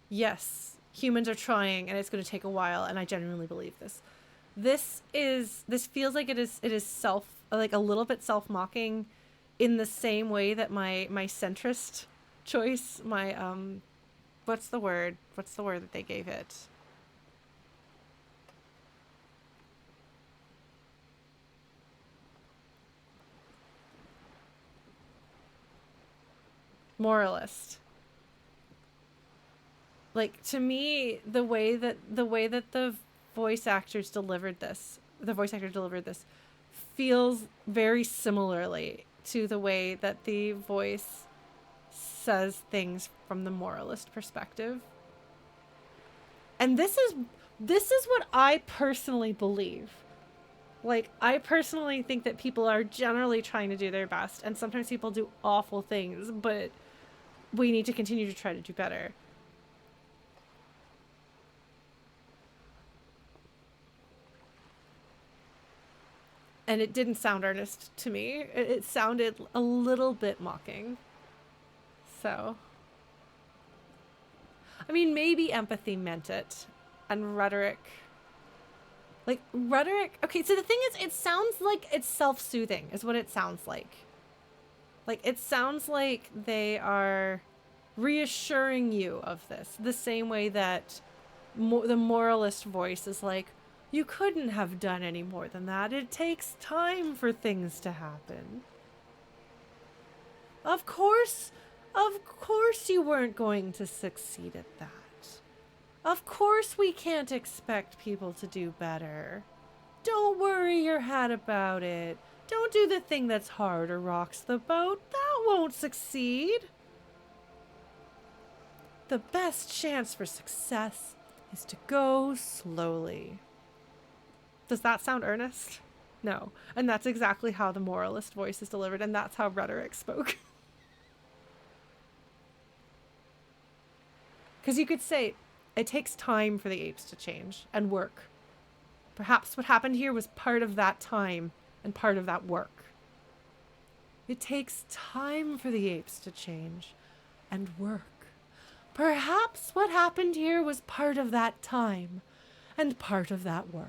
yes, humans are trying and it's going to take a while, and I genuinely believe this. This feels like it is self, like a little bit self-mocking, in the same way that my centrist choice, my what's the word that they gave it? Moralist. Like, to me, the way that the voice actor delivered this feels very similarly to the way that the voice says things from the moralist perspective. And this is what I personally believe. Like, I personally think that people are generally trying to do their best, and sometimes people do awful things, but we need to continue to try to do better. And it didn't sound earnest to me. It sounded a little bit mocking. So, I mean, maybe empathy meant it, and rhetoric. Okay, so the thing is, it sounds like it's self-soothing, is what it sounds like. Like, it sounds like they are reassuring you of this, the same way that the moralist voice is like, you couldn't have done any more than that. It takes time for things to happen. Of course you weren't going to succeed at that. Of course we can't expect people to do better. Don't worry your head about it. Don't do the thing that's hard or rocks the boat. That won't succeed. The best chance for success is to go slowly. Does that sound earnest? No. And that's exactly how the moralist voice is delivered, and that's how rhetoric spoke. Because you could say, it takes time for the apes to change and work. Perhaps what happened here was part of that time and part of that work. It takes time for the apes to change and work. Perhaps what happened here was part of that time and part of that work.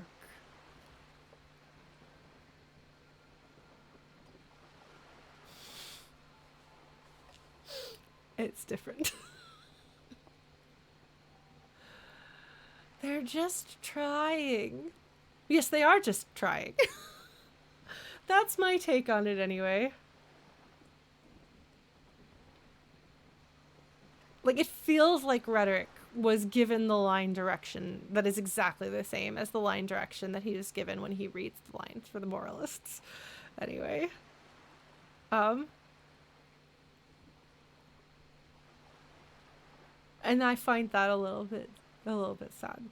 It's different. They're just trying. Yes, they are just trying. That's my take on it anyway. Like, it feels like rhetoric was given the line direction that is exactly the same as the line direction that he was given when he reads the lines for the moralists. Anyway. And I find that a little bit sad.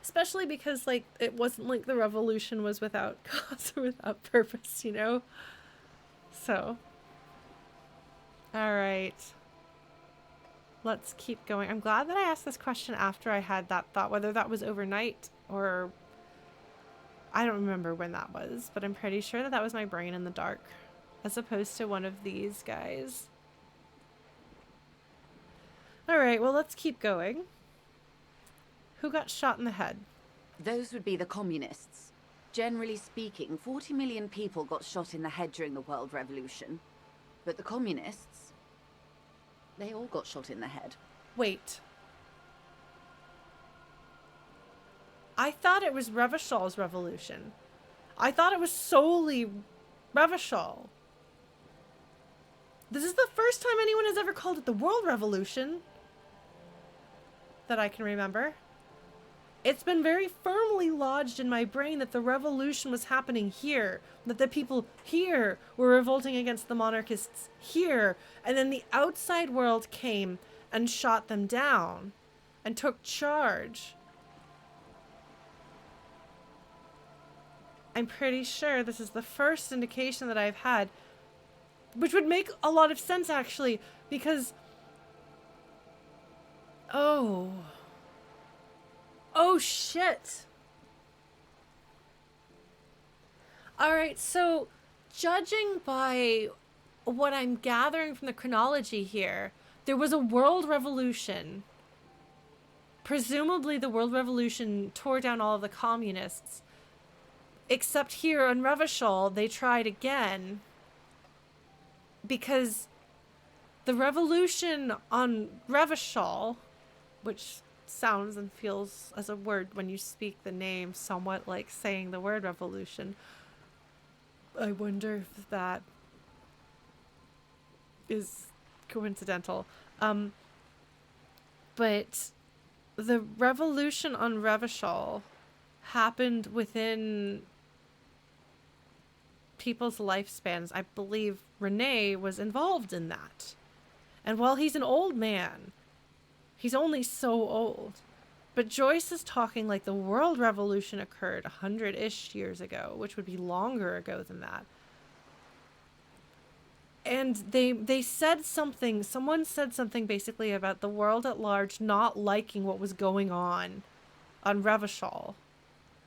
Especially because, like, it wasn't like the revolution was without cause or without purpose, you know? So. Alright. Let's keep going. I'm glad that I asked this question after I had that thought, whether that was overnight or... I don't remember when that was, but I'm pretty sure that was my brain in the dark, as opposed to one of these guys. Alright, well, let's keep going. Who got shot in the head? Those would be the communists. Generally speaking, 40 million people got shot in the head during the World Revolution. But the communists, they all got shot in the head. Wait. I thought it was Revachol's revolution. I thought it was solely Revachol. This is the first time anyone has ever called it the World Revolution that I can remember. It's been very firmly lodged in my brain that the revolution was happening here, that the people here were revolting against the monarchists here, and then the outside world came and shot them down and took charge. I'm pretty sure this is the first indication that I've had, which would make a lot of sense actually, because oh shit. All right, so judging by what I'm gathering from the chronology here, there was a world revolution. Presumably the world revolution tore down all of the communists. Except here on Revachol, they tried again. Because the revolution on Revachol, which sounds and feels as a word when you speak the name somewhat like saying the word revolution. I wonder if that is coincidental. But the revolution on Revachol happened within people's lifespans. I believe Renee was involved in that. And while he's an old man, he's only so old. But Joyce is talking like the world revolution occurred 100-ish years ago, which would be longer ago than that. And they said something, someone said something basically about the world at large not liking what was going on Revachol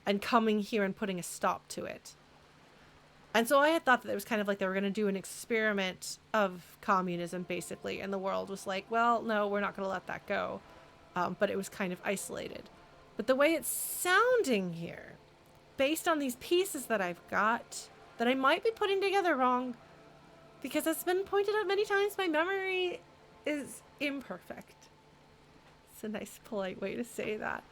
and coming here and putting a stop to it. And so I had thought that it was kind of like they were going to do an experiment of communism, basically. And the world was like, well, no, we're not going to let that go. But it was kind of isolated. But the way it's sounding here, based on these pieces that I've got, that I might be putting together wrong, because it's been pointed out many times, my memory is imperfect. It's a nice, polite way to say that.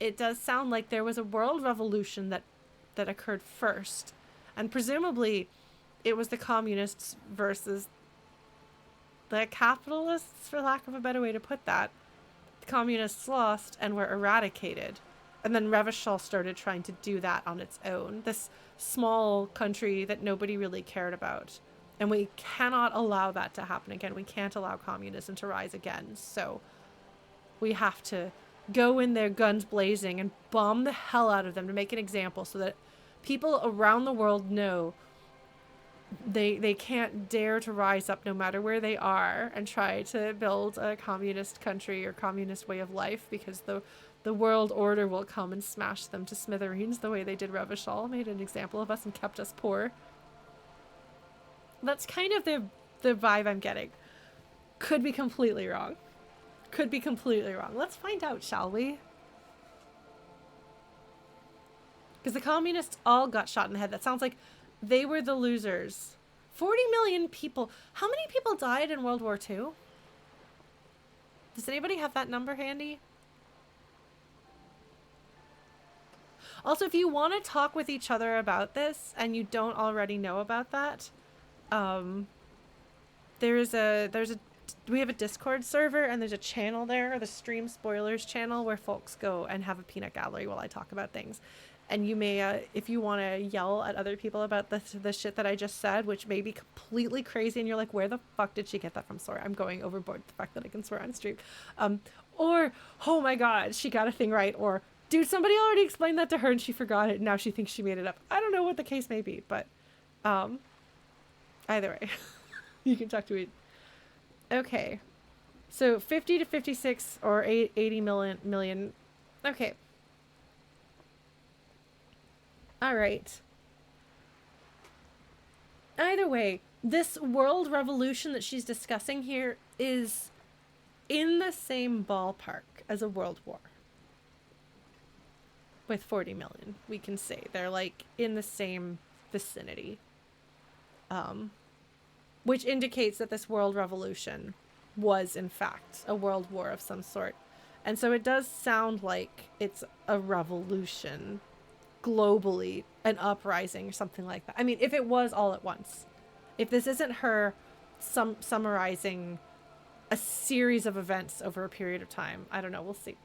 It does sound like there was a world revolution that occurred first. And presumably, it was the communists versus the capitalists, for lack of a better way to put that. The communists lost and were eradicated. And then Revachol started trying to do that on its own. This small country that nobody really cared about. And we cannot allow that to happen again. We can't allow communism to rise again. So we have to go in there guns blazing and bomb the hell out of them to make an example so that people around the world know they can't dare to rise up no matter where they are and try to build a communist country or communist way of life, because the world order will come and smash them to smithereens the way they did Revachol, made an example of us and kept us poor. That's kind of the vibe I'm getting. Could be completely wrong. Could be completely wrong. Let's find out, shall we? Because the communists all got shot in the head. That sounds like they were the losers. 40 million people. How many people died in World War II? Does anybody have that number handy? Also, if you want to talk with each other about this and you don't already know about that, we have a Discord server and there's a channel there, the Stream Spoilers channel, where folks go and have a peanut gallery while I talk about things. And you may, if you want to yell at other people about the shit that I just said, which may be completely crazy, and you're like, where the fuck did she get that from? Sorry, I'm going overboard the fact that I can swear on stream. Or, oh my god, she got a thing right. Or, dude, somebody already explained that to her and she forgot it and now she thinks she made it up. I don't know what the case may be, but either way, you can talk to me. Okay, so 50 to 56 or 80 million. Okay. All right. Either way, this world revolution that she's discussing here is in the same ballpark as a world war. With 40 million, we can say. They're like in the same vicinity. Which indicates that this world revolution was in fact a world war of some sort. And so it does sound like it's a revolution globally an uprising or something like that. I mean, if it was all at once, if this isn't her summarizing a series of events over a period of time, I don't know, we'll see.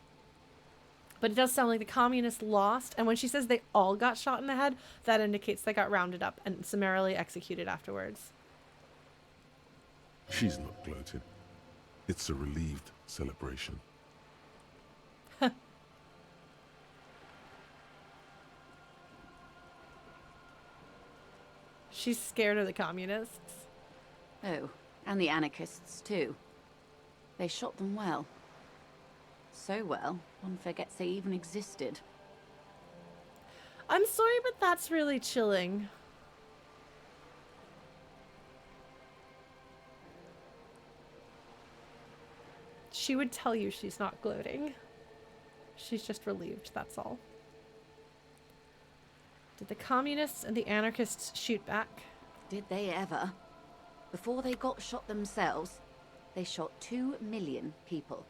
But it does sound like the communists lost, and when she says they all got shot in the head, that indicates they got rounded up and summarily executed afterwards. She's not gloating. It's a relieved celebration. She's scared of the communists. Oh, and the anarchists too. They shot them well. So well, one forgets they even existed. I'm sorry, but that's really chilling. She would tell you she's not gloating. She's just relieved, that's all. Did the communists and the anarchists shoot back? Did they ever? Before they got shot themselves, they shot 2 million people.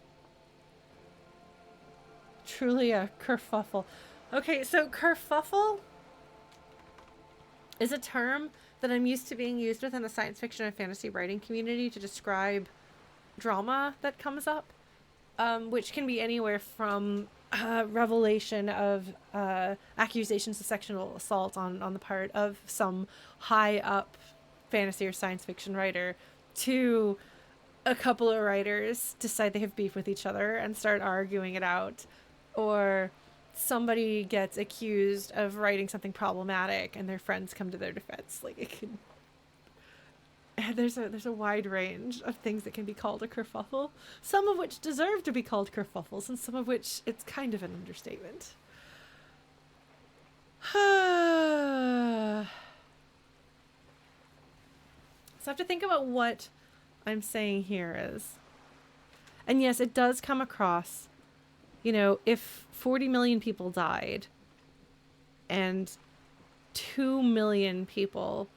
Truly a kerfuffle. Okay, so kerfuffle is a term that I'm used to being used within the science fiction and fantasy writing community to describe drama that comes up, which can be anywhere from revelation of accusations of sexual assault on the part of some high up fantasy or science fiction writer to a couple of writers decide they have beef with each other and start arguing it out, or somebody gets accused of writing something problematic and their friends come to their defense. Like, it can, there's a wide range of things that can be called a kerfuffle, some of which deserve to be called kerfuffles and some of which it's kind of an understatement. So I have to think about what I'm saying here is. And yes, it does come across, you know, if 40 million people died and 2 million people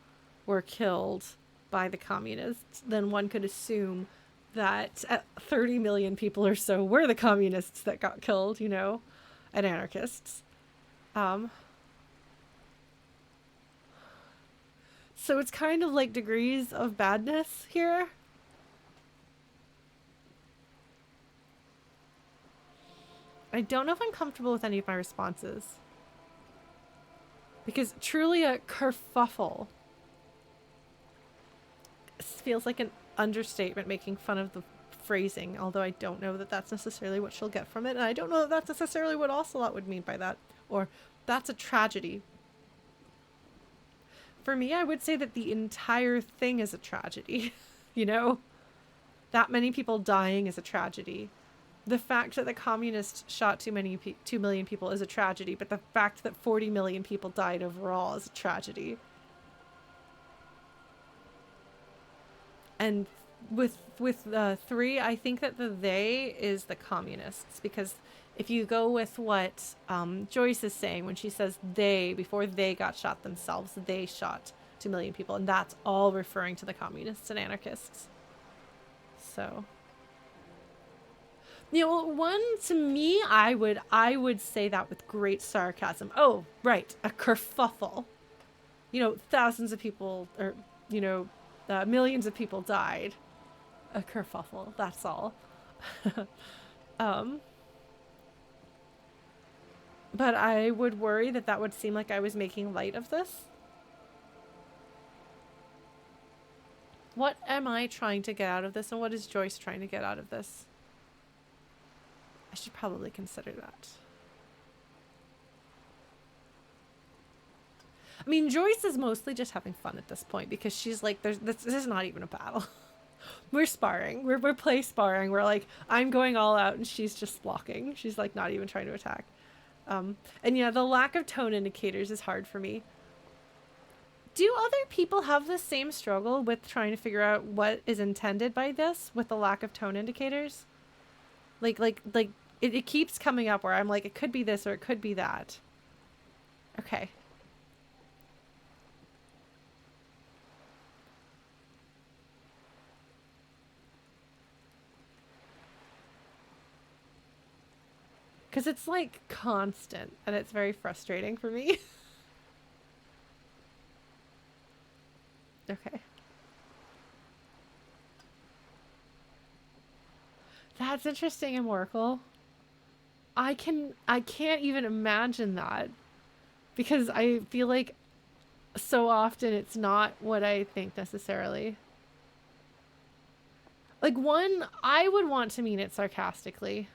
were killed by the communists, then one could assume that 30 million people or so were the communists that got killed, you know, and anarchists. So it's kind of like degrees of badness here. I don't know if I'm comfortable with any of my responses. Because truly a kerfuffle feels like an understatement making fun of the phrasing, although I don't know that that's necessarily what she'll get from it, and I don't know that that's necessarily what Ocelot would mean by that, or that's a tragedy. For me, I would say that the entire thing is a tragedy, you know? That many people dying is a tragedy. The fact that the communists shot 2 million people is a tragedy, but the fact that 40 million people died overall is a tragedy. And with 3, I think that the they is the communists, because if you go with what Joyce is saying when she says they, before they got shot themselves, they shot 2 million people, and that's all referring to the communists and anarchists. So, you know, one, to me, I would say that with great sarcasm. Oh, right, a kerfuffle. You know, thousands of people, or, you know, millions of people died. A kerfuffle, that's all. But I would worry that that would seem like I was making light of this. What am I trying to get out of this, and what is Joyce trying to get out of this? I should probably consider that. I mean, Joyce is mostly just having fun at this point, because she's like, this is not even a battle. We're sparring. We're play sparring. We're like, I'm going all out, and she's just blocking. She's like not even trying to attack. And yeah, the lack of tone indicators is hard for me. Do other people have the same struggle with trying to figure out what is intended by this with the lack of tone indicators? Like it keeps coming up where I'm like, it could be this or it could be that. Okay. Because it's like constant and it's very frustrating for me. Okay. That's interesting in Oracle. I can't even imagine that because I feel like so often it's not what I think necessarily. Like, one, I would want to mean it sarcastically.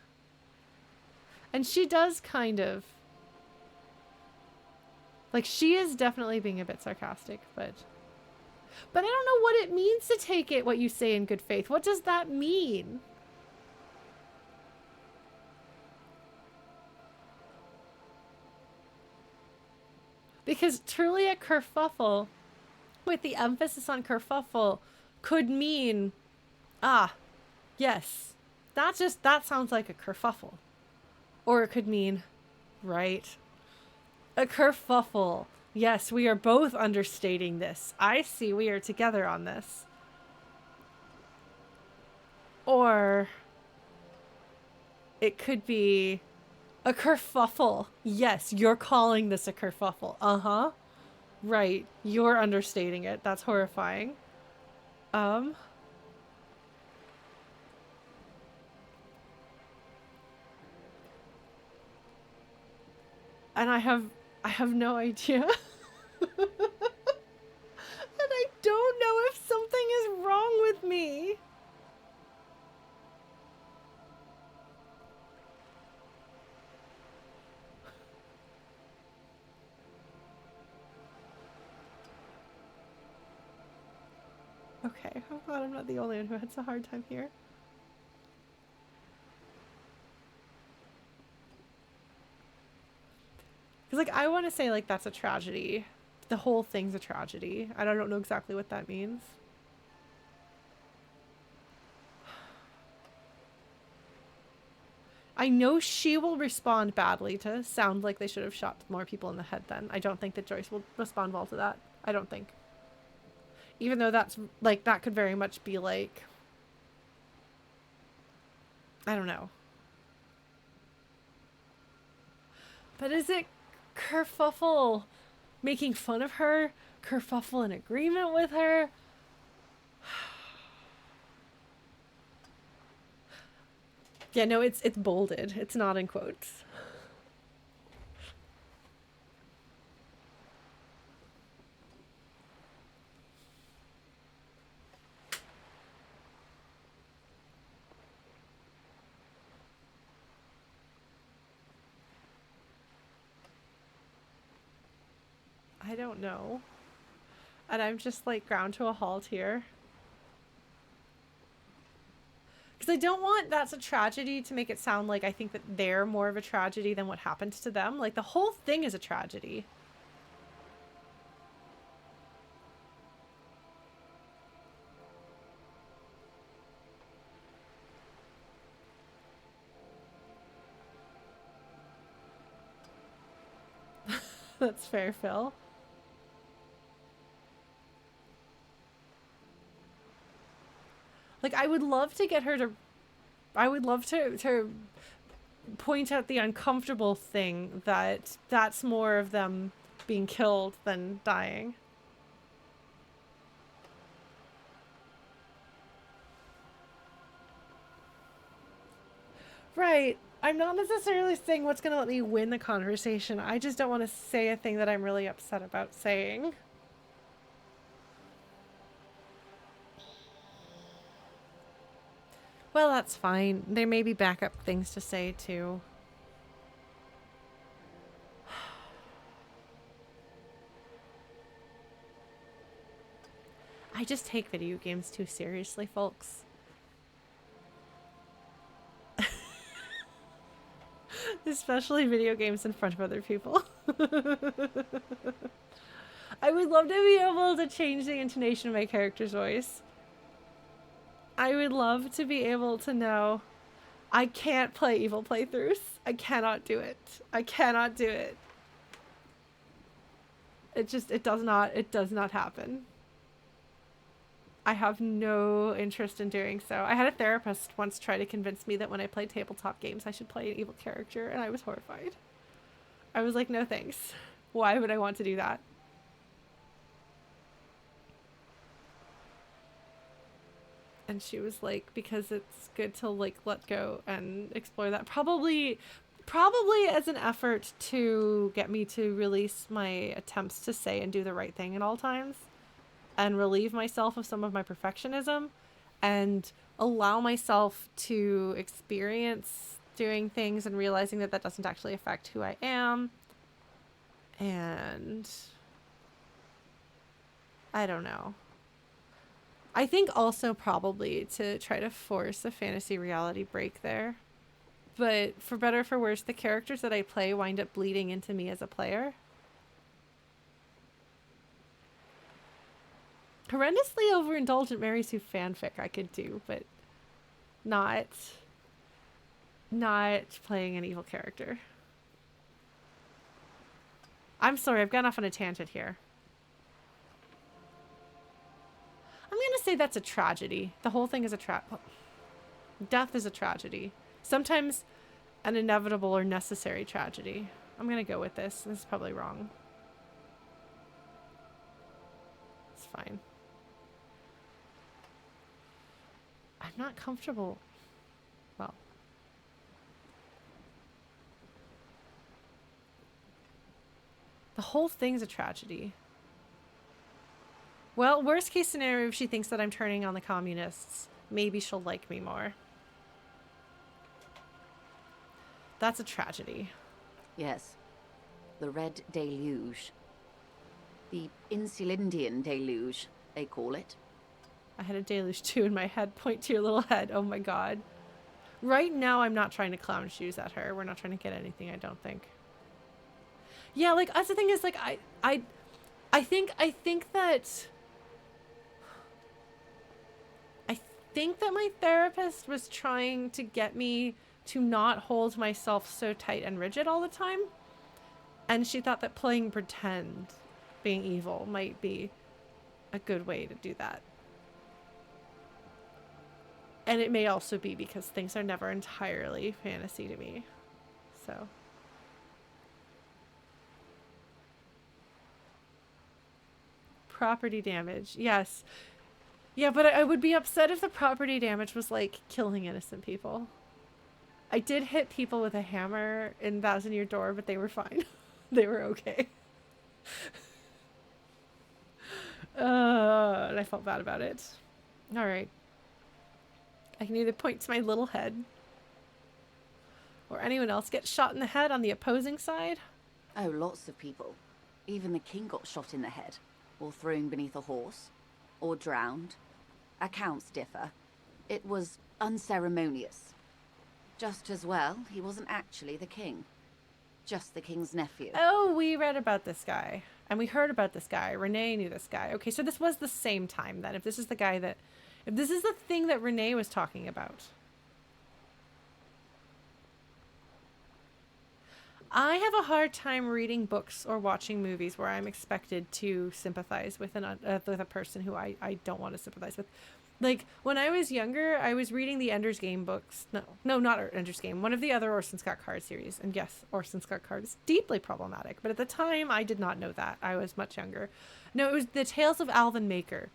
And she does kind of. Like, she is definitely being a bit sarcastic, but I don't know what it means to take it what you say in good faith. What does that mean? Because truly a kerfuffle, with the emphasis on kerfuffle, could mean, yes, that sounds like a kerfuffle. Or it could mean, right, a kerfuffle. Yes, we are both understating this. I see we are together on this. Or it could be a kerfuffle. Yes, you're calling this a kerfuffle. Uh-huh. Right. You're understating it. That's horrifying. And I have no idea. And I don't know if something is wrong with me. Okay, I'm glad I'm not the only one who has a hard time here. Because, like, I want to say, like, that's a tragedy. The whole thing's a tragedy. I don't know exactly what that means. I know she will respond badly to sound like they should have shot more people in the head then. I don't think that Joyce will respond well to that. I don't think. Even though that's, like, that could very much be, like, I don't know. But is it kerfuffle making fun of her? Kerfuffle in agreement with her? Yeah, no, it's bolded. It's not in quotes. I don't know. And I'm just, like, ground to a halt here. Because I don't want that's a tragedy to make it sound like I think that they're more of a tragedy than what happens to them. Like, the whole thing is a tragedy. That's fair, Phil. Like, I would love to get her to... I would love to point out the uncomfortable thing that that's more of them being killed than dying. Right. I'm not necessarily saying what's going to let me win the conversation. I just don't want to say a thing that I'm really upset about saying. Well, that's fine. There may be backup things to say, too. I just take video games too seriously, folks. Especially video games in front of other people. I would love to be able to change the intonation of my character's voice. I would love to be able to know I can't play evil playthroughs. I cannot do it. I cannot do it. It does not happen. I have no interest in doing so. I had a therapist once try to convince me that when I play tabletop games, I should play an evil character, and I was horrified. I was like, no thanks. Why would I want to do that? And she was like, because it's good to like let go and explore that. Probably as an effort to get me to release my attempts to say and do the right thing at all times and relieve myself of some of my perfectionism and allow myself to experience doing things and realizing that that doesn't actually affect who I am. And I don't know. I think also probably to try to force a fantasy reality break there. But for better or for worse, the characters that I play wind up bleeding into me as a player. Horrendously overindulgent Mary Sue fanfic I could do, but not playing an evil character. I'm sorry, I've gone off on a tangent here. I'm going to say that's a tragedy. The whole thing is a death is a tragedy. Sometimes an inevitable or necessary tragedy. I'm going to go with this. This is probably wrong. It's fine. I'm not comfortable. Well. The whole thing's a tragedy. Well, worst case scenario, if she thinks that I'm turning on the communists, maybe she'll like me more. That's a tragedy. Yes. The Red Deluge. The Insulindian Deluge, they call it. I had a deluge too in my head. Point to your little head. Oh my god. Right now, I'm not trying to clown shoes at her. We're not trying to get anything, I don't think. Yeah, like, that's the thing is, like, I think that my therapist was trying to get me to not hold myself so tight and rigid all the time. And she thought that playing pretend, being evil, might be a good way to do that. And it may also be because things are never entirely fantasy to me. So. Property damage. Yes. Yeah, but I would be upset if the property damage was like killing innocent people. I did hit people with a hammer in Thousand Year Door, but they were fine. They were okay. And I felt bad about it. All right. I can either point to my little head or anyone else get shot in the head on the opposing side. Oh, lots of people. Even the king got shot in the head, or thrown beneath a horse, or drowned. Accounts differ. It was unceremonious. Just as well, he wasn't actually the king. Just the king's nephew. Oh, we read about this guy. And we heard about this guy. Renee knew this guy. Okay, so this was the same time then. If this is the guy that... If this is the thing that Renee was talking about. I have a hard time reading books or watching movies where I'm expected to sympathize with a person who I don't want to sympathize with. Like, when I was younger, I was reading the Ender's Game books. No, not Ender's Game. One of the other Orson Scott Card series. And yes, Orson Scott Card is deeply problematic. But at the time, I did not know that. I was much younger. No, it was the Tales of Alvin Maker.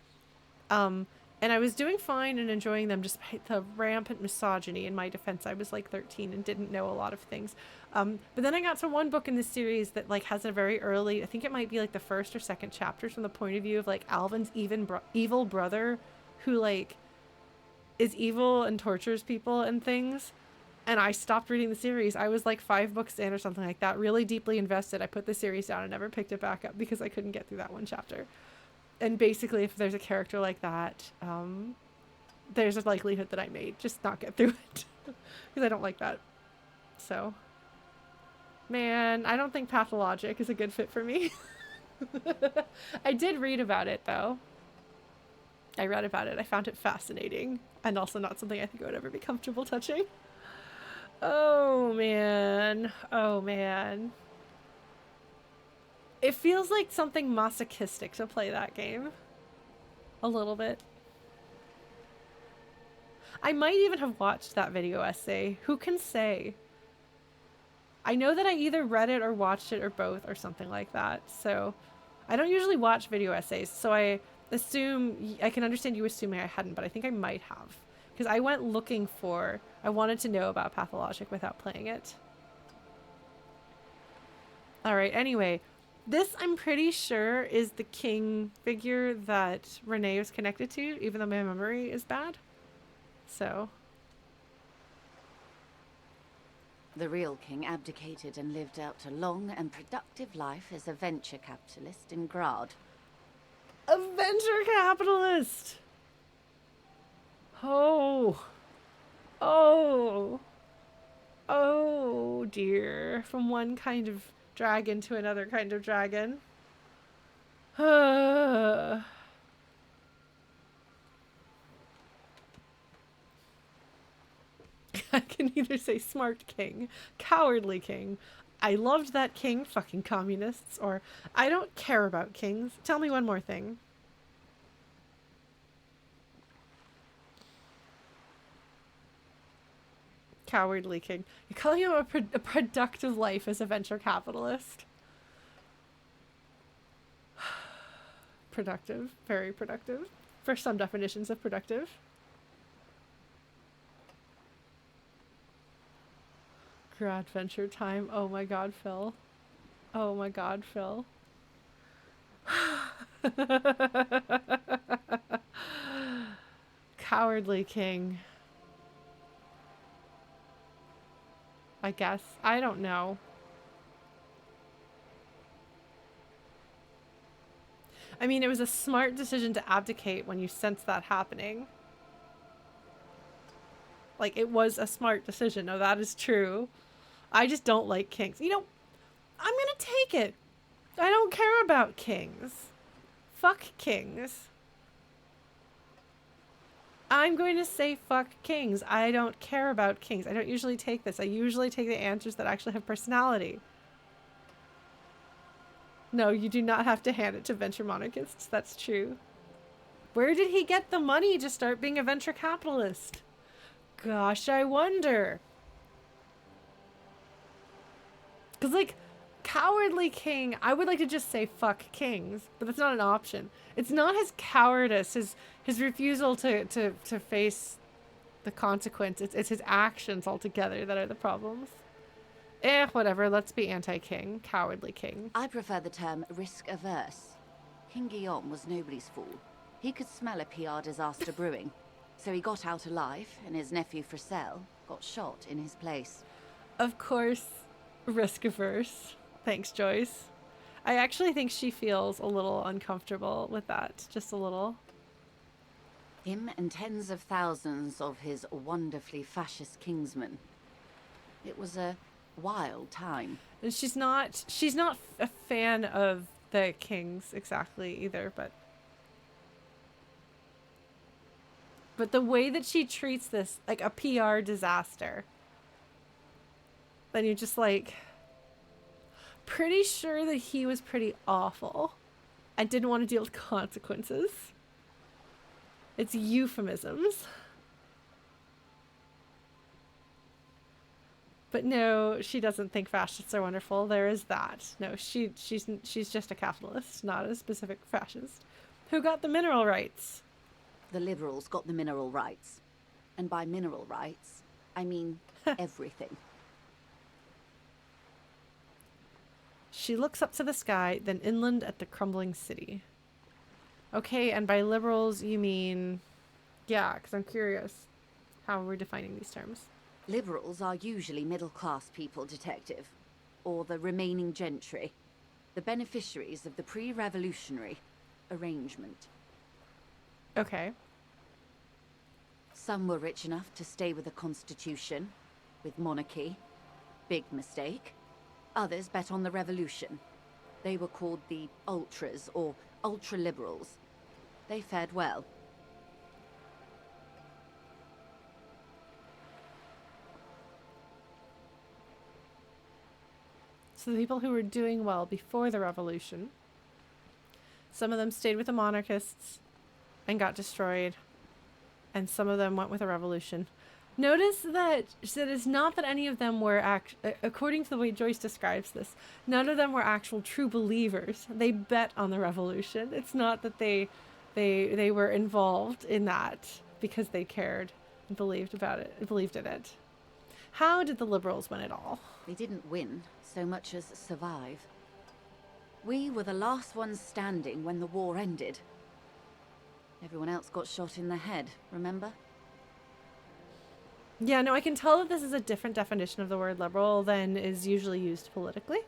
And I was doing fine and enjoying them despite the rampant misogyny. In my defense, I was like 13 and didn't know a lot of things. But then I got to one book in this series that like has a very early, I think it might be like the first or second chapters from the point of view of like Alvin's evil brother who like is evil and tortures people and things. And I stopped reading the series. I was like 5 books in or something like that, really deeply invested. I put the series down and never picked it back up because I couldn't get through that one chapter. And basically, if there's a character like that, there's a likelihood that I may just not get through it because I don't like that. So, man, I don't think Pathologic is a good fit for me. I did read about it, though. I read about it. I found it fascinating and also not something I think I would ever be comfortable touching. Oh, man. Oh, man. It feels like something masochistic to play that game. A little bit. I might even have watched that video essay. Who can say? I know that I either read it or watched it or both or something like that. So I don't usually watch video essays. So I I can understand you assuming I hadn't, but I think I might have. Because I went looking for, I wanted to know about Pathologic without playing it. Alright, anyway. This, I'm pretty sure, is the king figure that Renee was connected to, even though my memory is bad. So. The real king abdicated and lived out a long and productive life as a venture capitalist in Grad. A venture capitalist! Oh. Oh. Oh, dear. From one kind of dragon to another kind of dragon. I can either say smart king, cowardly king, I loved that king, fucking communists, or I don't care about kings. Tell me one more thing. Cowardly king. You're calling him a productive life as a venture capitalist. Productive. Very productive. For some definitions of productive. Grad venture time. Oh my god, Phil. Oh my god, Phil. Cowardly king. I guess. I don't know. I mean, it was a smart decision to abdicate when you sense that happening. Like, it was a smart decision. No, that is true. I just don't like kings. You know, I'm gonna take it. I don't care about kings. Fuck kings. I'm going to say fuck kings. I don't care about kings. I don't usually take this. I usually take the answers that actually have personality. No, you do not have to hand it to venture monarchists. That's true. Where did he get the money to start being a venture capitalist? Gosh, I wonder. Because, like, cowardly king, I would like to just say fuck kings, but that's not an option. It's not his cowardice, his refusal to face the consequence. It's his actions altogether that are the problems. Whatever, let's be anti-king. Cowardly king. I prefer the term risk-averse. King Guillaume was nobody's fool. He could smell a PR disaster brewing. So he got out alive, and his nephew Fricelle got shot in his place. Of course, risk-averse. Thanks, Joyce. I actually think she feels a little uncomfortable with that. Just a little. Him and tens of thousands of his wonderfully fascist kingsmen. It was a wild time. And she's not a fan of the kings exactly either, but the way that she treats this like a PR disaster, then you're just like pretty sure that he was pretty awful and didn't want to deal with consequences. It's euphemisms. But no, she doesn't think fascists are wonderful. There is that. No, she's just a capitalist, not a specific fascist. Who got the mineral rights? The liberals got the mineral rights. And by mineral rights, I mean everything. She looks up to the sky, then inland at the crumbling city. Okay, and by liberals you mean... Yeah, because I'm curious how we're defining these terms. Liberals are usually middle-class people, Detective. Or the remaining gentry. The beneficiaries of the pre-revolutionary arrangement. Okay. Some were rich enough to stay with the Constitution, with monarchy. Big mistake. Others bet on the revolution. They were called the ultras, or ultra-liberals. They fared well. So the people who were doing well before the revolution, some of them stayed with the monarchists and got destroyed, and some of them went with the revolution. Notice that it's not that any of them were according to the way Joyce describes this, none of them were actual true believers. They bet on the revolution. It's not that they They were involved in that because they cared and believed in it. How did the Liberals win it all? They didn't win so much as survive. We were the last ones standing when the war ended. Everyone else got shot in the head, remember? Yeah, no, I can tell that this is a different definition of the word liberal than is usually used politically.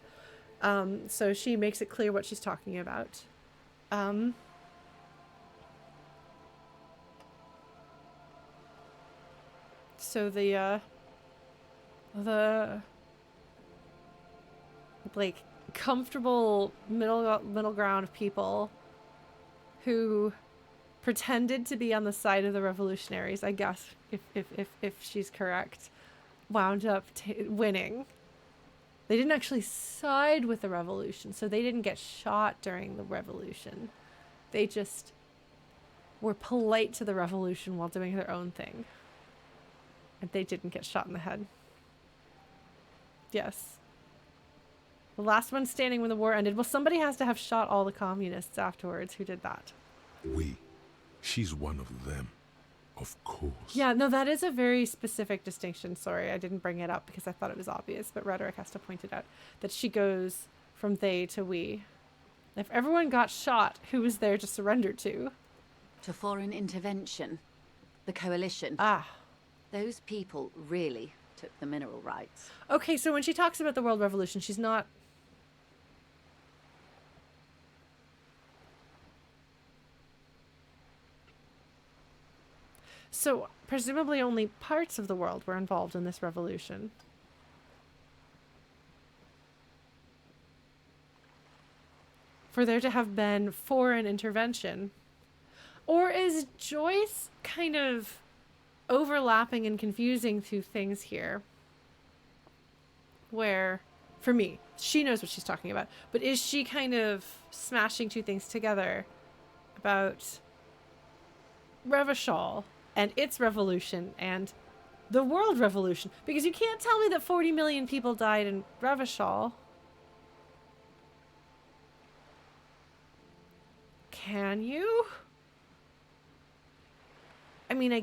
So she makes it clear what she's talking about. So the like comfortable middle ground of people who pretended to be on the side of the revolutionaries, I guess, if she's correct, wound up winning. They didn't actually side with the revolution, so they didn't get shot during the revolution. They just were polite to the revolution while doing their own thing. And they didn't get shot in the head. Yes. The last one standing when the war ended. Well, somebody has to have shot all the communists afterwards. Who did that? We. She's one of them. Of course. Yeah, no, that is a very specific distinction. Sorry, I didn't bring it up because I thought it was obvious, but Rhetoric has to point it out. That she goes from they to we. If everyone got shot, who was there to surrender to? To foreign intervention. The coalition. Ah. Those people really took the mineral rights. Okay, so when she talks about the world revolution, she's not... So, presumably only parts of the world were involved in this revolution. For there to have been foreign intervention. Or is Joyce kind of overlapping and confusing two things here? Where, for me, she knows what she's talking about, but is she kind of smashing two things together about Revachol and its revolution and the world revolution? Because you can't tell me that 40 million people died in Revachol. Can you? I mean,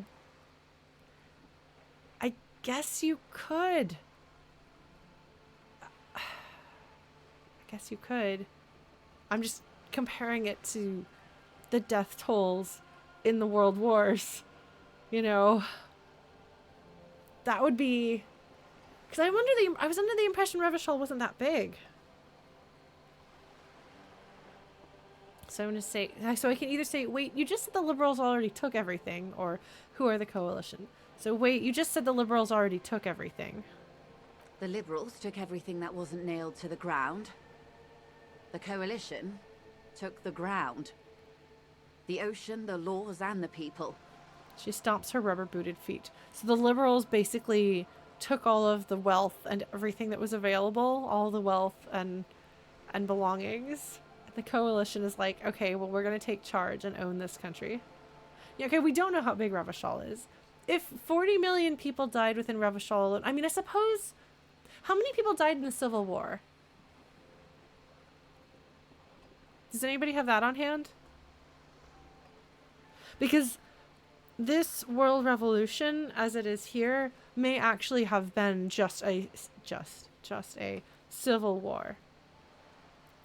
I guess you could. I guess you could. I'm just comparing it to the death tolls in the world wars. You know, that would be... Because I was under the impression Revachol wasn't that big. So I'm going to say... So I can either say, wait, you just said the Liberals already took everything, or who are the coalition? So wait, you just said the Liberals already took everything. The Liberals took everything that wasn't nailed to the ground. The coalition took the ground. The ocean, the laws, and the people. She stomps her rubber-booted feet. So the Liberals basically took all of the wealth and everything that was available, all the wealth and belongings. The coalition is like, okay, well, we're going to take charge and own this country. Yeah, okay, we don't know how big Revachol is. If 40 million people died within Revachol, I mean, I suppose... How many people died in the Civil War? Does anybody have that on hand? Because this world revolution, as it is here, may actually have been just a civil war.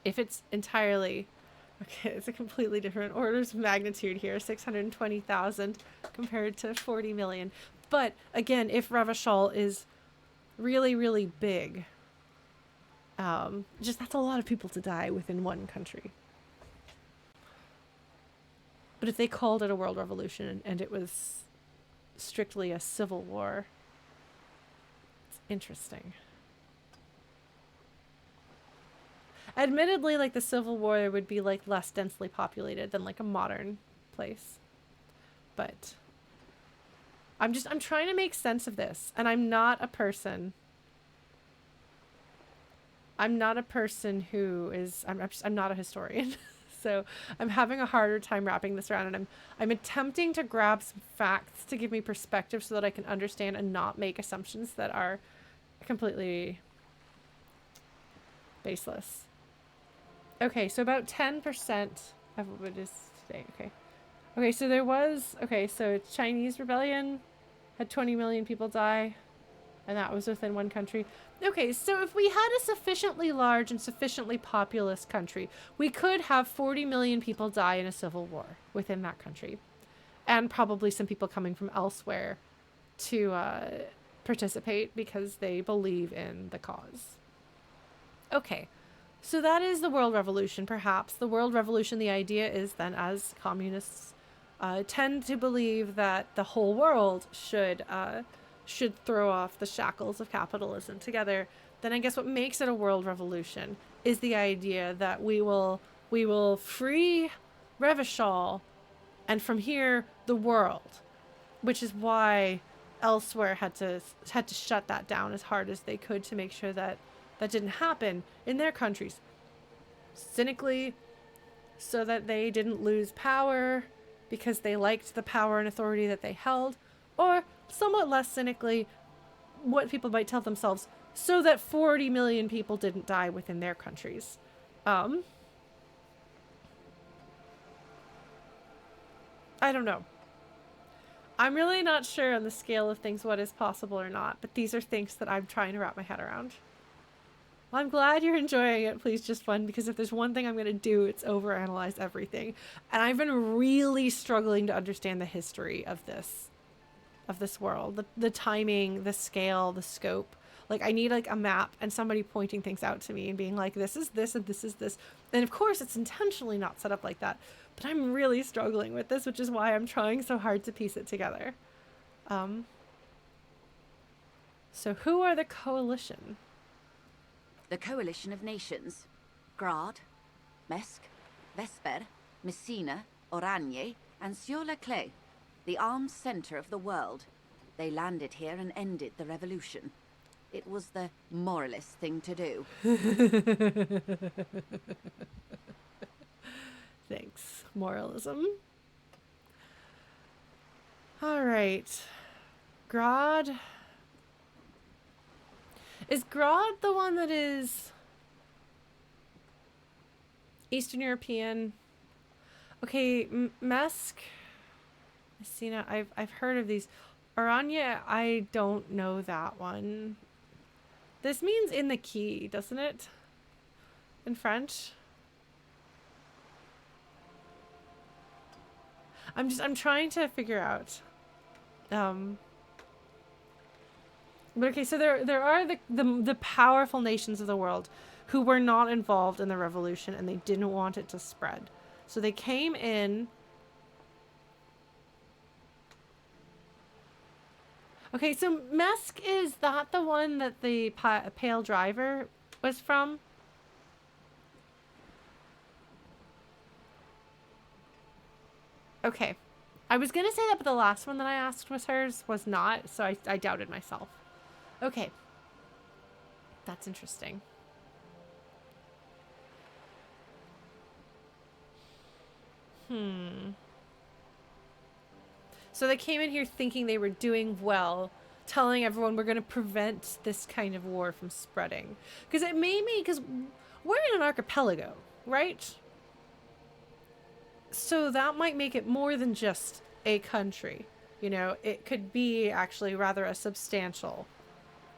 If it's entirely... Okay, it's a completely different orders of magnitude here. 620,000 compared to 40 million. But, again, if Revachol is really, really big, just that's a lot of people to die within one country. But if they called it a world revolution and it was strictly a civil war, it's interesting. Admittedly, like the Civil War would be like less densely populated than like a modern place. But I'm trying to make sense of this, and I'm not a person who is I'm not a historian. So I'm having a harder time wrapping this around, and I'm attempting to grab some facts to give me perspective so that I can understand and not make assumptions that are completely baseless. Okay, so about 10% of what it is today. Okay. Okay, so there was... Okay, so Chinese rebellion had 20 million people die, and that was within one country. Okay, so if we had a sufficiently large and sufficiently populous country, we could have 40 million people die in a civil war within that country. And probably some people coming from elsewhere to participate because they believe in the cause. Okay, so that is the world revolution, perhaps. The world revolution, the idea is then, as communists tend to believe that the whole world should throw off the shackles of capitalism together, then I guess what makes it a world revolution is the idea that we will free Revachol, and from here the world, which is why elsewhere had to shut that down as hard as they could to make sure that that didn't happen in their countries, cynically, so that they didn't lose power because they liked the power and authority that they held, or somewhat less cynically, what people might tell themselves, so that 40 million people didn't die within their countries. I don't know. I'm really not sure on the scale of things what is possible or not, but these are things that I'm trying to wrap my head around. Well, I'm glad you're enjoying it, Please Just Fun, because if there's one thing I'm going to do, it's overanalyze everything. And I've been really struggling to understand the history of this world, the timing, the scale, the scope. Like, I need like a map and somebody pointing things out to me and being like, this is this and this is this. And of course, it's intentionally not set up like that. But I'm really struggling with this, which is why I'm trying so hard to piece it together. So who are the coalition? The coalition of nations. Grad, Mesk, Vesper, Messina, Oranje, and Sur-le-Clay. The armed center of the world. They landed here and ended the revolution. It was the moralist thing to do. Thanks. Moralism. All right. Grad. Is Grad the one that is Eastern European? Okay, Mesk, Messina, I've heard of these. Oranje, I don't know that one. This means in the key, doesn't it? In French? I'm trying to figure out. But okay, so there are the powerful nations of the world who were not involved in the revolution and they didn't want it to spread. So they came in. Okay, so Mesk, is that the one that the Pale Driver was from? Okay. I was going to say that, but the last one that I asked was hers, was not, so I doubted myself. Okay. That's interesting. So they came in here thinking they were doing well, telling everyone we're going to prevent this kind of war from spreading. Because it made me, because we're in an archipelago, right? So that might make it more than just a country. You know, it could be actually rather a substantial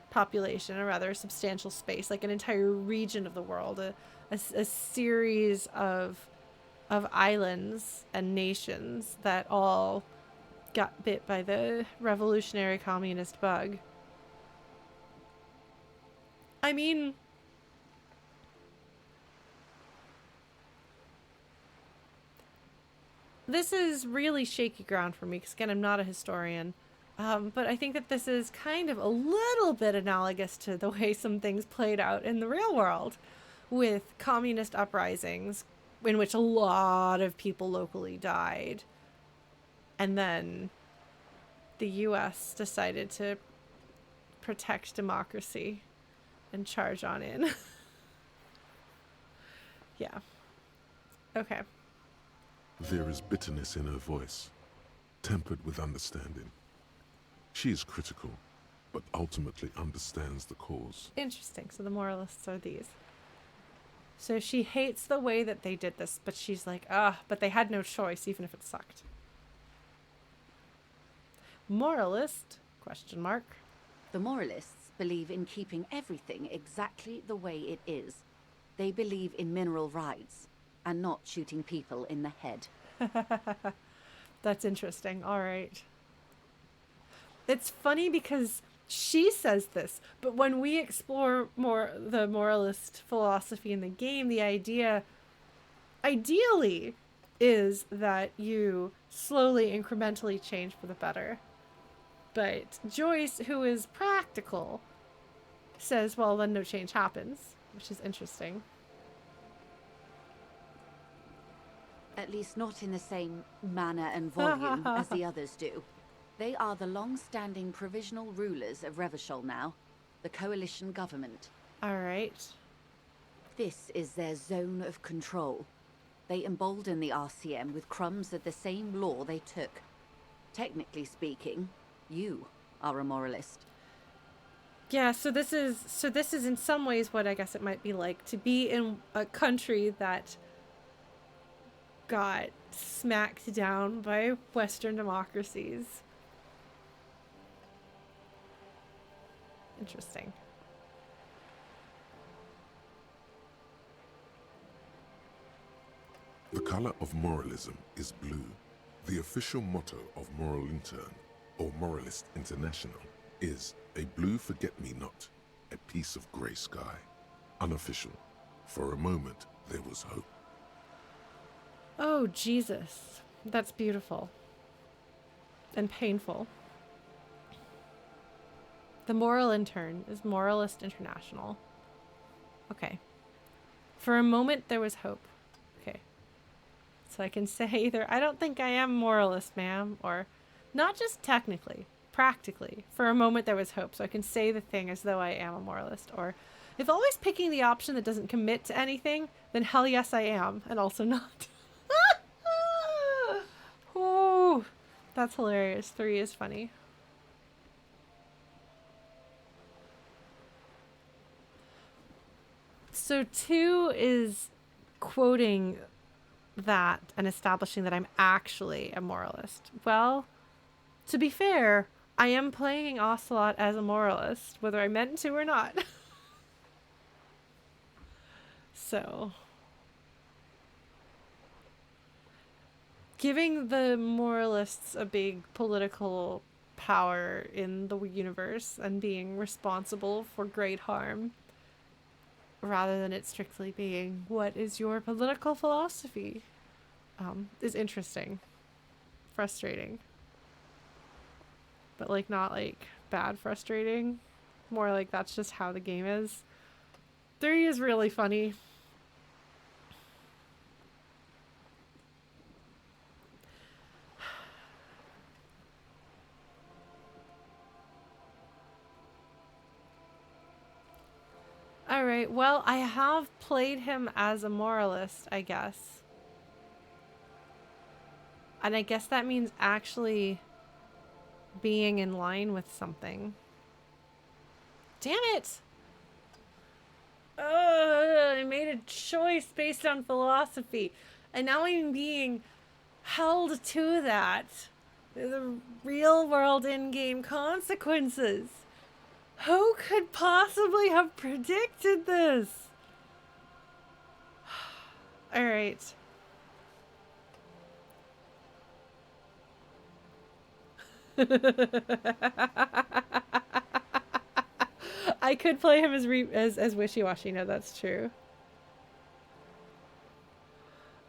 population, a rather substantial space, like an entire region of the world, a series of islands and nations that all got bit by the revolutionary communist bug. I mean, this is really shaky ground for me because, again, I'm not a historian. But I think that this is kind of a little bit analogous to the way some things played out in the real world with communist uprisings in which a lot of people locally died. And then the US decided to protect democracy and charge on in. Yeah. Okay. There is bitterness in her voice, tempered with understanding. She is critical, but ultimately understands the cause. Interesting. So the moralists are these. So she hates the way that they did this, but she's like, but they had no choice, even if it sucked. moralist? Question mark. The moralists believe in keeping everything exactly the way it is. They believe in mineral rights and not shooting people in the head. That's interesting. All right. It's funny because she says this, but when we explore more the moralist philosophy in the game, the idea ideally is that you slowly, incrementally change for the better. But Joyce, who is practical, says, well, then no change happens, which is interesting. At least not in the same manner and volume as the others do. They are the long-standing provisional rulers of Revachol now, the coalition government. All right. This is their zone of control. They embolden the RCM with crumbs of the same law they took. Technically speaking, you are a moralist. Yeah, so this is in some ways what I guess it might be like to be in a country that got smacked down by Western democracies. Interesting. The color of moralism is blue. The official motto of Moralintern, or Moralist International, is a blue forget-me-not, a piece of grey sky. Unofficial. For a moment, there was hope. Oh, Jesus. That's beautiful. And painful. The Moralintern is Moralist International. Okay. For a moment, there was hope. Okay. So I can say either, I don't think I am moralist, ma'am, or not just technically, practically. For a moment, there was hope. So I can say the thing as though I am a moralist. Or if always picking the option that doesn't commit to anything, then hell yes, I am, and also not. Ooh, that's hilarious. 3 is funny. So 2 is quoting that and establishing that I'm actually a moralist. Well, to be fair, I am playing Ocelot as a moralist, whether I meant to or not. So, giving the moralists a big political power in the universe and being responsible for great harm, rather than it strictly being, what is your political philosophy, is interesting. Frustrating. But, like, not, like, bad frustrating. More like that's just how the game is. 3 is really funny. Alright, well, I have played him as a moralist, I guess. And I guess that means actually being in line with something. Damn it! I made a choice based on philosophy. And now I'm being held to that. The real world in-game consequences. Who could possibly have predicted this? All right. I could play him as wishy-washy. No, that's true.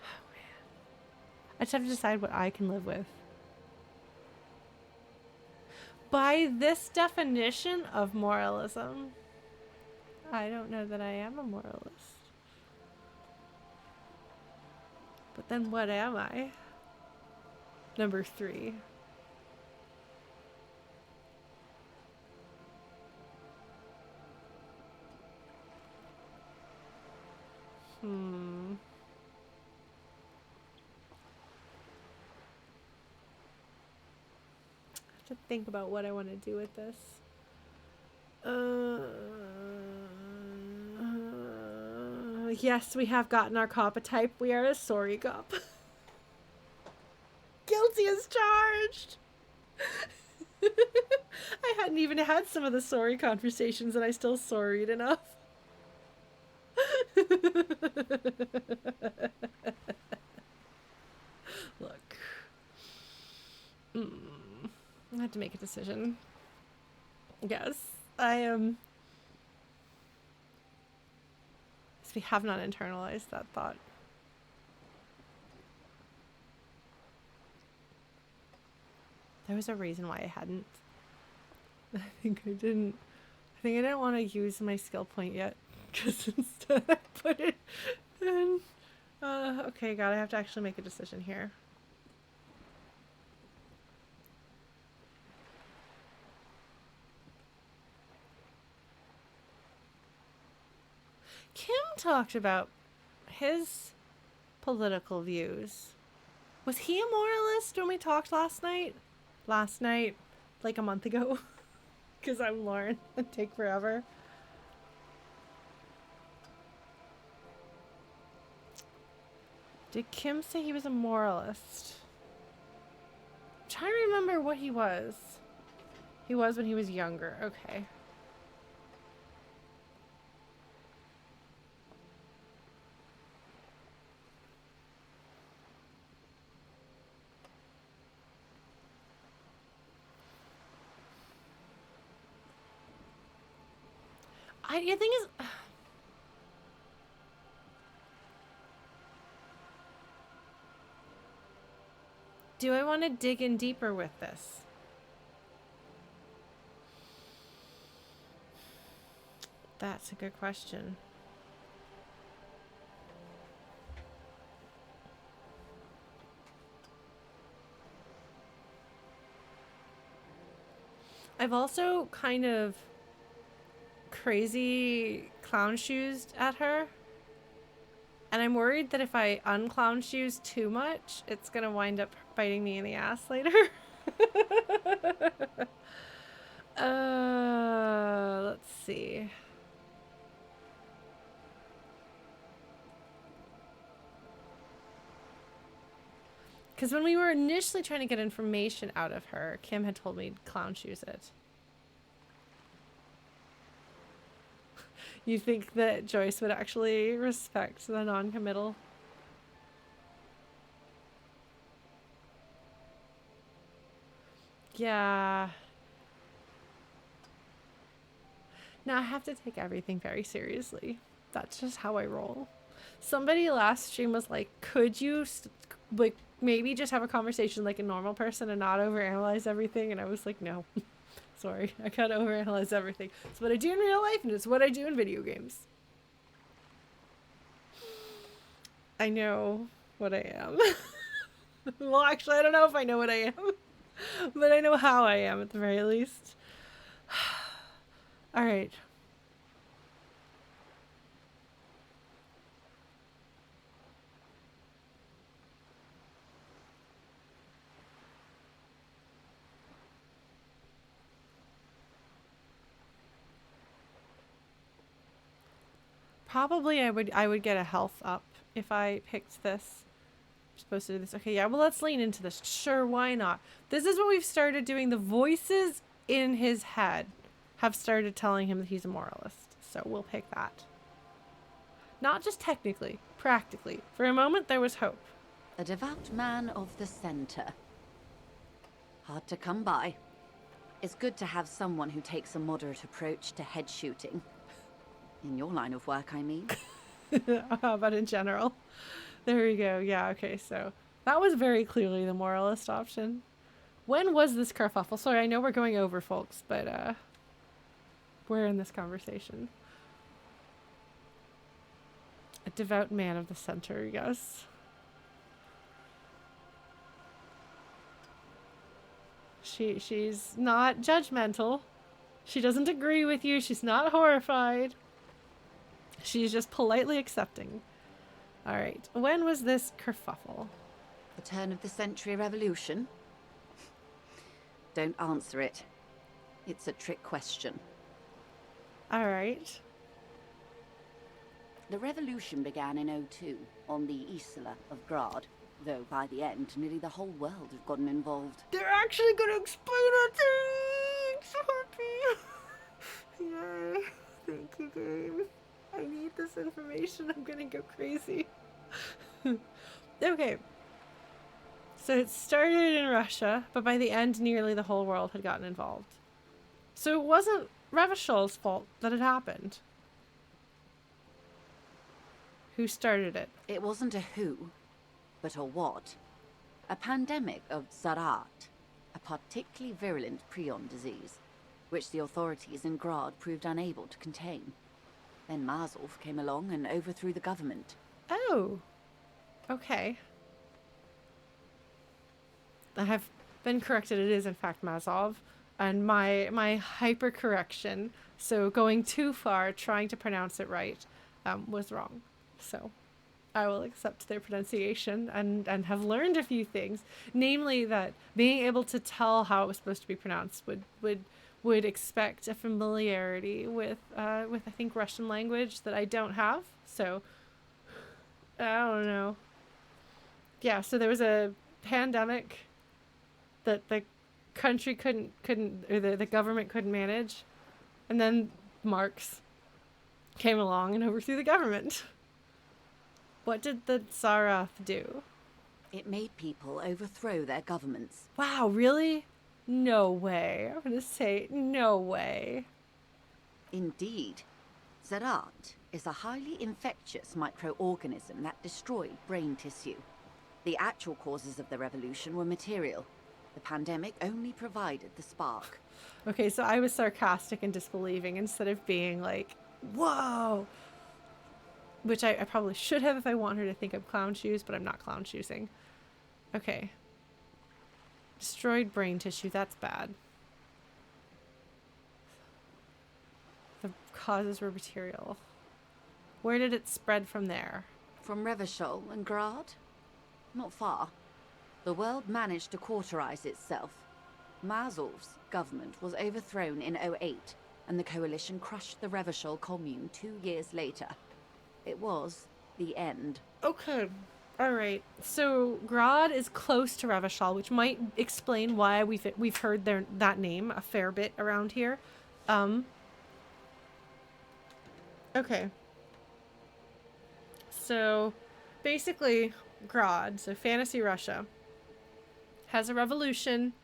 Oh, man. I just have to decide what I can live with. By this definition of moralism, I don't know that I am a moralist. But then what am I? Number 3. I have to think about what I want to do with this. Yes, we have gotten our copotype. We are a sorry cop. Guilty as charged. hadn't even had some of the sorry conversations and I still sorried enough. Look. I have to make a decision. Yes, I am. We have not internalized that thought. There was a reason why I hadn't. I think I didn't want to use my skill point yet, because instead I put it in. Okay, God, I have to actually make a decision here. Kim talked about his political views. Was he a moralist when we talked last night? Last night, like a month ago. Because I'm Lauren. It'd take forever. Did Kim say he was a moralist? I'm trying to remember what he was. He was when he was younger. Okay. The thing is, do I want to dig in deeper with this? That's a good question. I've also kind of crazy clown shoes at her, and I'm worried that if I unclown shoes too much, it's gonna wind up biting me in the ass later. Let's see. Because when we were initially trying to get information out of her, Kim had told me to clown shoes it. You think that Joyce would actually respect the non-committal? Yeah. Now I have to take everything very seriously. That's just how I roll. Somebody last stream was like, could you like maybe just have a conversation like a normal person and not overanalyze everything? And I was like, no. Sorry, I can't overanalyze everything. It's what I do in real life and it's what I do in video games. I know what I am. Well, actually, I don't know if I know what I am. But I know how I am at the very least. All right. Probably I would get a health up if I picked this. I'm supposed to do this. Okay, yeah, well, let's lean into this. Sure, why not? This is what we've started doing. The voices in his head have started telling him that he's a moralist. So we'll pick that. Not just technically, practically. For a moment, there was hope. A devout man of the center. Hard to come by. It's good to have someone who takes a moderate approach to head shooting. In your line of work, I mean. How about in general? There we go. Yeah, okay, so that was very clearly the moralist option. When was this kerfuffle? Sorry, I know we're going over, folks, but we're in this conversation. A devout man of the center, yes. She's not judgmental. She doesn't agree with you. She's not horrified. She's just politely accepting. All right. When was this kerfuffle? The turn of the century revolution? Don't answer it. It's a trick question. All right. The revolution began in '02 on the Isla of Grad, though by the end, nearly the whole world had gotten involved. They're actually going to explain it to me. So happy. information. I'm gonna go crazy. Okay. So it started in Russia, but by the end, nearly the whole world had gotten involved. So it wasn't Revachol's fault that it happened. Who started it? It wasn't a who, but a what. A pandemic of Zarat, a particularly virulent prion disease, which the authorities in Grad proved unable to contain. Then Mazov came along and overthrew the government. Oh. Okay. I have been corrected. It is in fact Mazov, and my hyper correction, so going too far, trying to pronounce it right, was wrong. So, I will accept their pronunciation and have learned a few things, namely that being able to tell how it was supposed to be pronounced would expect a familiarity with I think Russian language that I don't have. So, I don't know. Yeah. So there was a pandemic that the country couldn't or the government couldn't manage, and then Marx came along and overthrew the government. What did the Tsareth do? It made people overthrow their governments. Wow, really? No way. I'm gonna say no way. Indeed. Zarat is a highly infectious microorganism that destroyed brain tissue. The actual causes of the revolution were material. The pandemic only provided the spark. Okay, so I was sarcastic and disbelieving instead of being like, whoa! Which I probably should have if I want her to think I'm clown shoes, but I'm not clown shoesing. Okay. Destroyed brain tissue, that's bad. The causes were material. Where did it spread from there? From Revachol and Grad? Not far. The world managed to cauterize itself. Mazov's government was overthrown in 08, and the coalition crushed the Revachol commune 2 years later. It was the end. Okay. Alright. So Grad is close to Revachol, which might explain why we've heard that name a fair bit around here. Okay. So basically Grad, so fantasy Russia, has a revolution.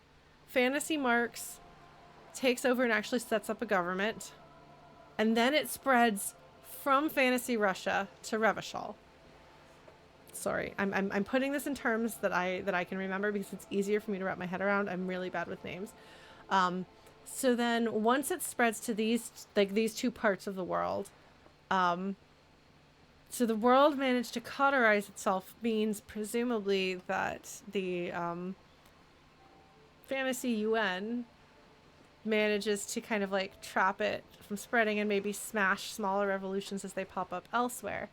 Fantasy Marx takes over and actually sets up a government. And then it spreads from fantasy Russia to Revachol. Sorry, I'm putting this in terms that I can remember because it's easier for me to wrap my head around. I'm really bad with names. So then once it spreads to these two parts of the world, so the world managed to cauterize itself means presumably that the fantasy UN manages to kind of like trap it from spreading and maybe smash smaller revolutions as they pop up elsewhere.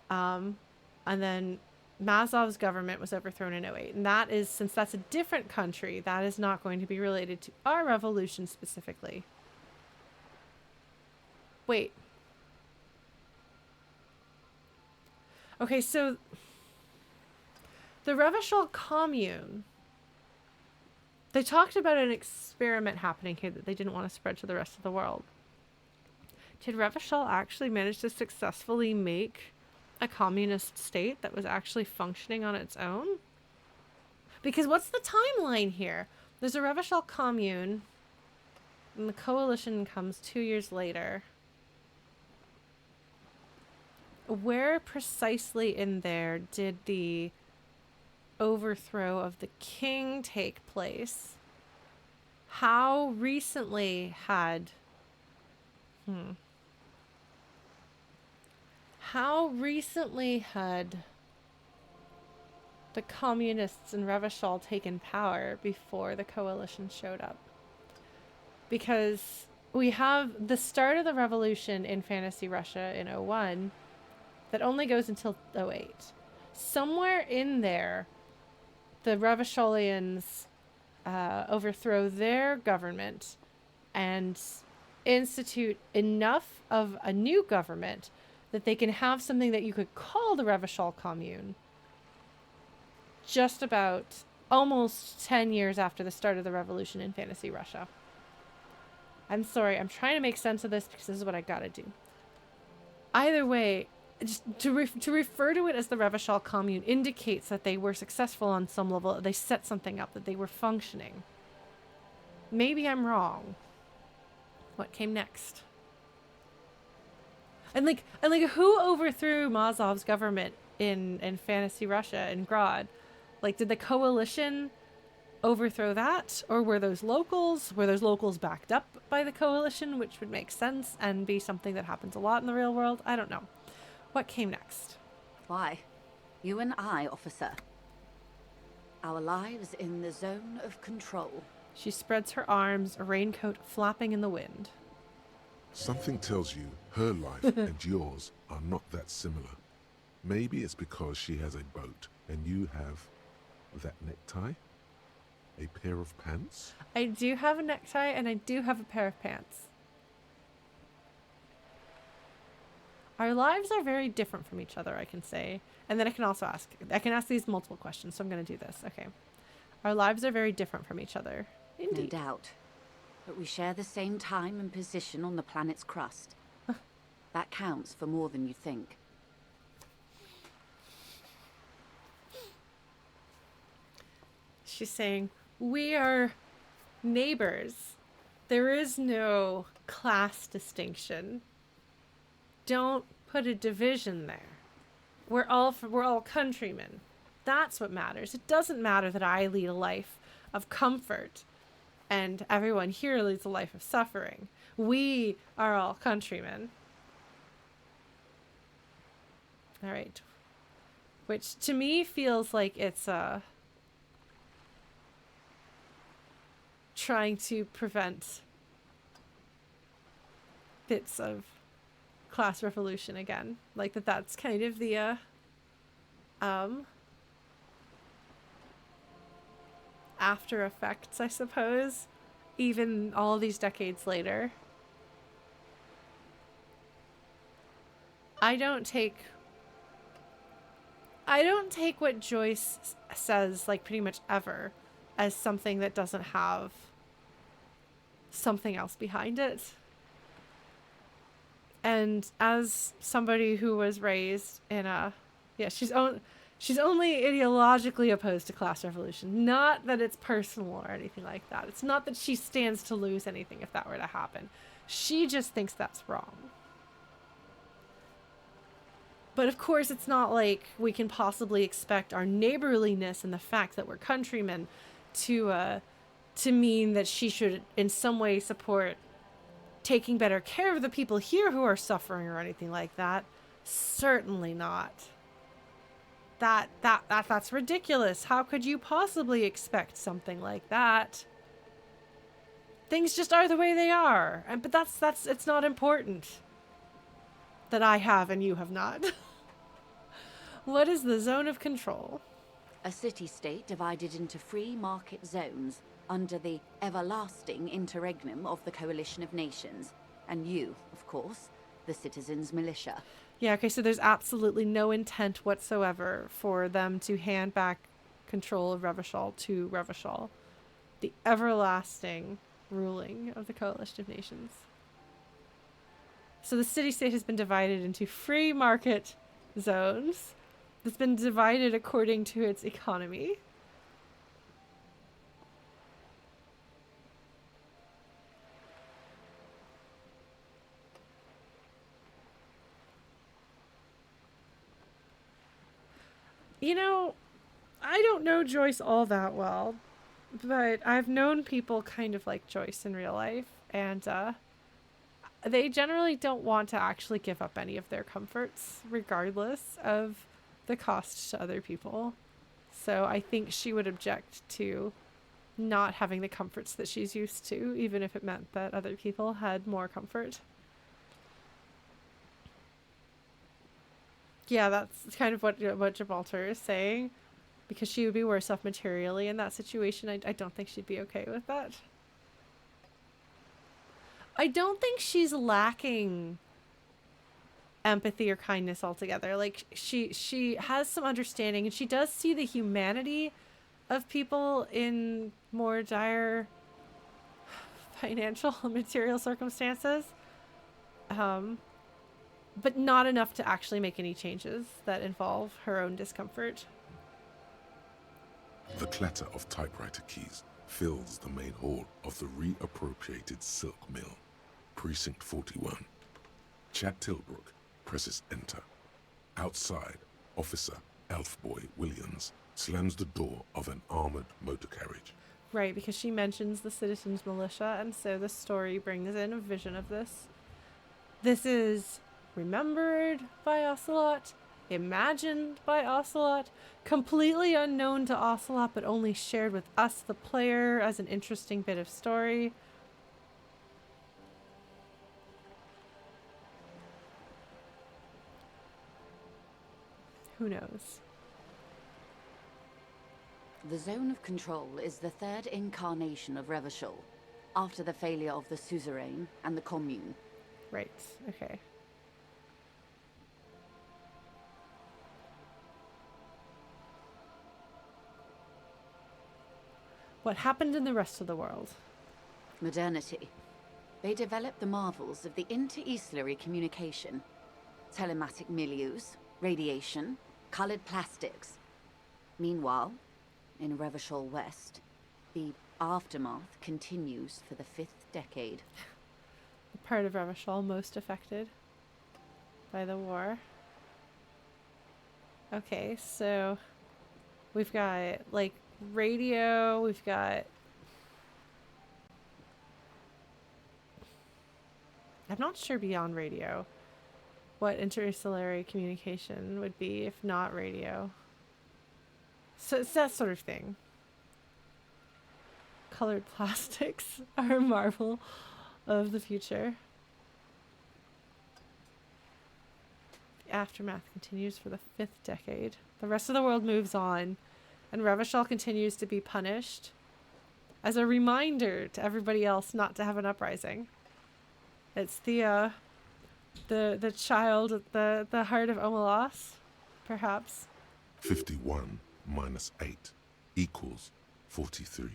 And then Mazov's government was overthrown in 08. And that is, since that's a different country, that is not going to be related to our revolution specifically. Wait. Okay, so the Revachol commune, they talked about an experiment happening here that they didn't want to spread to the rest of the world. Did Revachol actually manage to successfully make a communist state that was actually functioning on its own? Because what's the timeline here? There's a Revachol commune, and the coalition comes 2 years later. Where precisely in there did the overthrow of the king take place? How recently had the communists in Revachol taken power before the coalition showed up? Because we have the start of the revolution in fantasy Russia in 01 that only goes until 08. Somewhere in there, the Revacholians overthrow their government and institute enough of a new government that they can have something that you could call the Revachol commune just about almost 10 years after the start of the revolution in fantasy Russia. I'm sorry, I'm trying to make sense of this because this is what I gotta do. Either way, just to refer to it as the Revachol commune indicates that they were successful on some level. They set something up, that they were functioning. Maybe I'm wrong. What came next? And like who overthrew Mazov's government in fantasy Russia in Grad? Like, did the coalition overthrow that, or were those locals? Were those locals backed up by the coalition, which would make sense and be something that happens a lot in the real world? I don't know. What came next? Why? You and I, officer. Our lives in the zone of control. She spreads her arms, a raincoat flapping in the wind. Something tells you her life and yours are not that similar. Maybe it's because she has a boat and you have that necktie? A pair of pants? I do have a necktie and I do have a pair of pants. Our lives are very different from each other, I can say. And then I can ask these multiple questions, so I'm going to do this. Okay. Our lives are very different from each other. Indeed. No doubt. But we share the same time and position on the planet's crust. That counts for more than you think. She's saying, we are neighbors. There is no class distinction. Don't put a division there. We're all countrymen. That's what matters. It doesn't matter that I lead a life of comfort and everyone here leads a life of suffering. We are all countrymen. All right. Which to me feels like it's trying to prevent bits of class revolution again. Like that's kind of the after effects, I suppose, even all these decades later. I don't take what Joyce says, like, pretty much ever as something that doesn't have something else behind it. And as somebody who was raised in she's only ideologically opposed to class revolution. Not that it's personal or anything like that. It's not that she stands to lose anything if that were to happen. She just thinks that's wrong. But of course, it's not like we can possibly expect our neighborliness and the fact that we're countrymen to mean that she should in some way support taking better care of the people here who are suffering or anything like that. Certainly not. That's ridiculous. How could you possibly expect something like that? Things just are the way they are. But it's not important that I have and you have not. What is the zone of control? A city-state divided into free market zones under the everlasting interregnum of the coalition of nations. And you, of course, the citizens' militia. Yeah, okay, so there's absolutely no intent whatsoever for them to hand back control of Revachol to Revachol. The everlasting ruling of the coalition of nations. So the city-state has been divided into free market zones. It's been divided according to its economy. You know, I don't know Joyce all that well, but I've known people kind of like Joyce in real life, and they generally don't want to actually give up any of their comforts, regardless of the cost to other people. So I think she would object to not having the comforts that she's used to, even if it meant that other people had more comfort. Yeah, that's kind of what Gibraltar is saying, because she would be worse off materially in that situation. I don't think she'd be okay with that. I don't think she's lacking empathy or kindness altogether. Like, she has some understanding, and she does see the humanity of people in more dire financial and material circumstances. but not enough to actually make any changes that involve her own discomfort. The clatter of typewriter keys fills the main hall of the reappropriated silk mill. Precinct 41. Chad Tilbrook presses enter. Outside, Officer Elfboy Williams slams the door of an armored motor carriage. Right, because she mentions the citizens' militia, and so the story brings in a vision of this. This is remembered by Ocelot, imagined by Ocelot, completely unknown to Ocelot, but only shared with us, the player, as an interesting bit of story. Who knows? The zone of control is the third incarnation of Revachol, after the failure of the suzerain and the commune. Right, okay. What happened in the rest of the world? Modernity. They developed the marvels of the inter-easlary communication, telematic milieus, radiation, colored plastics. Meanwhile, in Revachol West, the aftermath continues for the 5th decade. The part of Revachol most affected by the war. Okay, so we've got like radio, we've got... I'm not sure beyond radio what interstellar communication would be if not radio. So it's that sort of thing. Colored plastics are a marvel of the future. The aftermath continues for the 5th decade. The rest of the world moves on, and Revachol continues to be punished as a reminder to everybody else not to have an uprising. It's the child at the heart of Omelas, perhaps. 51 minus 8 equals 43.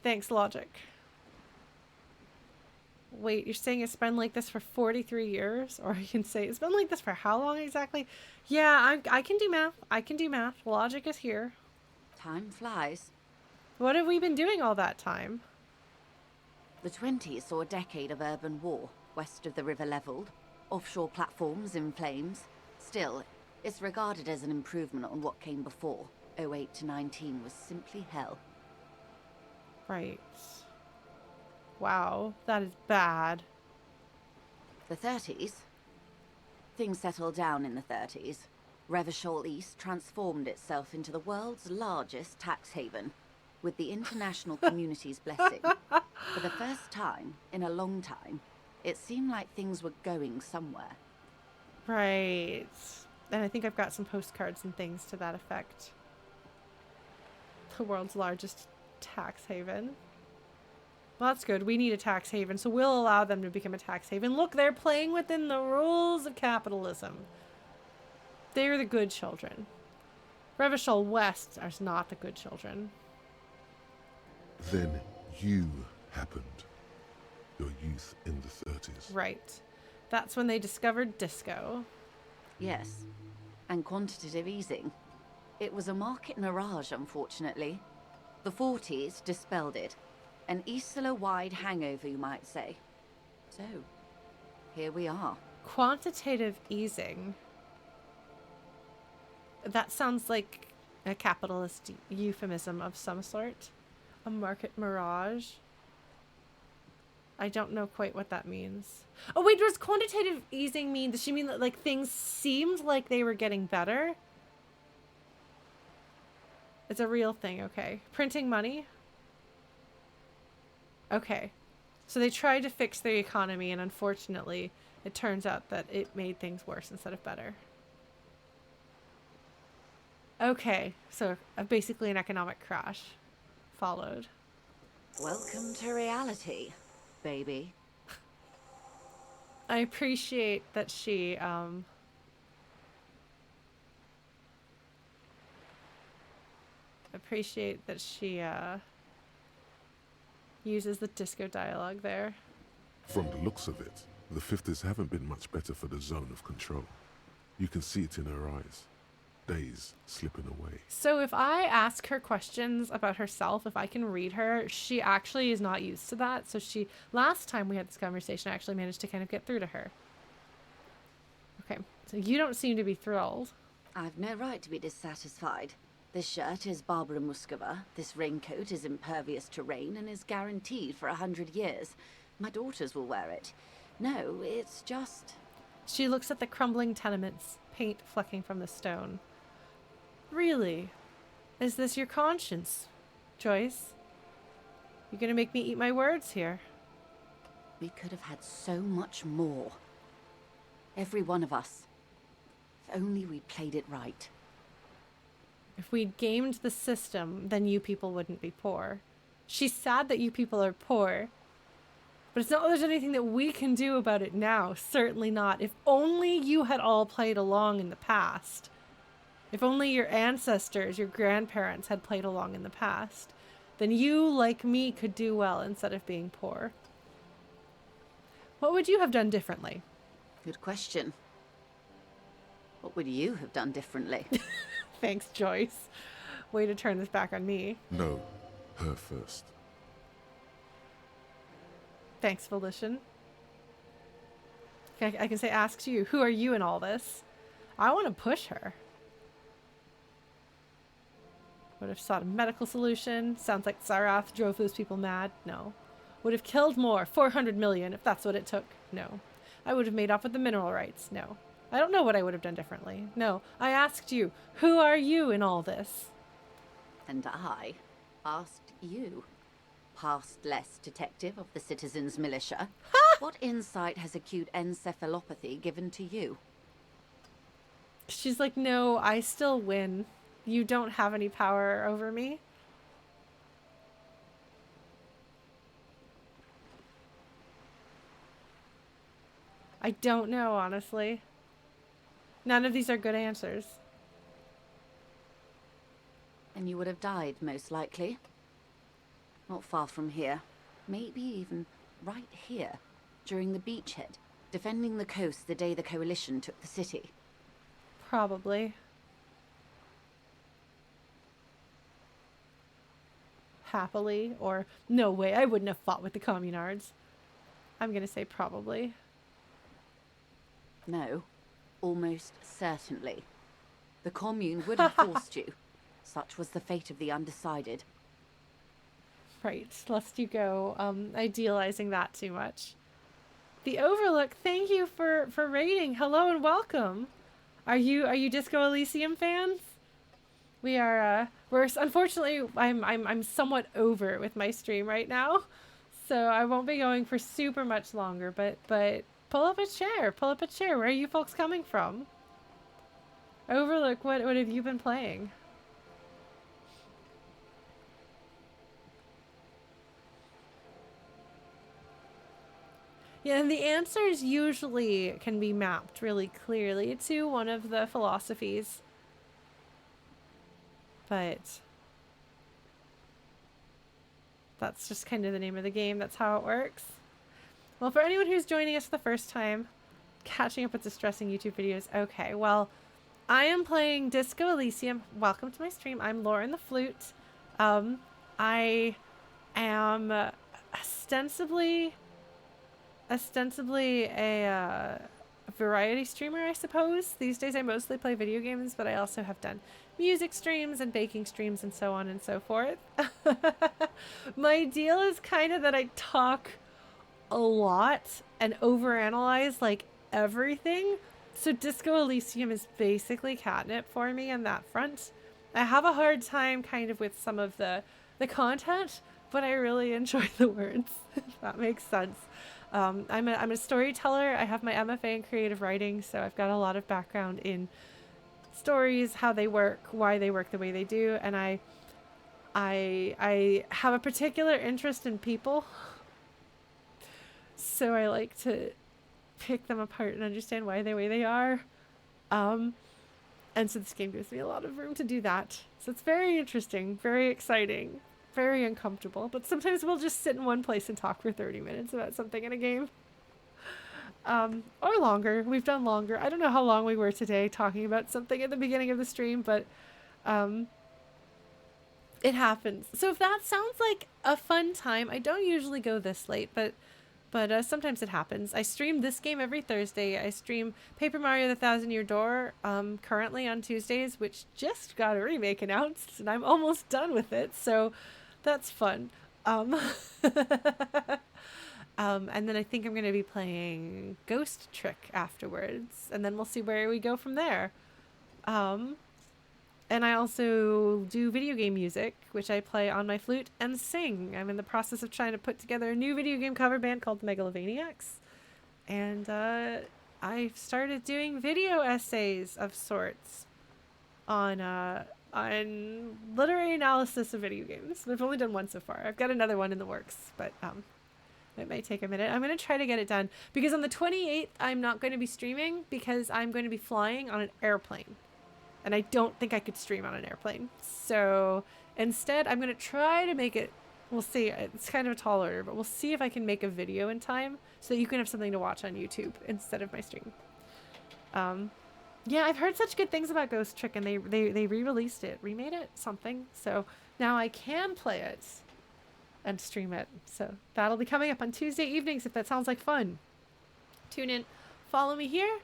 Thanks, logic. Wait, you're saying it's been like this for 43 years? Or you can say it's been like this for how long exactly? Yeah, I can do math. I can do math. Logic is here. Time flies. What have we been doing all that time? The 20s saw a decade of urban war, west of the river leveled, offshore platforms in flames. Still, it's regarded as an improvement on what came before. 08 to 19 was simply hell. Right. Wow, that is bad. The 30s? Things settled down in the 30s. Revachol East transformed itself into the world's largest tax haven, with the international community's blessing. For the first time in a long time, it seemed like things were going somewhere. Right. And I think I've got some postcards and things to that effect. The world's largest tax haven. Well, that's good. We need a tax haven, so we'll allow them to become a tax haven. Look, they're playing within the rules of capitalism. They're the good children. Revachol West are not the good children. Then you happened. Your youth in the 30s. Right. That's when they discovered disco. Yes, and quantitative easing. It was a market mirage, unfortunately. The 40s dispelled it. An Isola-wide hangover, you might say. So, here we are. Quantitative easing. That sounds like a capitalist euphemism of some sort. A market mirage. I don't know quite what that means. Oh wait, does quantitative easing mean, does she mean that like things seemed like they were getting better? It's a real thing, okay. Printing money? Okay. So they tried to fix the economy, and unfortunately, it turns out that it made things worse instead of better. Okay, so basically an economic crash followed. Welcome to reality, baby. I appreciate that she uses the disco dialogue there. From the looks of it, The 50s haven't been much better for the zone of control. You can see it in her eyes. Days slipping away. So if I ask her questions about herself, if I can read her, she actually is not used to that. So last time we had this conversation, I actually managed to kind of get through to her. Okay, so you don't seem to be thrilled. I've no right to be dissatisfied. This shirt is Barbara Muscova. This raincoat is impervious to rain and is guaranteed for 100 years. My daughters will wear it. No, it's just... She looks at the crumbling tenements, paint flecking from the stone. Really? Is this your conscience, Joyce? You're gonna make me eat my words here. We could have had so much more. Every one of us. If only we played it right. If we'd gamed the system, then you people wouldn't be poor. She's sad that you people are poor. But it's not that there's anything that we can do about it now. Certainly not. If only you had all played along in the past. If only your ancestors, your grandparents had played along in the past. Then you, like me, could do well instead of being poor. What would you have done differently? Good question. What would you have done differently? Thanks, Joyce. Way to turn this back on me. No, her first. Thanks, Volition. Okay, I can say, asks you, who are you in all this? I want to push her. Would have sought a medical solution. Sounds like Zarath drove those people mad. No. Would have killed more. 400 million, if that's what it took. No. I would have made off with the mineral rights. No. I don't know what I would have done differently. No. I asked you, who are you in all this? And I asked you, past less detective of the Citizens Militia, what insight has acute encephalopathy given to you? She's like, no, I still win. You don't have any power over me. I don't know, honestly. None of these are good answers. And you would have died, most likely. Not far from here. Maybe even right here, during the beachhead, defending the coast the day the Coalition took the city. Probably. Happily, or no way, I wouldn't have fought with the communards. I'm gonna say probably. No, almost certainly. The commune would have forced you. Such was the fate of the undecided. Right, lest you go idealizing that too much. The Overlook, thank you for raiding. Hello and welcome. Are you Disco Elysium fans? We are we're unfortunately I'm somewhat over with my stream right now. So I won't be going for super much longer, but pull up a chair. Where are you folks coming from? Overlook, what have you been playing? Yeah, and the answers usually can be mapped really clearly to one of the philosophies. But that's just kind of the name of the game. That's how it works. Well, for anyone who's joining us for the first time, catching up with distressing YouTube videos. Okay, well, I am playing Disco Elysium. Welcome to my stream. I'm Lauren the Flute. I am ostensibly a variety streamer, I suppose. These days I mostly play video games, but I also have done music streams and baking streams and so on and so forth. My deal is kind of that I talk a lot and overanalyze like everything. So Disco Elysium is basically catnip for me on that front. I have a hard time kind of with some of the content, but I really enjoy the words, if that makes sense. I'm a storyteller. I have my MFA in creative writing, so I've got a lot of background in stories, how they work, why they work the way they do, and I have a particular interest in people. So I like to pick them apart and understand why they're the way they are. And so this game gives me a lot of room to do that. So it's very interesting, very exciting, very uncomfortable. But sometimes we'll just sit in one place and talk for 30 minutes about something in a game. Or longer. We've done longer. I don't know how long we were today talking about something at the beginning of the stream, but it happens. So if that sounds like a fun time, I don't usually go this late, but sometimes it happens. I stream this game every Thursday. I stream Paper Mario: The Thousand Year Door currently on Tuesdays, which just got a remake announced, and I'm almost done with it, so that's fun. And then I think I'm going to be playing Ghost Trick afterwards, and then we'll see where we go from there. And I also do video game music, which I play on my flute and sing. I'm in the process of trying to put together a new video game cover band called Megalovaniacs. And I've started doing video essays of sorts on literary analysis of video games. I've only done one so far. I've got another one in the works, but it may take a minute. I'm going to try to get it done because on the 28th, I'm not going to be streaming because I'm going to be flying on an airplane. And I don't think I could stream on an airplane. So instead, I'm going to try to make it, we'll see. It's kind of a tall order, but we'll see if I can make a video in time so that you can have something to watch on YouTube instead of my stream. Yeah, I've heard such good things about Ghost Trick, and they re-released it, remade it, something. So now I can play it and stream it. So that'll be coming up on Tuesday evenings if that sounds like fun. Tune in, follow me here,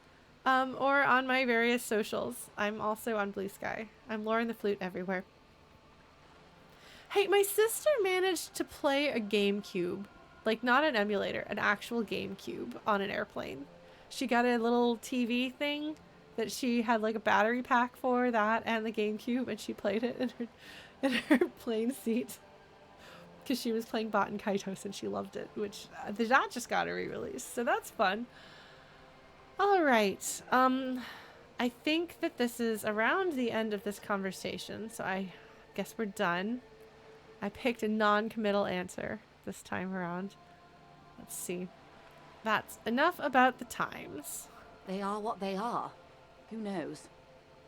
or on my various socials. I'm also on Blue Sky. I'm Lauren the Flute everywhere. Hey, my sister managed to play a GameCube, like not an emulator, an actual GameCube on an airplane. She got a little TV thing that she had like a battery pack for, that and the GameCube, and she played it in her plane seat because she was playing Baten Kaitos and she loved it, which that just got a re-release, so that's fun. All right, I think that this is around the end of this conversation, so I guess we're done. I picked a non-committal answer this time around. Let's see. That's enough about the times. They are what they are. Who knows?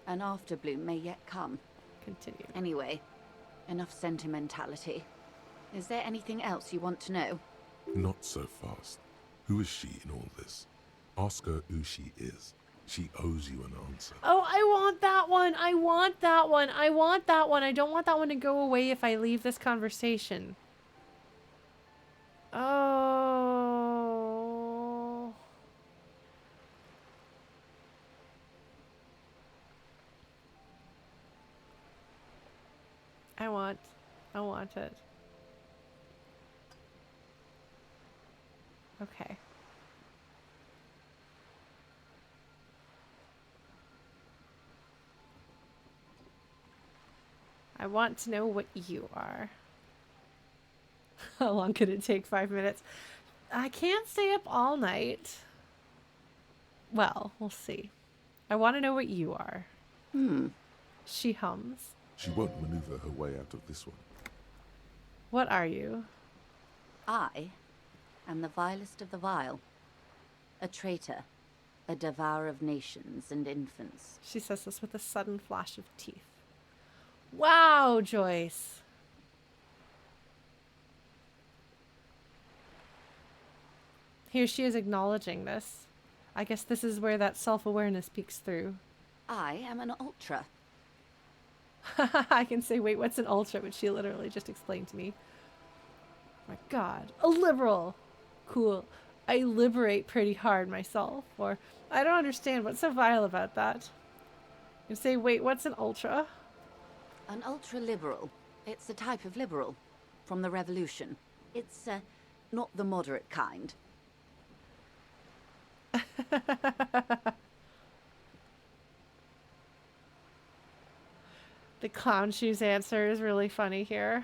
An afterbloom may yet come. Continue. Anyway, enough sentimentality. Is there anything else you want to know? Not so fast. Who is she in all this? Ask her who she is. She owes you an answer. Oh, I want that one. I want that one. I want that one. I don't want that one to go away if I leave this conversation. Oh. I want it. Okay. I want to know what you are. How long could it take? 5 minutes? I can't stay up all night. Well, we'll see. I want to know what you are. She hums. She won't maneuver her way out of this one. What are you? I am the vilest of the vile. A traitor. A devourer of nations and infants. She says this with a sudden flash of teeth. Wow, Joyce. Here she is acknowledging this. I guess this is where that self-awareness peeks through. I am an ultra. I can say, wait, what's an ultra? Which she literally just explained to me. My God, a liberal. Cool. I liberate pretty hard myself. Or, I don't understand. What's so vile about that? You say, wait, what's an ultra? An ultra-liberal. It's a type of liberal. From the revolution. It's, not the moderate kind. The clown shoes answer is really funny here.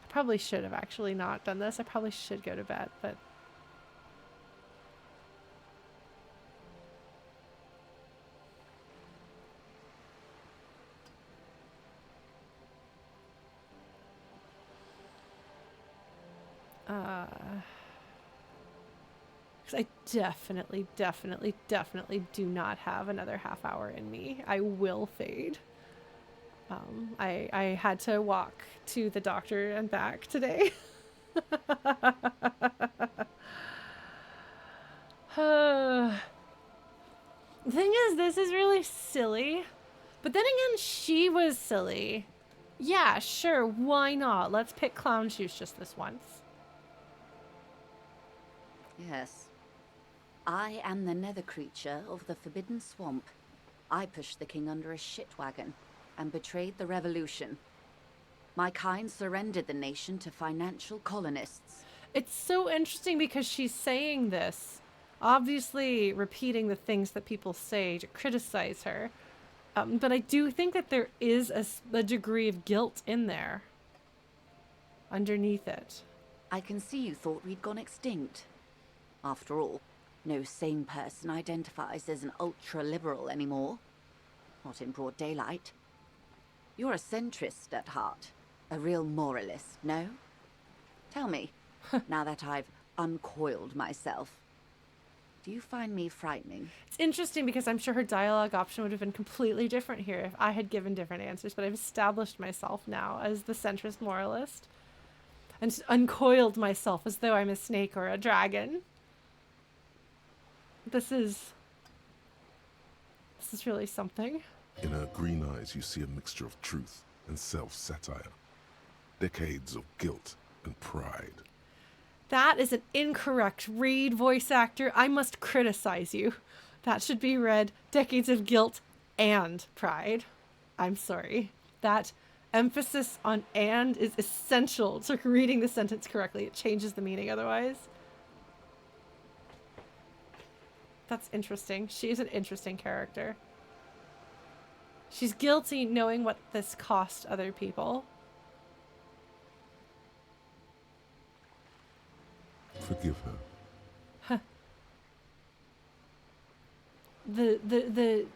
I probably should have actually not done this. I probably should go to bed, but... Because I definitely do not have another half hour in me. I will fade. I had to walk to the doctor and back today. this is really silly. But then again, she was silly. Yeah, sure, why not? Let's pick clown shoes just this once. Yes. I am the nether creature of the Forbidden Swamp. I pushed the king under a shit wagon and betrayed the revolution. My kind surrendered the nation to financial colonists. It's so interesting because she's saying this, obviously repeating the things that people say to criticize her. But I do think that there is a degree of guilt in there, underneath it. I can see you thought we'd gone extinct. After all, no sane person identifies as an ultra-liberal anymore. Not in broad daylight. You're a centrist at heart. A real moralist, no? Tell me, now that I've uncoiled myself, do you find me frightening? It's interesting because I'm sure her dialogue option would have been completely different here if I had given different answers, but I've established myself now as the centrist moralist and uncoiled myself as though I'm a snake or a dragon. This is really something. In her green eyes, you see a mixture of truth and self-satire. Decades of guilt and pride. That is an incorrect read, voice actor. I must criticize you. That should be read decades of guilt and pride. I'm sorry. That emphasis on and is essential to reading the sentence correctly. It changes the meaning otherwise. That's interesting. She is an interesting character. She's guilty knowing what this cost other people. Forgive her. The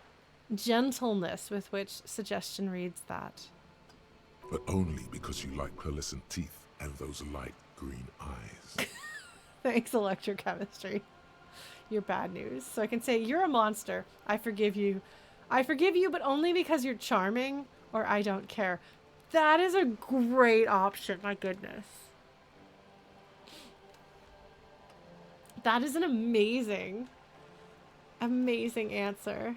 gentleness with which suggestion reads that. But only because you like pearlescent teeth and those light green eyes. Thanks, electrochemistry. You're bad news. So I can say, you're a monster. I forgive you. I forgive you, but only because you're charming, or I don't care. That is a great option, my goodness. That is an amazing, amazing answer.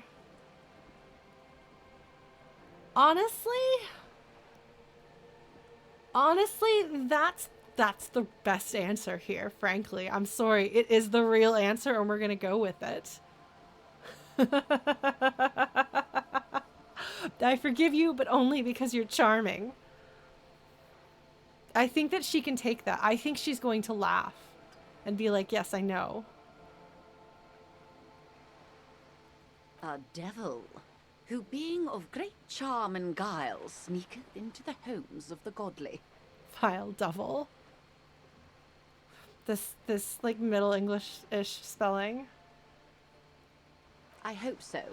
Honestly, that's the best answer here, frankly. I'm sorry. It is the real answer, and we're going to go with it. I forgive you, but only because you're charming. I think that she can take that. I think she's going to laugh and be like, yes, I know. A devil, who being of great charm and guile, sneaketh into the homes of the godly. Vile devil. This like Middle English-ish spelling. I hope so.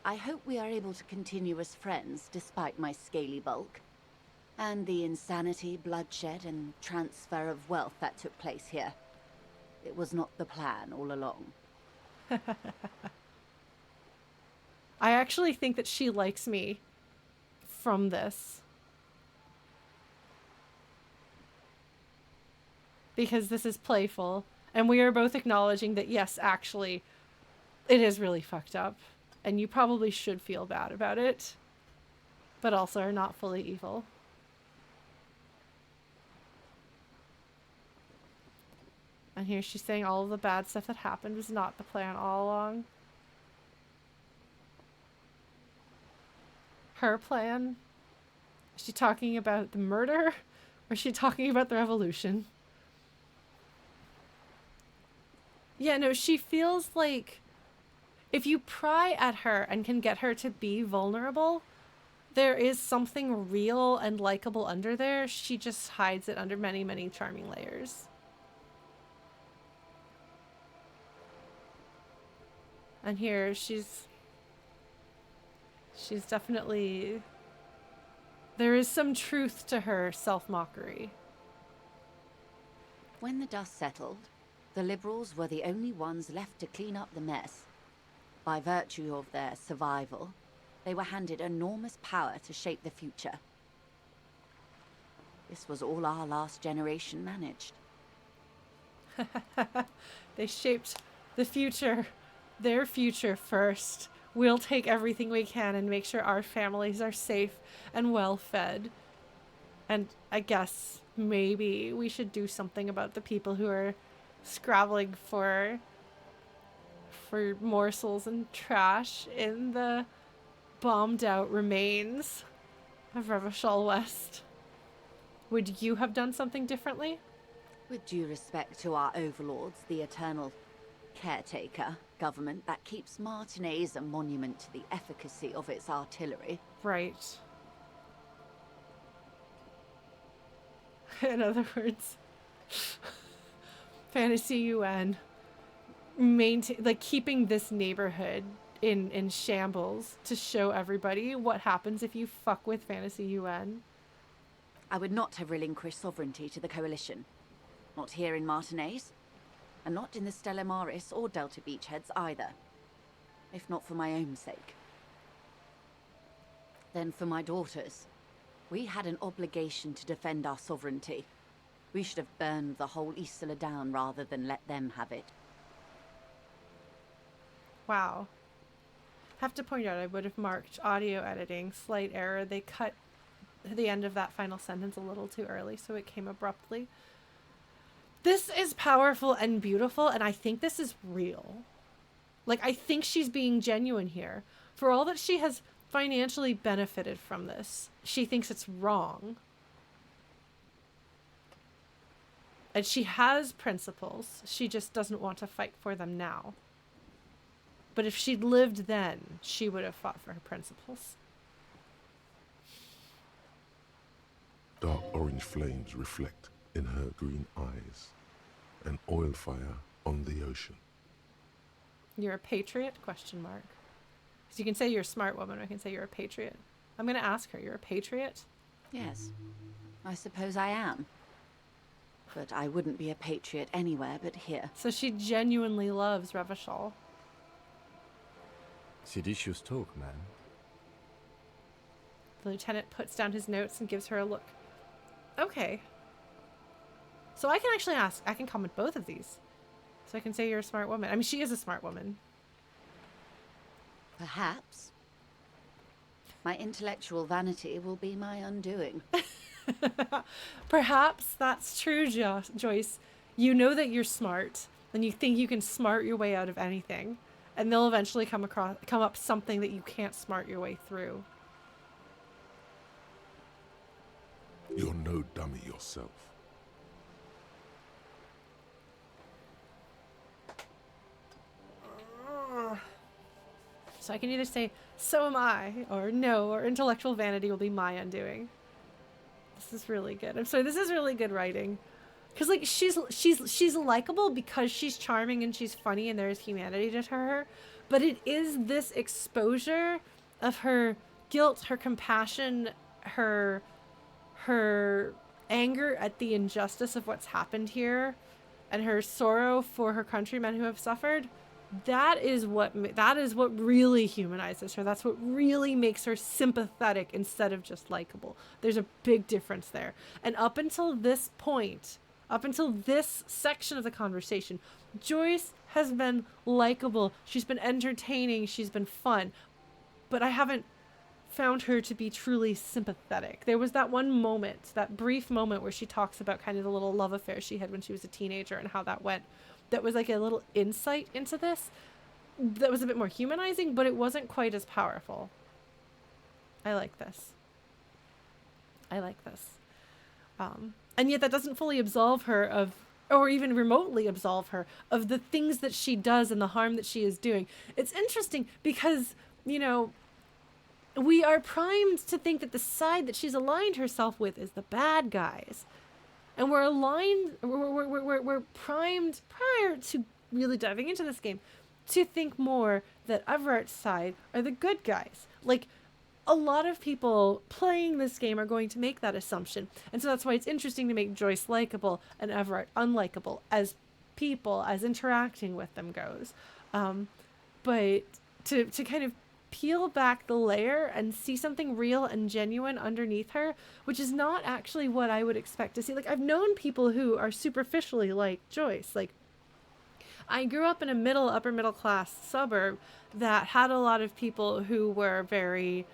I hope we are able to continue as friends despite my scaly bulk. And the insanity, bloodshed, and transfer of wealth that took place here. It was not the plan all along. I actually think that she likes me from this. Because this is playful. And we are both acknowledging that, yes, actually, it is really fucked up. And you probably should feel bad about it. But also are not fully evil. And here she's saying all of the bad stuff that happened was not the plan all along. Her plan? Is she talking about the murder? Or is she talking about the revolution? Yeah, no, she feels like if you pry at her and can get her to be vulnerable, there is something real and likable under there. She just hides it under many, many charming layers. And here she's definitely, there is some truth to her self-mockery. When the dust settled, the liberals were the only ones left to clean up the mess. By virtue of their survival, they were handed enormous power to shape the future. This was all our last generation managed. They shaped the future, their future first, we'll take everything we can and make sure our families are safe and well fed. And I guess maybe we should do something about the people who are scrabbling for morsels and trash in the bombed out remains of Revachol West. Would you have done something differently? With due respect to our overlords, the eternal caretaker government that keeps Martinaise a monument to the efficacy of its artillery. Right. In other words, Fantasy UN keeping this neighborhood in shambles to show everybody what happens if you fuck with Fantasy UN. I would not have relinquished sovereignty to the Coalition. Not here in Martinaise, and not in the Stella Maris or Delta Beachheads either. If not for my own sake. Then for my daughters. We had an obligation to defend our sovereignty. We should have burned the whole Isola down rather than let them have it. Wow. Have to point out, I would have marked audio editing, slight error. They cut the end of that final sentence a little too early, so it came abruptly. This is powerful and beautiful, and I think this is real. Like, I think she's being genuine here. For all that she has financially benefited from this, she thinks it's wrong. And she has principles. She just doesn't want to fight for them now. But if she'd lived then, she would have fought for her principles. Dark orange flames reflect in her green eyes, an oil fire on the ocean. You're a patriot? Question mark. So you can say you're a smart woman, or I can say you're a patriot. I'm going to ask her, you're a patriot? Yes, I suppose I am. But I wouldn't be a patriot anywhere but here. So she genuinely loves Revachol. Seditious talk, man. The lieutenant puts down his notes and gives her a look. Okay. So I can actually I can comment both of these. So I can say you're a smart woman. I mean, she is a smart woman. Perhaps. My intellectual vanity will be my undoing. Perhaps that's true, Joyce. You know that you're smart, and you think you can smart your way out of anything, and they'll eventually come up something that you can't smart your way through. You're no dummy yourself. So I can either say, so am I, or no, or intellectual vanity will be my undoing. This is really good. I'm sorry, this is really good writing. Because, like, she's likable because she's charming and she's funny and there's humanity to her. But it is this exposure of her guilt, her compassion, her anger at the injustice of what's happened here, and her sorrow for her countrymen who have suffered. That is what really humanizes her. That's what really makes her sympathetic instead of just likable. There's a big difference there. And up until this point, up until this section of the conversation, Joyce has been likable. She's been entertaining. She's been fun. But I haven't found her to be truly sympathetic. There was that one moment, that brief moment where she talks about kind of the little love affair she had when she was a teenager and how that went. That was like a little insight into this that was a bit more humanizing, but it wasn't quite as powerful. I like this. And yet that doesn't fully absolve her of, or even remotely absolve her of the things that she does and the harm that she is doing. It's interesting because, you know, we are primed to think that the side that she's aligned herself with is the bad guys. And we're primed prior to really diving into this game to think more that Evrart's side are the good guys. Like, a lot of people playing this game are going to make that assumption. And so that's why it's interesting to make Joyce likable and Evrart unlikable as people, as interacting with them goes. But to kind of peel back the layer and see something real and genuine underneath her, which is not actually what I would expect to see. Like, I've known people who are superficially like Joyce. Like, I grew up in a upper middle class suburb that had a lot of people who were very,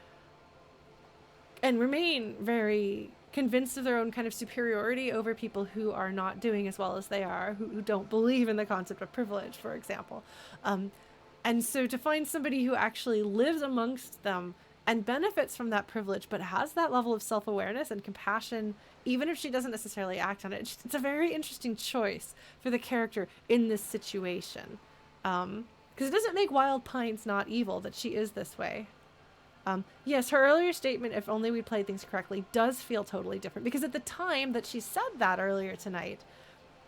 and remain very, convinced of their own kind of superiority over people who are not doing as well as they are, who don't believe in the concept of privilege, for example. And so to find somebody who actually lives amongst them and benefits from that privilege, but has that level of self-awareness and compassion, even if she doesn't necessarily act on it, it's a very interesting choice for the character in this situation. Because it doesn't make Wild Pines not evil that she is this way. Yes, her earlier statement, if only we played things correctly, does feel totally different. Because at the time that she said that earlier tonight,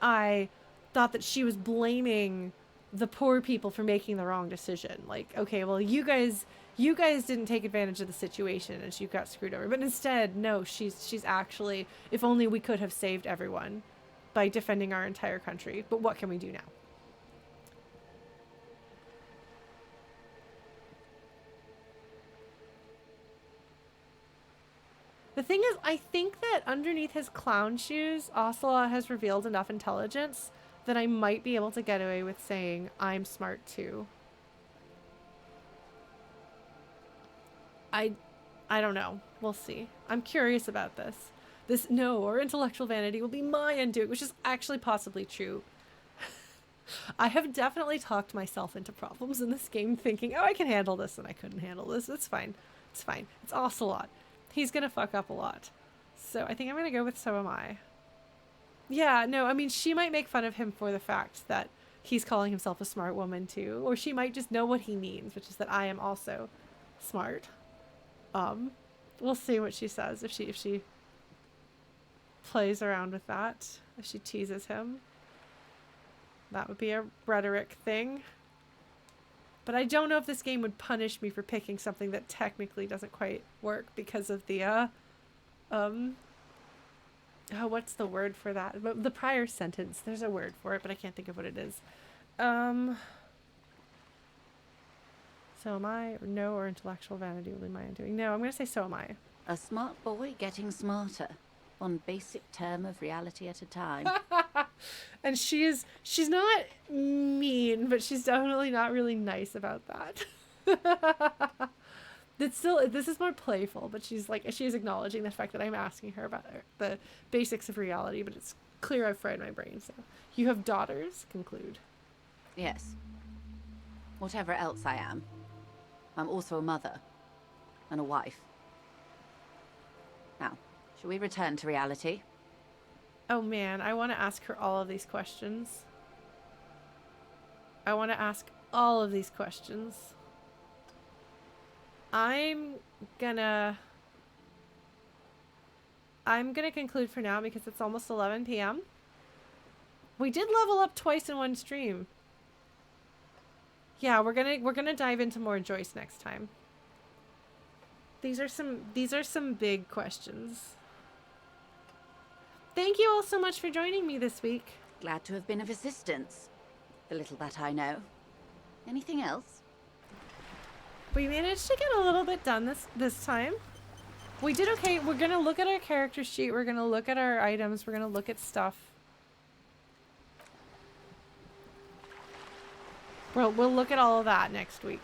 I thought that she was blaming the poor people for making the wrong decision. Like, okay, well, you guys didn't take advantage of the situation and she got screwed over. But instead, no, she's actually, if only we could have saved everyone by defending our entire country. But what can we do now? The thing is, I think that underneath his clown shoes, Ocelot has revealed enough intelligence that I might be able to get away with saying, I'm smart too. I don't know. We'll see. I'm curious about this. This or intellectual vanity will be my undoing, which is actually possibly true. I have definitely talked myself into problems in this game thinking, oh, I can handle this, and I couldn't handle this. It's fine. It's fine. It's Ocelot. He's gonna fuck up a lot. So I think I'm gonna go with so am I. Yeah, no, I mean, she might make fun of him for the fact that he's calling himself a smart woman too. Or she might just know what he means, which is that I am also smart. We'll see what she says if she plays around with that. If she teases him. That would be a rhetoric thing. But I don't know if this game would punish me for picking something that technically doesn't quite work because of the, what's the word for that? The prior sentence. There's a word for it, but I can't think of what it is. So am I, or no, or intellectual vanity will be my undoing. No, I'm going to say so am I. A smart boy getting smarter. One basic term of reality at a time. And she's not mean, but she's definitely not really nice about that. This is more playful, but she's acknowledging the fact that I'm asking her about the basics of reality, but it's clear I've fried my brain. So you have daughters? Conclude. Yes. Whatever else I am, I'm also a mother and a wife. Now, shall we return to reality? Oh man, I want to ask her all of these questions. I want to ask all of these questions. I'm gonna conclude for now because it's almost 11 p.m. We did level up twice in one stream. Yeah, we're gonna dive into more Joyce next time. These are some big questions. Thank you all so much for joining me this week. Glad to have been of assistance. The little that I know. Anything else? We managed to get a little bit done this time. We did okay. We're gonna look at our character sheet. We're gonna look at our items. We're gonna look at stuff. We'll look at all of that next week,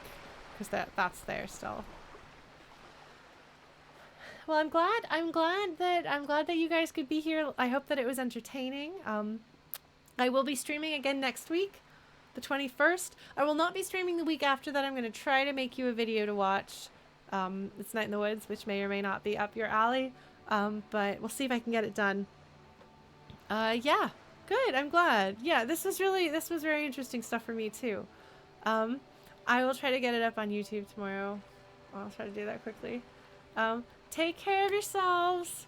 because that's there still. Well, I'm glad that you guys could be here. I hope that it was entertaining. I will be streaming again next week, the 21st. I will not be streaming the week after that. I'm going to try to make you a video to watch. It's Night in the Woods, which may or may not be up your alley. But we'll see if I can get it done. Yeah, good. I'm glad. Yeah, this was very interesting stuff for me too. I will try to get it up on YouTube tomorrow. I'll try to do that quickly. Take care of yourselves.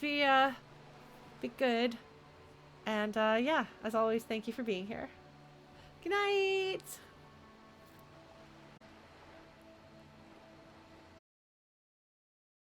Be good. And yeah, as always, thank you for being here. Good night.